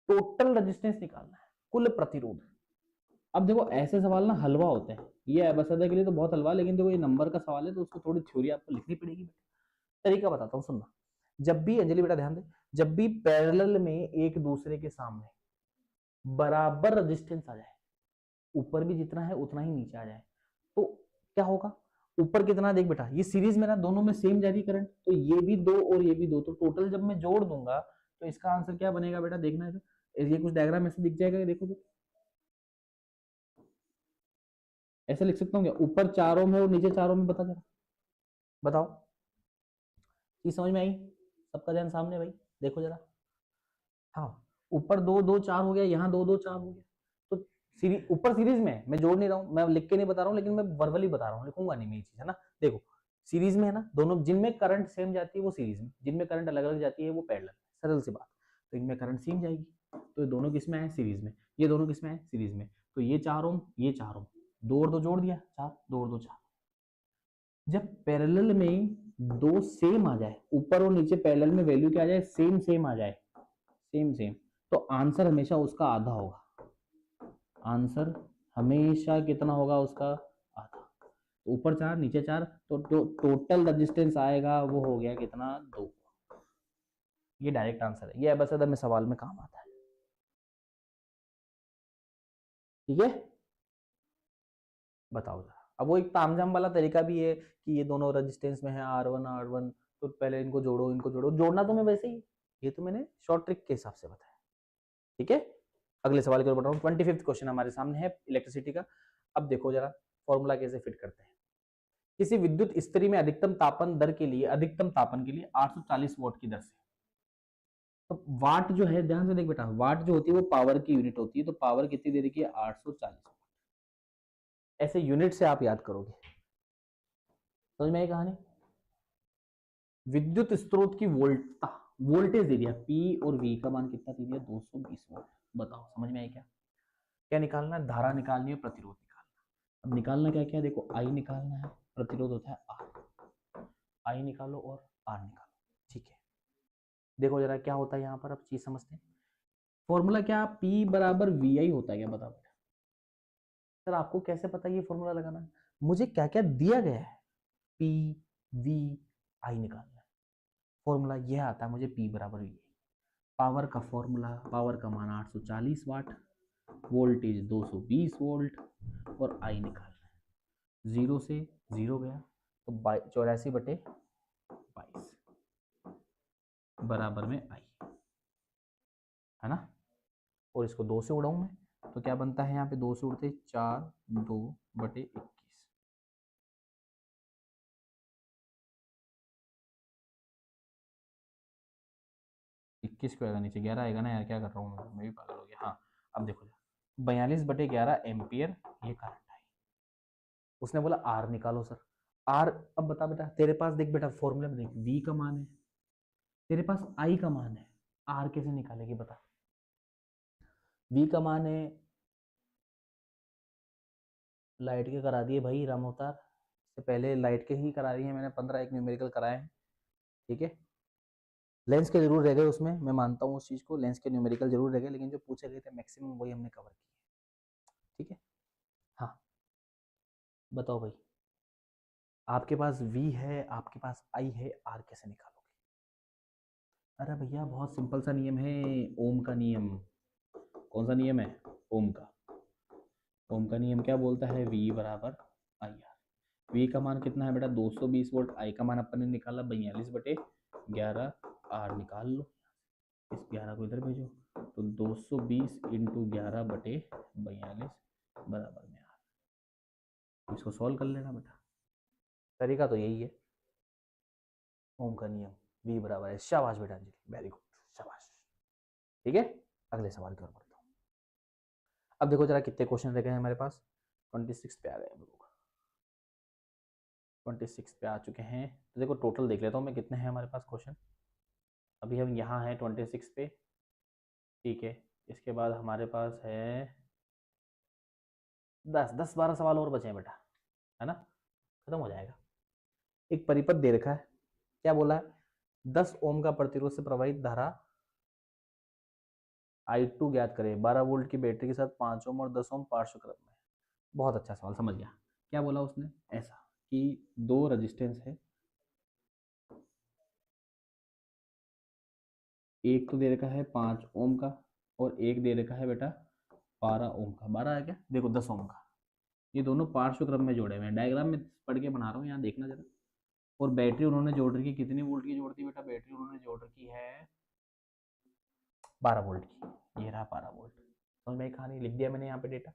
टोटल रेजिस्टेंस निकालना है, कुल प्रतिरोध। अब देखो ऐसे सवाल ना हलवा होते हैं, ये बसदा के लिए तो बहुत हलवा, लेकिन देखो ये नंबर का सवाल है तो उसको थोड़ी थ्योरी आपको लिखनी पड़ेगी। तरीका बताता हूँ सुनना। जब भी अंजलि बेटा ध्यान दे, जब भी पैरेलल में एक दूसरे के सामने बराबर रेजिस्टेंस आ जाए, ऊपर भी जितना है उतना ही नीचे आ जाए, तो क्या होगा, ऊपर कितना देख बेटा ये सीरीज में ना, दोनों में सेम जा रही करंट, तो ये भी 2 और ये भी 2, तो टोटल जब मैं जोड़ दूंगा तो इसका आंसर क्या बनेगा बेटा, देखना है ये कुछ डायग्राम ऐसे दिख जाएगा, देखो ऐसे लिख सकता हूँ क्या, ऊपर 4 ओम है और नीचे 4 ओम है, बता जरा बताओ। चीज समझ में आई? सबका ध्यान सामने भाई, देखो जरा। हाँ, ऊपर 2 2 4 हो गया, यहाँ 2 2 4 हो गया। तो सीरीज ऊपर सीरीज में मैं जोड़ नहीं रहा हूँ, मैं लिख के नहीं बता रहा हूँ, लेकिन मैं वर्बली बता रहा हूँ, लिखूंगा नहीं मैं ये चीज, है ना। देखो सीरीज में है ना, दोनों जिनमें करंट सेम जाती है वो सीरीज में, जिनमें करंट अलग अलग जाती है वो पैरेलल। सरल सी बात। तो इनमें करंट सेम जाएगी, तो ये दोनों किस में है? सीरीज में। ये दोनों किस में है? सीरीज में। तो ये 4 ओम, ये 4 ओम, 2 और 2 जोड़ दिया 4, 2 और 2 4। जब पैरेलल में दो सेम आ जाए, ऊपर और नीचे पैरेलल में वैल्यू क्या आ जाए? सेम सेम आ जाए, सेम सेम, तो आंसर हमेशा उसका आधा होगा। आंसर हमेशा कितना होगा? उसका आधा। तो ऊपर 4 नीचे 4, तो टोटल रेजिस्टेंस आएगा वो हो गया कितना? 2। ये डायरेक्ट आंसर है, ये बस अदर में सवाल में काम आता है। ठीक है, बताओ जरा। अब वो एक तामझाम वाला तरीका भी है कि ये दोनों रेजिस्टेंस में है R1 R1, तो पहले इनको जोड़ो, इनको जोड़ो। जोड़ना तो मैं वैसे ही, ये तो मैंने शॉर्ट ट्रिक के हिसाब से बताया। ठीक है, अगले सवाल की ओर बढ़ रहा हूँ। 25वां क्वेश्चन हमारे सामने है इलेक्ट्रिसिटी का। अब देखो जरा फॉर्मूला कैसे फिट करते हैं। किसी विद्युत इस्त्री में अधिकतम तापन दर के लिए, अधिकतम तापन के लिए 840 वॉट की दर से, तो वाट जो है, ध्यान से देख बेटा, वाट जो होती है वो पावर की यूनिट होती है, तो पावर कितनी दे रखी है? 840 वाट। ऐसे यूनिट से आप याद करोगे, समझ में आई कहानी? विद्युत स्रोत की वोल्टता, वोल्टेज दे दिया P और V का मान कितना दे दिया? 220 वोल्ट। बताओ समझ में आई क्या? क्या निकालना है? धारा निकालनी है, प्रतिरोध निकालना। अब निकालना क्या क्या? देखो I निकालना है, प्रतिरोध होता है R, I निकालो और R निकालो। ठीक है, देखो जरा क्या होता है यहाँ पर, अब चीज समझते हैं। फॉर्मूला क्या? P बराबर VI होता है क्या? बताओ बेटा। सर आपको कैसे पता ये फॉर्मूला लगाना है? मुझे क्या क्या दिया गया है, P V I निकालना है। फॉर्मूला यह आता है मुझे, P बराबर VI। पावर का फॉर्मूला, पावर का मान 840 वाट, वोल्टेज 220 वोल्ट, और I निकालना है। 0 से 0 गया तो 84/22 बराबर में I, है ना। और इसको 2 से उड़ाऊं मैं, तो क्या बनता है यहाँ पे? 2 से उड़ते 4 2/21। इक्कीस क्यों आएगा नीचे? 11 आएगा ना यार, क्या कर रहा हूँ मैं भी पागल हो गया। हाँ, अब देखो 42/11 एम्पियर ये करंट है। उसने बोला आर निकालो सर। आर, अब बता बेटा, तेरे पास देख बेटा फॉर्मूले में देख, वी का मान है, तेरे पास आई का मान है, आर कैसे निकालेगी बता? वी का मान है, लाइट के करा दिए भाई राम अवतार, इससे पहले लाइट के ही करा दिए मैंने, 15 एक न्यूमेरिकल कराए हैं। ठीक है, लेंस के जरूर रह गए उसमें, मैं मानता हूँ उस चीज को, लेंस के न्यूमेरिकल जरूर रह गए, लेकिन जो पूछे गए थे मैक्सिमम वही हमने कवर किए। ठीक है, हाँ बताओ भाई, आपके पास V है, आपके पास I है, R कैसे निकालोगे? अरे भैया बहुत सिंपल सा नियम है, ओम का नियम। कौन सा नियम है? ओम का। ओम का नियम क्या बोलता है? V बराबर आई आर। V का मान कितना है बेटा? 220 वोल्ट। I का मान अपन ने निकाला 42/11, R निकाल लो, इस 11 को इधर भेजो, तो 220 इंटू 11/42 बराबर में R। इसको सॉल्व कर लेना बेटा, तरीका तो यही है, ओम का नियम, V बराबर है। शाबाश बेटा अंजलि, वेरी गुड, शाबाश। ठीक है, अगले सवाल की ओर बढ़ता हूँ। अब देखो जरा कितने क्वेश्चन रह गए हैं हमारे पास। 26 पे आ गए हम लोग, 26 पे आ चुके हैं। तो देखो टोटल देख लेता हूँ मैं कितने हैं हमारे पास क्वेश्चन। अभी हम यहाँ हैं 26 पे, ठीक है। इसके बाद हमारे पास है 10 12 सवाल और बचे हैं बेटा, है ना, खत्म हो जाएगा। एक परिपथ दे रखा है, क्या बोला है? 10 ओम का प्रतिरोध से प्रवाहित धारा I2 ज्ञात करें 12 वोल्ट की बैटरी के साथ 5 ओम और 10 ओम पार्श्व क्रम में। बहुत अच्छा सवाल, समझ गया। क्या बोला उसने? ऐसा कि दो रेजिस्टेंस है, एक तो दे रखा है 5 ओम का और एक दे रखा है बेटा 12 ओम का। 12 है क्या? देखो 10 ओम का। ये दोनों पार्श्व क्रम में जोड़े हुए हैं, डायग्राम में पढ़ के बना रहा हूँ, यहाँ देखना जरा। और बैटरी उन्होंने जोड़ रखी, कितनी वोल्ट की जोड़ दी बेटा? बैटरी उन्होंने जोड़ रखी है 12 वोल्ट की। ये रहा 12 वोल्ट। समझ में कहानी, लिख दिया मैंने यहाँ पे डेटा।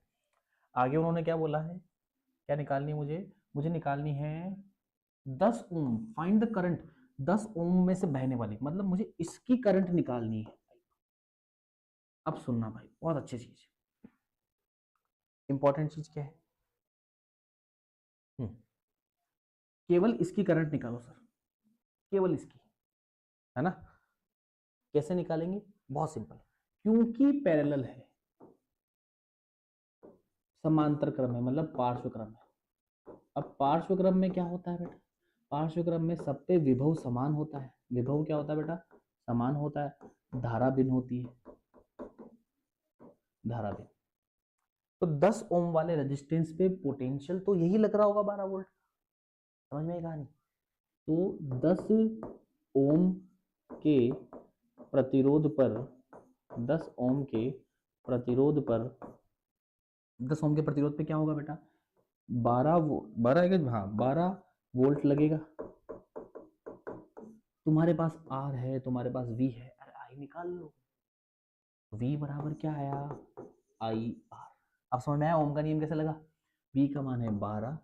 आगे उन्होंने क्या बोला है, क्या निकालनी है मुझे? मुझे निकालनी है 10 ओम, फाइंड द करंट। 10 ओम में से बहने वाली, मतलब मुझे इसकी करंट निकालनी है। अब सुनना भाई, बहुत अच्छी चीज, इंपॉर्टेंट चीज क्या है, केवल इसकी करंट निकालो सर, केवल इसकी, है ना। कैसे निकालेंगे, बहुत सिंपल, क्योंकि पैरेलल है, समांतर क्रम है, मतलब पार्श्व क्रम है। अब पार्श्व क्रम में क्या होता है बेटा, पार्श्व क्रम में सब पे विभव समान होता है। विभव क्या होता है बेटा, समान होता है। धारा भिन्न होती है, धारा भिन्न। तो 10 ओम वाले रेजिस्टेंस पे पोटेंशियल तो यही लग रहा होगा 12 वोल्ट, समझ में आई कहानी। तो 10 ओम के प्रतिरोध पर, 10 ओम के प्रतिरोध पर, 10 ओम के प्रतिरोध पे क्या होगा बेटा, 12 वोल्ट लगेगा। तुम्हारे पास आर है, तुम्हारे पास वी है, अरे आई निकाल लो। वी बराबर क्या आया, आई आर। अब समझ में आया ओम का नियम कैसे लगा। वी का मान है 12,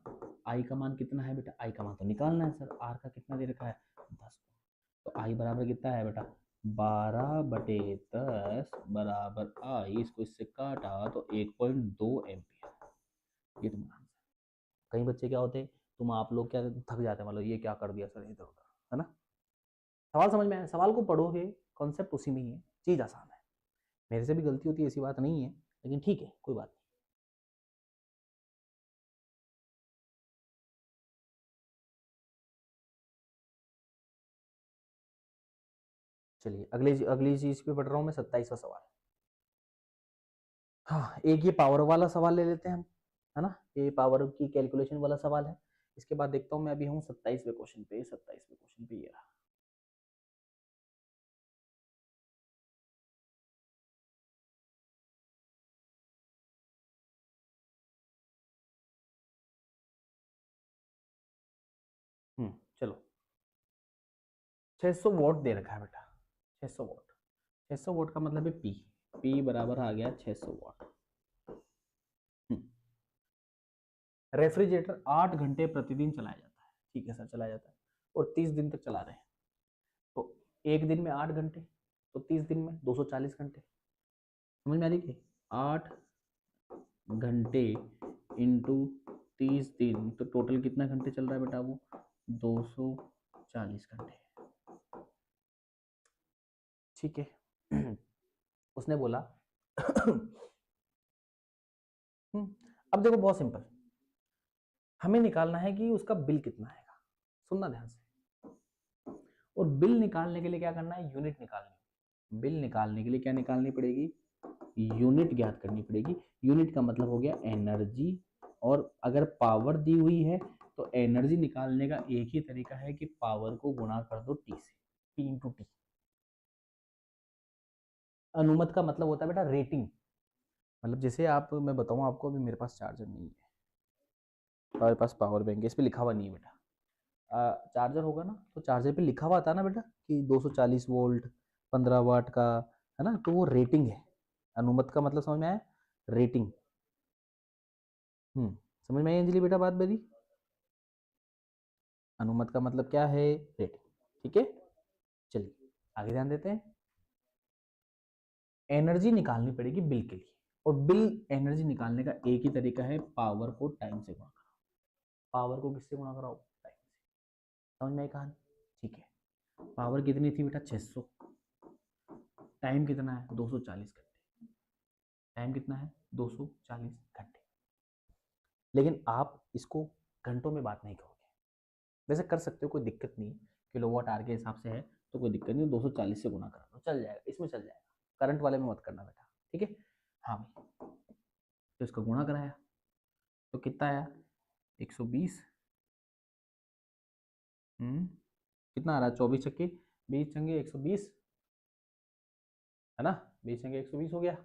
आई का मान कितना है बेटा, आई का मान तो निकालना है सर, आर का कितना दे रखा है 10। तो आई बराबर कितना है बेटा, 12/10 बराबर आई, इसको इससे काटा तो 1.2 एम्पियर। ये तुम्हारा आंसर। कई बच्चे क्या होते हैं, आप लोग क्या थक जाते हैं, मतलब ये क्या कर दिया सर इधर उधर, है ना। सवाल समझ में आया, सवाल को पढ़ोगे, कॉन्सेप्ट उसी में ही है, चीज आसान है। मेरे से भी गलती होती है, ऐसी बात नहीं है, लेकिन ठीक है, कोई बात नहीं। चलिए अगली चीज पे पढ़ रहा हूँ मैं, 27वां सवाल। हाँ, एक ये पावर वाला सवाल ले लेते हैं हम, है ना, ये पावर की कैलकुलेशन वाला सवाल है। इसके बाद देखता हूँ मैं, अभी हूँ 27वें क्वेश्चन पे, 27वें क्वेश्चन पे ये रहा। चलो, 600 वोट दे रखा है बेटा, 600 वोट। 600 वोट का मतलब है पी, पी बराबर आ गया 600 वोट। रेफ्रिजरेटर 8 घंटे प्रतिदिन चलाया जाता है, ठीक है सर, चलाया जाता है, और 30 दिन तक चला रहे हैं। तो एक दिन में 8 घंटे, तो 30 दिन में 240 घंटे। समझ में आ रही कि 8 घंटे इंटू 30 दिन, तो टोटल कितना घंटे चल रहा है बेटा वो, 240 घंटे। ठीक है। उसने बोला अब देखो बहुत सिंपल, हमें निकालना है कि उसका बिल कितना आएगा। सुनना ध्यान से, और बिल निकालने के लिए क्या करना है, यूनिट निकालनी। बिल निकालने के लिए क्या निकालनी पड़ेगी, यूनिट ज्ञात करनी पड़ेगी। यूनिट का मतलब हो गया एनर्जी, और अगर पावर दी हुई है तो एनर्जी निकालने का एक ही तरीका है कि पावर को गुणा कर दो टी से, पी इंटू टी। अनुमत का मतलब होता है बेटा रेटिंग, मतलब जैसे आप, मैं बताऊं आपको, अभी मेरे पास चार्जर नहीं है, हमारे पास पावर बैंक है, इस पर लिखा हुआ नहीं है बेटा। चार्जर होगा ना, तो चार्जर पे लिखा हुआ था ना बेटा कि 240 वोल्ट 15 वाट का, है ना, तो वो रेटिंग है। अनुमत का मतलब समझ में आया, रेटिंग। समझ में आई अंजलि बेटा बात मेरी। अनुमत का मतलब क्या है, रेटिंग। ठीक है, चलिए आगे ध्यान देते हैं। एनर्जी निकालनी पड़ेगी बिल के लिए, और बिल एनर्जी निकालने का एक ही तरीका है, पावर को टाइम से गुणा करो। पावर को किससे गुणा कराओ, टाइम से। समझ में आई कहानी, ठीक है। पावर कितनी थी बेटा 600, टाइम कितना है 240 घंटे, टाइम कितना है 240 घंटे। लेकिन आप इसको घंटों में बात नहीं करोगे, वैसे कर सकते हो, कोई दिक्कत नहीं, किलोवाट आवर के हिसाब से है तो कोई दिक्कत नहीं, 240 से गुणा करा दो, चल जाएगा, इसमें चल जाएगा। करंट वाले में मत करना बेटा, ठीक है। हाँ भाई, तो इसका गुणा कराया तो कितना आया 120, कितना आ रहा है, 24 छक्के 20 चंगे 120, है ना, 20 चंगे 120 हो गया,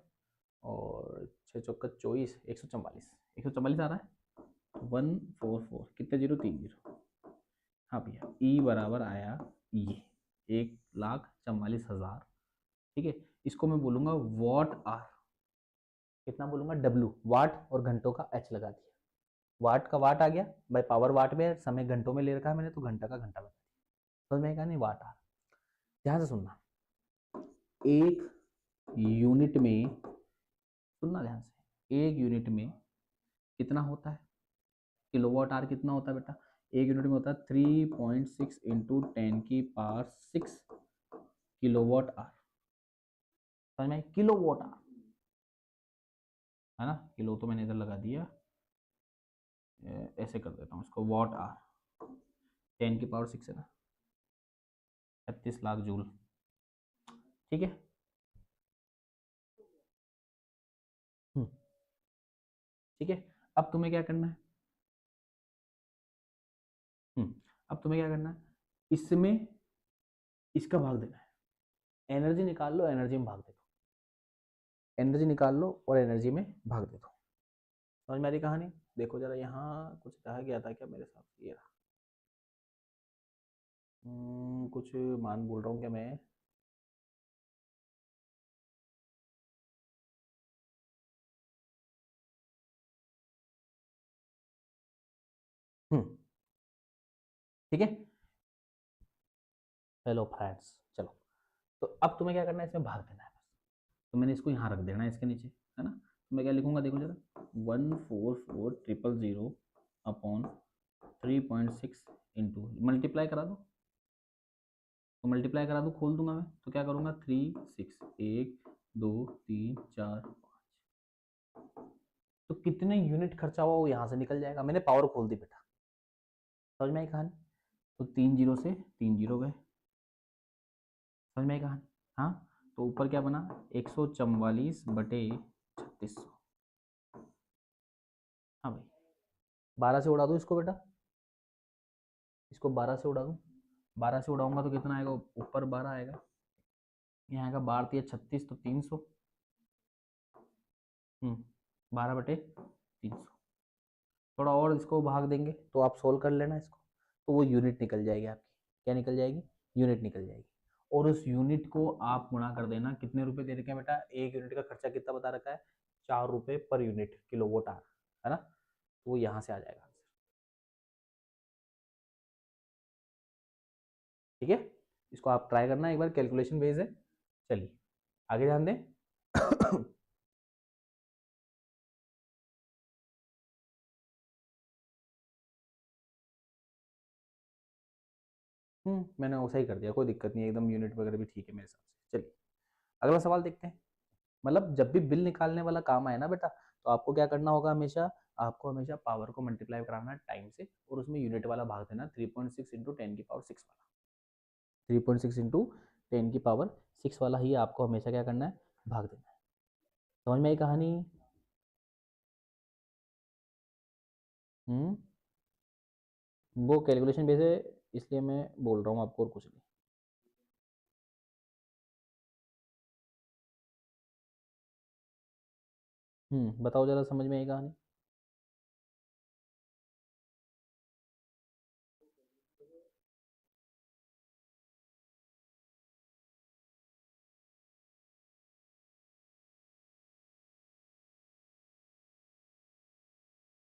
और 6 चौका 24, 144 आ रहा है, 144, कितने जीरो 3 जीरो। हाँ भैया, ई बराबर आया ये 1,44,000, ठीक है। इसको मैं बोलूंगा वॉट आर, कितना बोलूंगा डब्ल्यू, वाट और घंटों का एच लगा दिया, वाट का वाट आ गया भाई, पावर वाट में, समय घंटों में ले रखा है मैंने, तो घंटा का घंटा बता दिया। समझ में आएगा नहीं, वाट आर। ध्यान से सुनना, एक यूनिट में, सुनना ध्यान से, एक यूनिट में कितना होता है, किलोवाट आवर कितना होता है बेटा, एक यूनिट में होता है 3.6 इंटू 10⁶ किलोवाट आवर। समझ में, किलोवाट आवर है ना, किलो तो मैंने इधर लगा दिया, ऐसे कर देता हूँ इसको, वाट आवर 10⁶ है ना, 36 लाख जूल। ठीक है, ठीक है। अब तुम्हें क्या करना है, अब तुम्हें क्या करना है, इसमें इसका भाग देना है, एनर्जी निकाल लो, एनर्जी में भाग दे दो, एनर्जी निकाल लो और एनर्जी में भाग दे दो। समझ में आ रही कहानी? देखो जरा, यहाँ कुछ रह गया था क्या मेरे साथ, ये रहा। कुछ मान बोल रहा हूँ क्या मैं, ठीक है। हेलो फ्रेंड्स, चलो, तो अब तुम्हें क्या करना है, इसमें भाग देना है बस। तो मैंने इसको यहाँ रख देना है इसके नीचे, है ना। तो मैं क्या लिखूंगा, देखो जरा, 144,000 अपॉन 3.6 इंटू, मल्टीप्लाई करा दो, तो मल्टीप्लाई करा दो, खोल दूंगा मैं, तो क्या करूंगा, 3 6 1 2 3 4 5, तो कितने यूनिट खर्चा हुआ वो यहाँ से निकल जाएगा। मैंने पावर खोल दी बेटा, समझ में आई कहानी? तो 3 जीरो से 3 जीरो गए, समझ में आई कहानी? हाँ, तो ऊपर क्या बना, 144/3600। हाँ भाई, 12 से उड़ा दो इसको बेटा, इसको 12 से उड़ा दूँ, 12 से उड़ाऊंगा तो कितना आएगा, ऊपर 12 आएगा, यहाँ आएगा 12×3 = 36, तो 300, 12/300। थोड़ा और इसको भाग देंगे तो आप सोल्व कर लेना इसको, तो वो यूनिट निकल जाएगी आपकी। क्या निकल जाएगी, यूनिट निकल जाएगी। और उस यूनिट को आप गुणा कर देना, कितने रुपए दे रखे हैं बेटा, एक यूनिट का खर्चा कितना बता रखा है, 4 रुपए पर यूनिट किलोवाट आवर, है ना, तो वो यहाँ से आ जाएगा आंसर। ठीक है, इसको आप ट्राई करना एक बार, कैलकुलेशन बेस है। चलिए आगे ध्यान दें। मैंने वैसा ही कर दिया, कोई दिक्कत नहीं है, एकदम यूनिट वगैरह भी ठीक है मेरे हिसाब से। चलिए अगला सवाल देखते हैं। मतलब जब भी बिल निकालने वाला काम आए ना बेटा, तो आपको क्या करना होगा, हमेशा आपको हमेशा पावर को मल्टीप्लाई कराना है टाइम से, और उसमें यूनिट वाला भाग देना, 3.6 इंटू 10⁶ वाला, 3.6 इंटू 10⁶ वाला ही आपको हमेशा क्या करना है, भाग देना है। समझ में आई कहानी? हम्म, वो कैलकुलेशन बेस है, इसलिए मैं बोल रहा हूँ आपको, और कुछ नहीं। बताओ जरा, समझ में आई कहानी?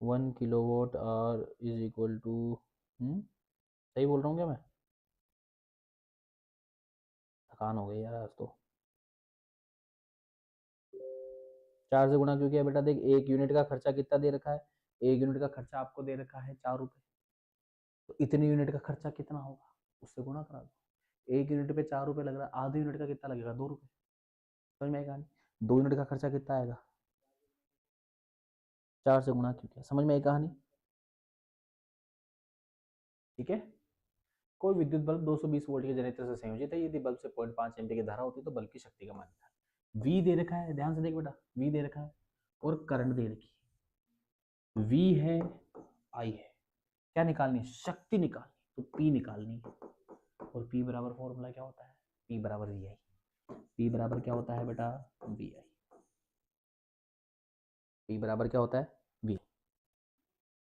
1 kilowatt hour is equal to, सही बोल रहा हूँ क्या मैं? थकान हो गई यार आज तो। 4 से गुणा क्यों किया बेटा, देख एक यूनिट का खर्चा कितना दे रखा है, एक यूनिट का खर्चा आपको दे रखा है 4 रुपए, तो इतने यूनिट का खर्चा कितना होगा, उससे गुणा करा दो। एक यूनिट पे 4 रुपए लग रहा है, आधे यूनिट का कितना लगेगा, 2 रुपए। समझ में आएगा? 2 यूनिट का खर्चा कितना आएगा, 4 से गुणा क्यों किया, समझ में आई कहानी? ठीक है। कोई विद्युत बल्ब 220 वोल्ट के जनरेटर से संयोजित है, यदि बल्ब से 0.5 एम्पीयर की धारा होती है तो बल्ब की शक्ति का मान निकालें। वी दे रखा है, ध्यान से देख बेटा, वी दे रखा है और करंट दे रखी है, वी है, आई है, क्या निकालनी है, शक्ति निकालनी, तो पी निकालनी है। और पी बराबर फॉर्मूला क्या होता है, पी बराबर वी आई। पी बराबर क्या होता है बेटा, वी आई। पी बराबर क्या होता है, वी।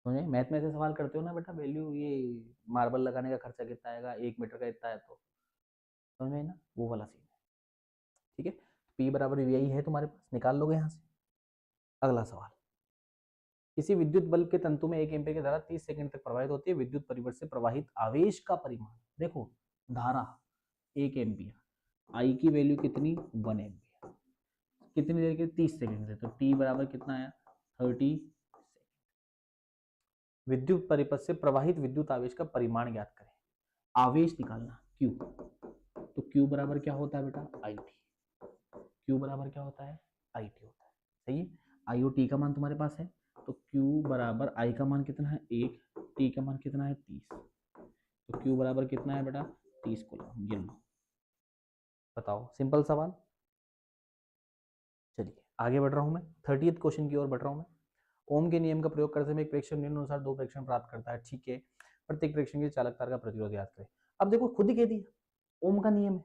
समझे, मैथ में ऐसे सवाल करते हो ना बेटा, वैल्यू ये मार्बल लगाने का खर्चा कितना आएगा, 1 मीटर का इतना है, तो समझ में ना, वो वाला सीन है। ठीक है, पी बराबर वी आई है तुम्हारे पास, निकाल लोगे यहाँ से। अगला सवाल, किसी विद्युत बल्ब के तंतु में 1 एम्पीयर की धारा 30 सेकंड तक प्रवाहित होती है, विद्युत परिवर्त से प्रवाहित आवेश का परिमाण। देखो धारा 1 एम्पियर, आई की वैल्यू कितनी 1 एम्पियर, कितनी देर के 30 सेकंड से, तो टी बराबर कितना आया 30 सेकंड। विद्युत परिपथ से प्रवाहित विद्युत आवेश का परिमाण ज्ञात करें, आवेश निकालना Q, तो Q बराबर क्या होता है बेटा आई टी, Q बराबर क्या होता है आई टी होता है, सही है। आई और टी का मान तुम्हारे पास है, तो Q बराबर आई का मान कितना है 1, टी का मान कितना है 30, तो Q बराबर कितना है बेटा 30 कूलम, गिन लो, बताओ, सिंपल सवाल। चलिए आगे बढ़ रहा हूं मैं, 30th क्वेश्चन की ओर बढ़ रहा हूं मैं। ओम के नियम का प्रयोग करते हुए एक प्रेक्षक निम्नानुसार 2 प्रेक्षण प्राप्त करता है, ठीक है। प्रत्येक प्रेक्षण के चालक तार का प्रतिरोध याद करें। अब देखो खुद ही कह दिया ओम का नियम है,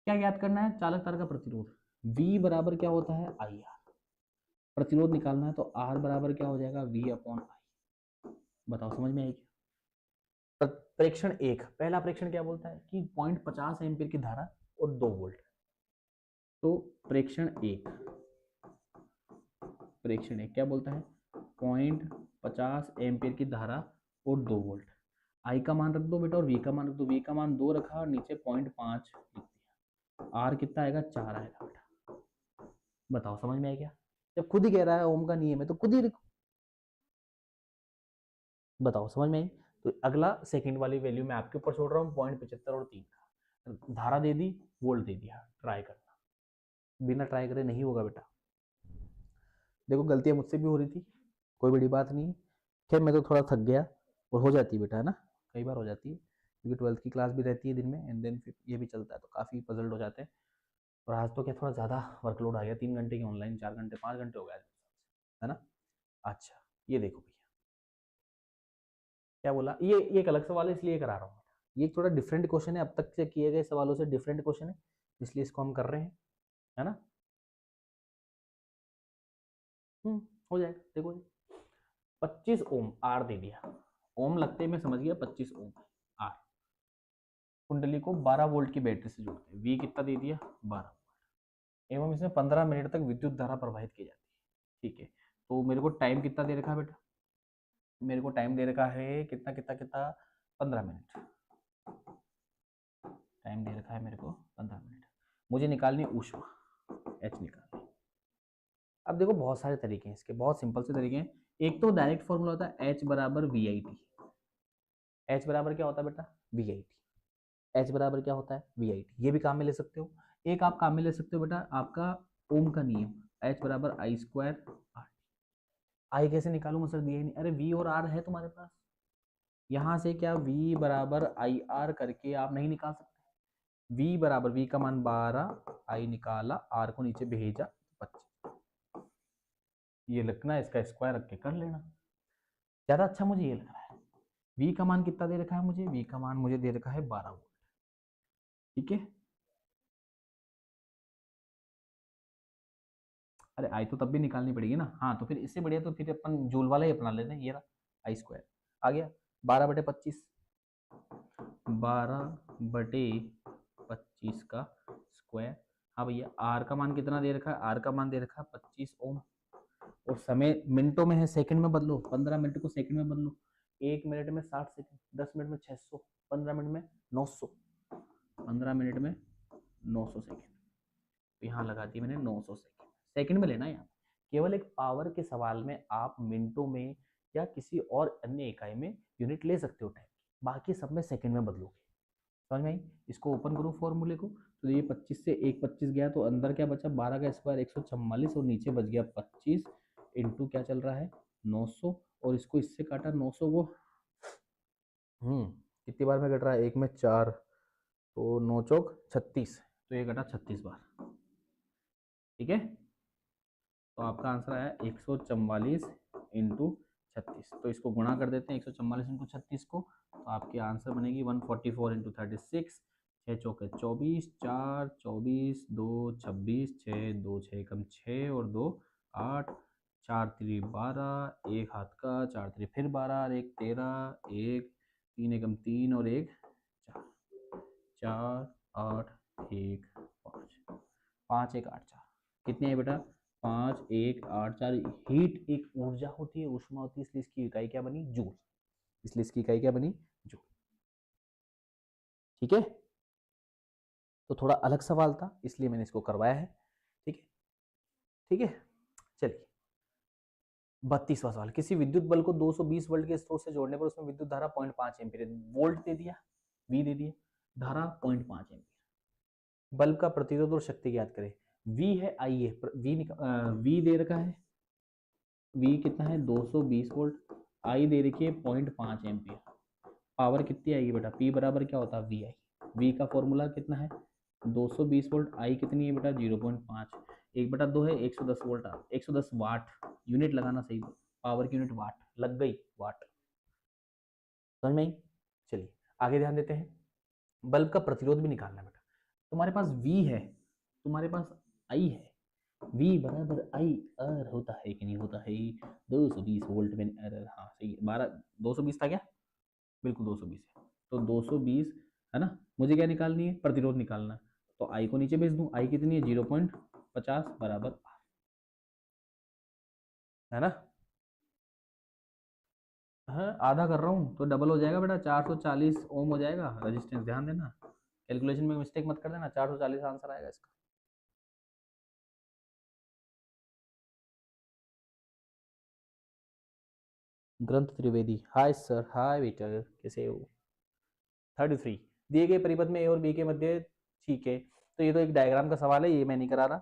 क्या याद करना है, चालक तार का प्रतिरोध, V बराबर क्या होता है आई आर, प्रतिरोध निकालना है तो R बराबर क्या हो जाएगा V अपॉन आई। बताओ समझ में आई क्या। प्रेक्षण 1, पहला प्रेक्षण क्या बोलता है कि 0.50 एम्पीयर की धारा और 2 वोल्ट, तो प्रेक्षण 1 क्या बोलता है 0.50 एम्पीयर की धारा और 2 वोल्ट, आई का मान रख दो बेटा और वी का मान रख दो, वी का मान 2 रखा और नीचे 0.5 लिख दिया, आर कितना आएगा 4 आएगा बेटा। बताओ समझ में आया क्या, जब खुद ही कह रहा है ओम का नियम है तो खुद ही लिखो, बताओ समझ में आई। तो अगला सेकंड वाली वैल्यू मैं आपके ऊपर छोड़ रहा हूँ 0.75 और 3 का, धारा दे दी वोल्ट दे दिया, ट्राई करना, बिना ट्राई करे नहीं होगा बेटा। देखो गलतियां मुझसे भी हो रही थी, कोई बड़ी बात नहीं, खैर मैं तो थोड़ा थक गया, और हो जाती है बेटा है ना, कई बार हो जाती है, क्योंकि 12th की क्लास भी रहती है दिन में एंड देन फिर ये भी चलता है, तो काफ़ी पजल्ड हो जाते हैं। और आज तो क्या थोड़ा ज़्यादा वर्कलोड आ गया, 3 घंटे की ऑनलाइन, 4 घंटे 5 घंटे हो गए है ना। अच्छा ये देखो भैया क्या बोला, ये एक अलग सवाल है इसलिए करा रहा हूँ, ये थोड़ा डिफरेंट क्वेश्चन है, अब तक से किए गए सवालों से डिफरेंट क्वेश्चन है, इसलिए इसको हम कर रहे हैं, है ना। हो जाएगा, देखो 25 ओम आर दे दिया, ओम लगते ही मैं समझ गया 25 ओम आर, कुंडली को 12 वोल्ट की बैटरी से जोड़ते हैं, वी कितना दे दिया 12 वोल्ट, एवं इसमें 15 मिनट तक विद्युत धारा प्रवाहित की जाती है, ठीक है। तो मेरे को टाइम कितना दे रखा है बेटा, मेरे को टाइम दे रखा है कितना कितना कितना 15 मिनट, टाइम दे रखा है मेरे को 15 मिनट, मुझे निकालनी ऊष्मा एच निकालनी। अब देखो बहुत सारे तरीके हैं इसके, बहुत सिंपल से तरीके हैं, एक तो डायरेक्ट फॉर्मूला होता है एच बराबर वी आई टी, एच बराबर क्या होता है बेटा वी आई टी, एच बराबर क्या होता है वी आई टी, ये भी काम में ले सकते हो। एक आप काम में ले सकते हो बेटा आपका ओम का नियम, एच बराबर आई स्क्वायर आर, आई कैसे निकालूंगा सर दिया ही नहीं, अरे वी और आर है तुम्हारे पास, यहां से क्या v बराबर आई आर करके आप नहीं निकाल सकते, v बराबर v का मान 12, आई निकाला, r को नीचे भेजा 25, ये लिखना है, इसका स्क्वायर रख के कर लेना, ज्यादा अच्छा मुझे ये लग रहा है। v का मान कितना दे रखा है मुझे, v का मान मुझे दे रखा है 12 वोल्ट, ठीक है। अरे आई तो तब भी निकालनी पड़ेगी ना, हाँ तो फिर इससे बढ़िया तो फिर अपन जूल वाला ही अपना लेते हैं, ये रहा आई स्क्वायर आ गया 12/25, 12/25 का स्क्वायर, हाँ भैया आर का मान कितना दे रखा है, आर का मान दे रखा है 25 ओम, और समय मिनटों में है, सेकंड में बदलो, 15 मिनट को सेकंड में बदलो, 1 मिनट में 60 सेकंड, 10 मिनट में 600, 15 मिनट में 900, 15 मिनट में 900 सेकंड, तो यहाँ लगा दिया मैंने 900 सेकंड, सेकंड में लेना है यहाँ, केवल एक पावर के सवाल में आप मिनटों में या किसी और अन्य इकाई में यूनिट ले सकते हो टाइम, बाकी सब में सेकंड में बदलोगे, समझ में आई। इसको ओपन करो फॉर्मूले को, तो ये 25 से एक 25 गया, तो अंदर क्या बचा 12 का स्क्वायर 144, और नीचे बच गया 25 इंटू क्या चल रहा है 900, और इसको इससे काटा 900 को, कितनी बार में कट रहा है, एक में 4, तो 9 चौक 36, तो ये कटा 36 बार, ठीक है। तो आपका आंसर आया 144 इंटू 36, तो इसको गुणा कर देते हैं 144 इंटू 36 को, तो आपकी आंसर बनेगी 144 इंटू 36, 6 चौके 24, 4 24, 2 26, 6 2 6 कम 6 और 2 8, 4 3 12, एक हाथ का 4 3 फिर 12 और एक 13, एक 3 एकम 3 और एक 4, 4 8 1 5, 5 1 8 4, कितने हैं बेटा 5 1 8 4, हीट एक ऊर्जा होती है, ऊष्मा होती है, इसलिए इसकी इकाई क्या बनी जूल, इसलिए इसकी इकाई क्या बनी जूल, ठीक है, तो थोड़ा अलग सवाल था इसलिए मैंने इसको करवाया है। ठीक है, ठीक है, चलिए 32वां सवाल। किसी विद्युत बल को 220 वोल्ट के स्रोत से जोड़ने पर उसमें विद्युत धारा 0.5 एम्पीयर, वोल्ट दे दिया, वी दे दिया, धारा 0.5 एम्पीयर। बल्ब का प्रतिरोध और शक्ति ज्ञात करें। वी है, आई है, वी दे रखा है, वी कितना है 220 वोल्ट, आई दे रखी है 0.5 एम्पीयर। पावर कितनी आएगी बेटा, पी बराबर क्या होता है वी आई। वी का फॉर्मूला कितना है 220 वोल्ट, आई कितनी है बेटा 0.5, 1/2 है 110 वोल्ट, 110 वाट, यूनिट लगाना सही, पावर की यूनिट वाट, लग गई वाट, समझ में आई। चलिए आगे ध्यान देते हैं, बल्ब का प्रतिरोध भी निकालना है बेटा। तुम्हारे पास V है, तुम्हारे पास I है, V बराबर I R होता है कि नहीं होता है, 220 वोल्ट में एरर, हाँ सही है, 220 था क्या, बिल्कुल 220 है, तो 220 है ना। मुझे क्या निकालनी है, प्रतिरोध निकालना है, तो I को नीचे भेज दूं, I कितनी है 0.50 बराबर R, है ना। हाँ आधा कर रहा हूँ तो डबल हो जाएगा बेटा, 440 ओम हो जाएगा रेजिस्टेंस, ध्यान देना कैलकुलेशन में मिस्टेक मत कर देना, 440 आंसर आएगा इसका। ग्रंथ त्रिवेदी, हाय सर, हाय बेटा, कैसे हो। 33, दिए गए परिपथ में ए और बी के मध्य, ठीक है, तो ये तो एक डायग्राम का सवाल है, ये मैं नहीं करा रहा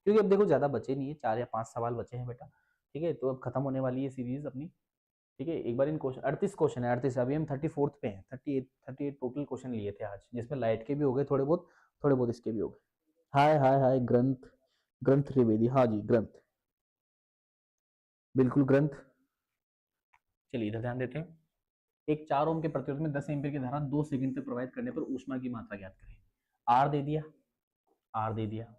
क्योंकि अब देखो ज्यादा बचे नहीं है, 4 या 5 सवाल बचे हैं बेटा। ठीक है, तो अब खत्म होने वाली है सीरीज अपनी। ठीक है, एक बार इन क्वेश्चन 38 क्वेश्चन है, 38, अभी हम 34th पे हैं, 38 टोटल क्वेश्चन लिए थे आज, जिसमें लाइट के भी हो गए थोड़े बहुत इसके भी हो गए। हाय हाय हाय ग्रंथ, ग्रंथ त्रिवेदी, हाँ जी ग्रंथ, बिल्कुल ग्रंथ। चलिए इधर ध्यान देते हैं, एक 4 ओम के प्रतिरोध में 10 एम्पीयर की धारा 2 सेकंड तक प्रवाहित करने पर ऊष्मा की मात्रा ज्ञात करें। आर दे दिया, आर दे दिया,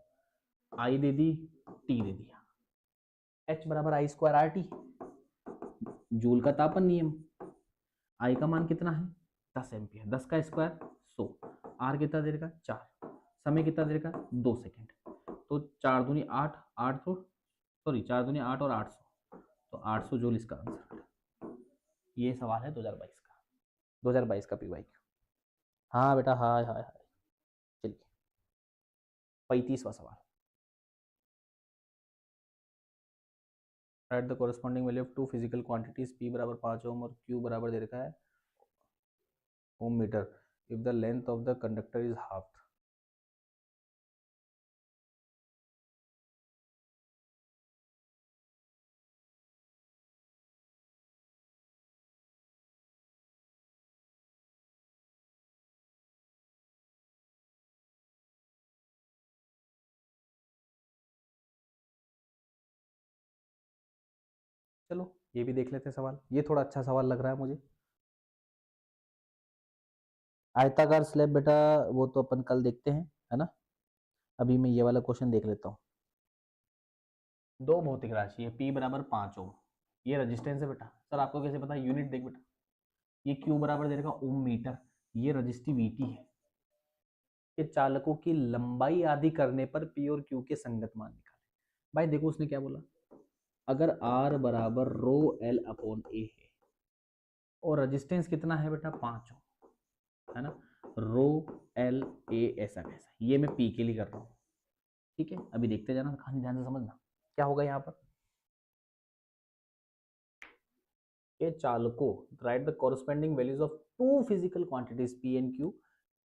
आई दे दी, टी दे दिया, एच बराबर आई स्क्वायर आर टी, जूल का तापन नियम। आई का मान कितना है 10 एम्पियर, 10 का स्क्वायर 100, आर कितना दे रखा 4, समय कितना दे रखा 2 सेकंड, तो 4 दूनी 8, 800, सॉरी 4 दूनी 8 और 800, तो 800 जूल इसका आंसर। ये सवाल है 2022 का, 2022 का पीवाई। हाँ बेटा, हाय हाय हाय। चलिए 35वां सवाल, write the corresponding value of two physical quantities, P बराबर 5 ओम और क्यू बराबर दे रखा है ohm meter if the length of the conductor is half. चलो ये भी देख लेते हैं सवाल, ये थोड़ा अच्छा सवाल लग रहा है मुझे। आयताकार स्लैब बेटा वो तो अपन कल देखते हैं, है ना, अभी मैं ये वाला क्वेश्चन देख लेता हूँ। दो भौतिक राशि है, P बराबर 5 ओम, ये रेजिस्टेंस है बेटा। सर आपको कैसे पता, यूनिट देख बेटा, ये Q बराबर दे रखा ओम मीटर, ये रजिस्टिविटी है, ये चालकों की लंबाई आदि करने पर P और Q के संगत मान निकाले। भाई देखो उसने क्या बोला, अगर R बराबर रो L अपॉन A है और रेजिस्टेंस कितना है बेटा 5 ओम, है ना, रो L A ऐसा कैसा, ये मैं P के लिए कर रहा हूँ। ठीक है, अभी देखते जाना, कहानी ध्यान से समझना क्या होगा यहाँ पर। ये चालकों, right the corresponding values of two physical quantities P and Q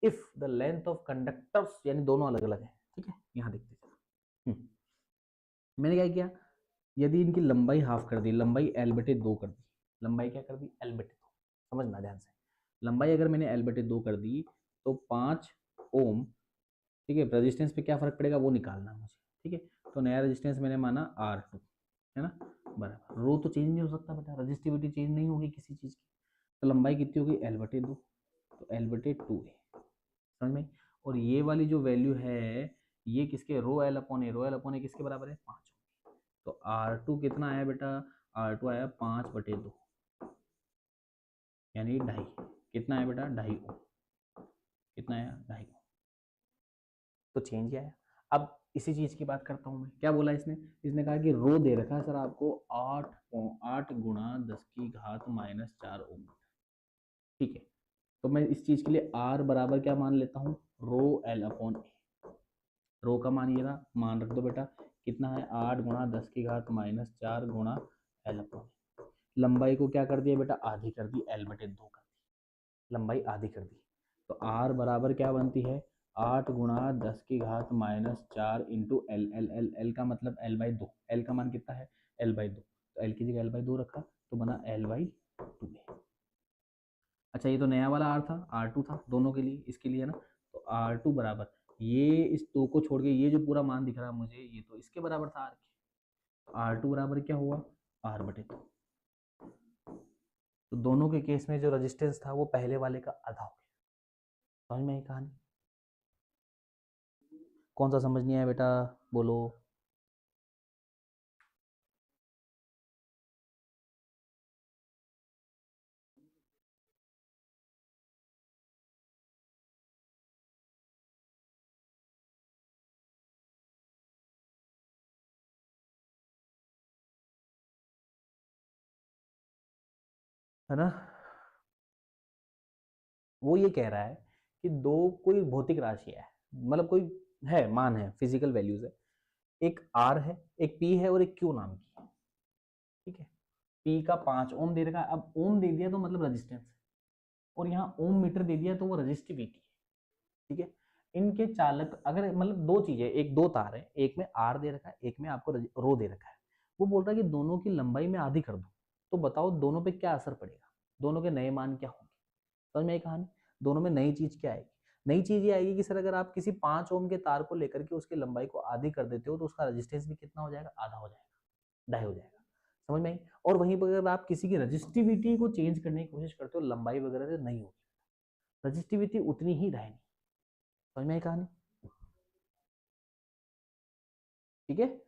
if the length of conductors, यानी दोनों अलग अलग है। ठीक है, यहाँ देखते हैं, मैंने क्या किया, यदि इनकी लंबाई हाफ कर दी, लंबाई L/2 कर दी, लंबाई क्या कर दी L/2, समझना ध्यान से, लंबाई अगर मैंने L/2 कर दी तो 5 ओम, ठीक है, रेजिस्टेंस पे क्या फर्क पड़ेगा वो निकालना मुझे। ठीक है, तो नया रेजिस्टेंस मैंने माना R2, है ना, बराबर, रो तो चेंज नहीं हो सकता बेटा, रजिस्टिविटी चेंज नहीं होगी किसी चीज़ की, तो लंबाई कितनी होगी L/2, तो L/2 है, समझ में। और ये वाली जो वैल्यू है ये किसके, रो L अपॉन ए, रो L अपॉन ए किसके बराबर है 5, तो R2 कितना आया बेटा, R2 आया 5/2, यानी 2.5, कितना आया बेटा 2.5 ओम, कितना आया 2.5 ओम, तो चेंज आया। अब इसी चीज की बात करता हूँ मैं, क्या बोला इसने, इसने कहा कि रो दे रखा है सर आपको 8 गुणा 10⁻⁻⁴ ओम, ठीक है, तो मैं इस चीज के लिए आर बराबर क्या मान लेता हूँ, रो एल अपॉन ए। रो का मान ये रहा, मान रख दो बेटा, कितना है 8 गुणा 10 की घात -4 गुणा एल अपॉन। लंबाई को क्या कर दिया बेटा, आधी कर दी, एल बटे 2 कर दी, लंबाई आधी कर दी। तो आर बराबर क्या बनती है, 8 गुणा 10 की घात -4 into L. L L L का मतलब एल बाई 2, एल का मान कितना है, एल बाई 2, तो एल की जगह एल बाई 2 रखा तो बना एल बाई 2। अच्छा ये तो नया वाला आर था, R2 था दोनों के लिए, इसके लिए ना, तो R2 बराबर ये इस 2 को छोड़ के ये जो पूरा मान दिख रहा है मुझे, ये तो इसके बराबर था आर के। R2 बराबर क्या हुआ, आर बटे 2। तो दोनों के केस में जो रेजिस्टेंस था वो पहले वाले का आधा हो गया। समझ में आई कहानी? कौन सा समझ नहीं आया बेटा, बोलो। है ना, वो ये कह रहा है कि दो कोई भौतिक राशि है, मतलब कोई है, मान है, फिजिकल वैल्यूज है, एक आर है, एक पी है और एक क्यू नाम की है। ठीक है, पी का 5 ओम दे रखा है, अब ओम दे दिया तो मतलब रेजिस्टेंस है, और यहाँ ओम मीटर दे दिया तो वो रेजिस्टिविटी है। ठीक है, इनके चालक अगर मतलब दो चीजें, एक दो तार है, एक में आर दे रखा है, एक में आपको रो दे रखा है, वो बोल रहा है कि दोनों की लंबाई में आधी कर दो, तो बताओ दोनों पे क्या असर पड़ेगा, दोनों के नए मान क्या होंगे। समझ में आई कहानी? दोनों में नई चीज क्या आएगी, नई चीज ये आएगी कि सर अगर आप किसी 5 ओम के तार को लेकर के उसकी लंबाई को आधी कर देते हो तो उसका रेजिस्टेंस भी कितना हो जाएगा, आधा हो जाएगा, ढाई हो जाएगा। समझ में आई? और वहीं पर अगर आप किसी की रजिस्टिविटी को चेंज करने की कोशिश करते हो लंबाई वगैरह से, नहीं होगी, रजिस्टिविटी उतनी ही रहेगी। समझ में आई कहानी? ठीक है,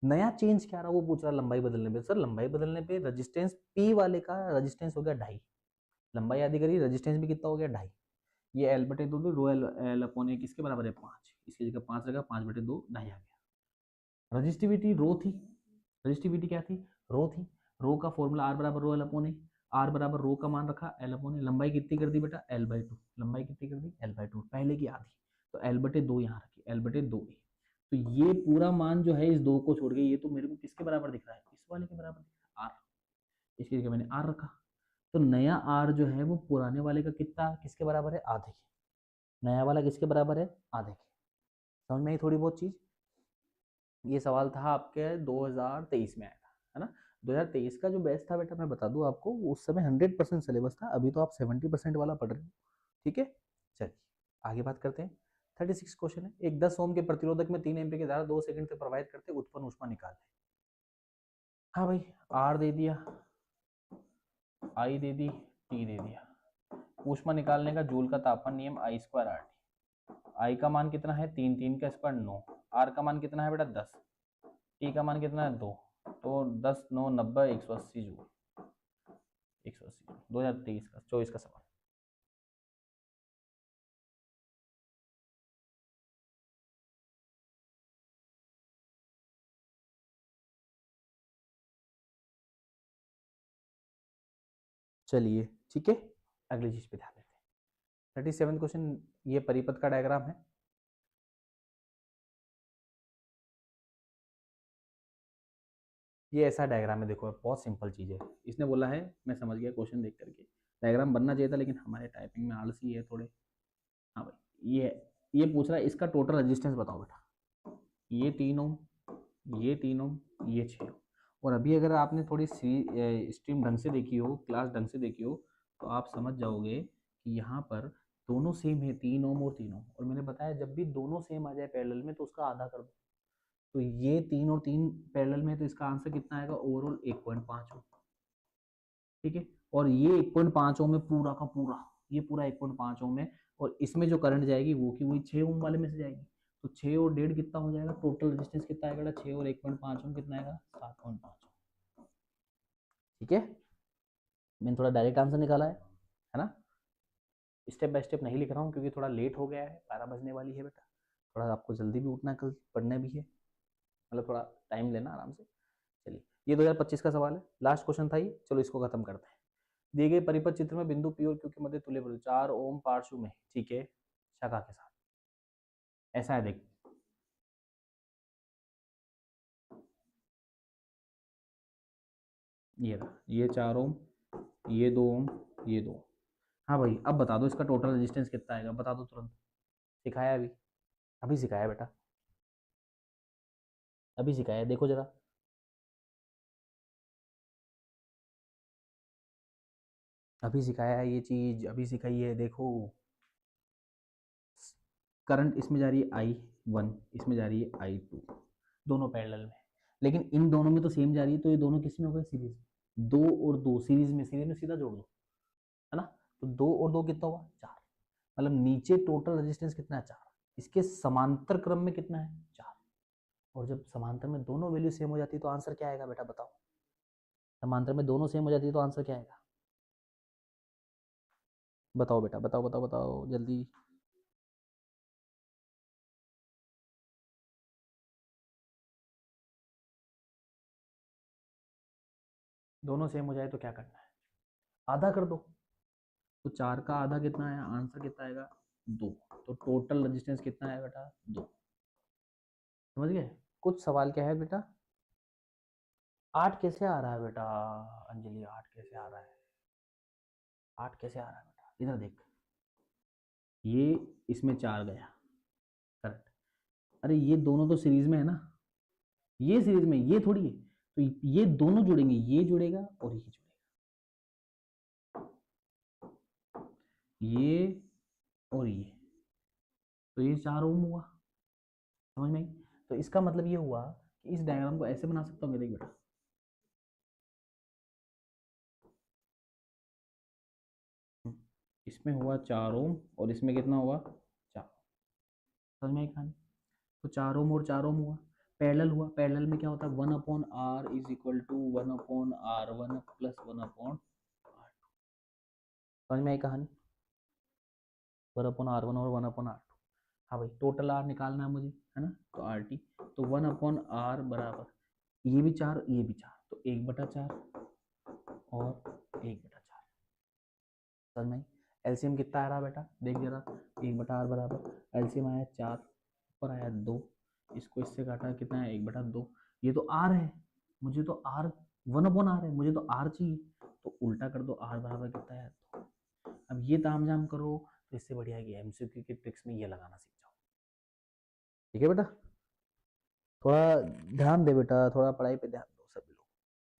नया चेंज क्या रहा वो पूछ रहा, लंबाई बदलने पे। सर लंबाई बदलने पे रेजिस्टेंस पी वाले का रेजिस्टेंस हो गया ढाई, लंबाई आधी करी, रेजिस्टेंस भी कितना हो गया, ढाई। ये एल बटे 2 रो एल एल अपॉन ए किसके बराबर है, 5, इसकी जगह 5 रखा, 5 बटे 2 ढाई आ गया। रजिस्टिविटी रो थी, रजिस्टिविटी क्या थी, रो थी, रो का फॉर्मूला आर बराबर rho L upon A, R बराबर रो का मान रखा एल अपॉन ए, लंबाई कितनी कर दी बेटा, एल बाई 2, लंबाई कितनी कर दी, एल बाई 2, पहले की आधी, तो एल बटे 2 यहाँ रखी, एल बटे 2 ए। तो ये पूरा मान जो है इस 2 को छोड़ के ये तो मेरे को किसके बराबर दिख रहा है, इस वाले के बराबर दिख रहा है, आर, इसकी जगह मैंने आर रखा। तो नया आर जो है वो पुराने वाले का कितना, किसके बराबर है, आधे के। नया वाला किसके बराबर है, आधे के। समझ में आई थोड़ी बहुत चीज? ये सवाल था आपके 2023 में आया था, है ना। 2023 का जो बैच था बेटा, मैं बता दूं आपको, उस समय 100% सिलेबस था, अभी तो आप 70% वाला पढ़ रहे हो। ठीक है, चलिए आगे बात करते हैं। 36 क्वेश्चन है, एक 10 ओम के प्रतिरोधक में 3 एम्पीयर की धारा 2 सेकंड से प्रवाहित करते उत्पन्न ऊष्मा निकालें। हाँ भाई, आर दे दिया, आई दे दी, टी दे दिया, ऊष्मा निकालने का जूल का तापमान नियम आई स्क्वायर आर टी। आई का मान कितना है 3, 3 का स्क्वायर 9, आर का मान कितना है बेटा 10, टी का मान कितना है 2, तो 10 9 90 180 जूल, 180 जूल। 2023 का 24 का सवाल। चलिए ठीक है, अगली चीज पे ध्यान देते हैं। 37 क्वेश्चन, ये परिपथ का डायग्राम है। ये ऐसा डायग्राम है, देखो बहुत सिंपल चीज है, इसने बोला है, मैं समझ गया क्वेश्चन देख करके, डायग्राम बनना चाहिए था लेकिन हमारे टाइपिंग में आलसी है थोड़े। हाँ भाई, ये पूछ रहा है इसका टोटल रेजिस्टेंस बताओ बेटा, ये 3 ओम, ये 3 ओम, ये 6 ओम। और अभी अगर आपने थोड़ी स्ट्रीम ढंग से देखी हो, क्लास ढंग से देखी हो, तो आप समझ जाओगे कि यहाँ पर दोनों सेम है, 3 ओम और 3 ओम, और मैंने बताया जब भी दोनों सेम आ जाए पैरेलल में तो उसका आधा कर दो। तो ये 3 और 3 पैरेलल में, तो इसका आंसर कितना आएगा, ओवरऑल 1.5 ओम। ठीक है, और ये 1.5 ओम है पूरा का पूरा, ये पूरा 1.5 ओम है, और इसमें जो करंट जाएगी वो की वही 6 ओम वाले में से जाएगी। तो 6 और 1.5 कितना हो जाएगा, टोटल रेजिस्टेंस कितना आएगा, 6 और 1.5 ओम कितना आएगा, 7.5 ओम। ठीक है, मैंने थोड़ा डायरेक्ट आंसर निकाला है ना, स्टेप बाय स्टेप नहीं लिख रहा हूँ क्योंकि थोड़ा लेट हो गया है, 12 बजने वाली है बेटा, थोड़ा आपको जल्दी भी उठना है, कल पढ़ने भी है, मतलब थोड़ा टाइम लेना आराम से। चलिए, ये 2025 का सवाल है, लास्ट क्वेश्चन था ये, चलो इसको खत्म करते हैं। दिए गए परिपथ चित्र में बिंदु पी और क्यू के मध्य तुल्य प्रतिरोध 4 ओम पार्श्व में, ठीक है, शाखा के साथ ऐसा है। देख ये रहा, ये 4 ओम, ये 2 ओम, ये 2। हाँ भाई, अब बता दो इसका टोटल रेजिस्टेंस कितना आएगा, बता दो तुरंत। सिखाया अभी, अभी सिखाया बेटा, अभी सिखाया, देखो जरा। अभी सिखाया है ये चीज, अभी सिखाई है, देखो। करंट इसमें जा रही है I1, इसमें जा रही है I2, दोनों पैरेलल में, लेकिन इन दोनों में तो सेम जा रही है, तो ये दोनों किस में हो गए, सीरीज में। 2 और 2 सीरीज में, सीरीज में सीधा जोड़ दो, है ना। तो 2 और 2 कितना हुआ, 4। मतलब नीचे टोटल रेजिस्टेंस कितना है, 4। इसके समांतर क्रम में कितना है, 4। और जब समांतर में दोनों वैल्यू सेम हो जाती है तो आंसर क्या आएगा बेटा, बताओ। समांतर में दोनों सेम हो जाती है तो आंसर क्या आएगा, बताओ बेटा, बताओ बताओ बताओ जल्दी। दोनों सेम हो जाए तो क्या करना है, आधा कर दो। तो 4 का आधा कितना है, आंसर कितना आएगा, 2। तो टोटल रेजिस्टेंस कितना है बेटा, 2। समझ गए। कुछ सवाल क्या है बेटा, 8 कैसे आ रहा है बेटा, अंजलि 8 कैसे आ रहा है, 8 कैसे आ रहा है बेटा, इधर देख, ये इसमें 4 गया करंट, अरे ये दोनों तो सीरीज में है ना, ये सीरीज में, ये थोड़ी है, तो ये दोनों जुड़ेंगे, ये जुड़ेगा और ये जुड़ेगा, ये और ये, तो ये 4 ओम हुआ। समझ में आई। तो इसका मतलब ये हुआ कि इस डायग्राम को ऐसे बना सकता हूँ, देख बेटा, इसमें हुआ 4 ओम और इसमें कितना हुआ, 4। समझ में आई कहानी। तो 4 ओम और 4 ओम हुआ, पैरेलल हुआ, पैरेलल में क्या होता है, 1/r is equal to 1/r1 plus 1/r2। समझ में आई कहानी, 1/r1 और 1/r2। हाँ भाई, टोटल आर निकालना है मुझे, है ना, तो आर टी, तो 1/r बराबर, ये भी 4 ये भी 4, तो 1/4 और 1/4। समझ में आई। एलसीएम कितना आ रहा बेटा, देख जरा, 1/r बराबर एलसीएम आया 4, ऊपर आया 2, इसको इससे काटा कितना है, 1/2। ये तो आर है, मुझे तो आर 1/r है, मुझे तो आर चाहिए, तो उल्टा कर दो, आर बराबर कितना है 2। अब ये तामझाम करो, तो इससे बढ़िया है कि एमसीक्यू की ट्रिक्स में ये लगाना सीख जाओ। ठीक है बेटा, थोड़ा ध्यान दे बेटा, थोड़ा पढ़ाई पे ध्यान दो सभी लोग।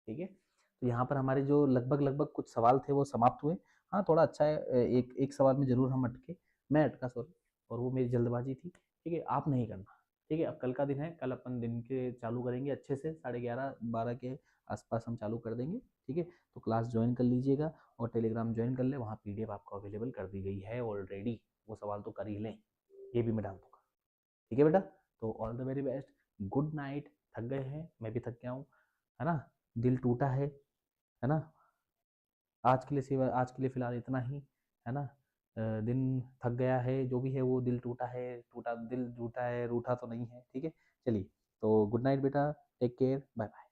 ठीक है, तो यहाँ पर हमारे जो लगभग लगभग कुछ सवाल थे वो समाप्त हुए। हाँ थोड़ा अच्छा है, एक एक सवाल में जरूर हम अटके, मैं अटका सॉरी, और वो मेरी जल्दबाजी थी। ठीक है, आप नहीं करना। ठीक है, अब कल का दिन है, कल अपन दिन के चालू करेंगे अच्छे से, 11:30 12 के आसपास हम चालू कर देंगे। ठीक है, तो क्लास ज्वाइन कर लीजिएगा और टेलीग्राम ज्वाइन कर ले, वहाँ पीडीएफ आपको अवेलेबल कर दी गई है ऑलरेडी, वो सवाल तो कर ही लें, ये भी मैं डाल दूंगा। ठीक है बेटा, तो all the very best, good night. थक गए हैं, मैं भी थक गया हूँ, है ना, दिल टूटा है ना। आज के लिए सिवा, आज के लिए फिलहाल इतना ही, है ना। दिन थक गया है, जो भी है वो दिल टूटा है, टूटा दिल टूटा है, रूठा तो नहीं है। ठीक है, चलिए, तो गुड नाइट बेटा, टेक केयर, बाय बाय।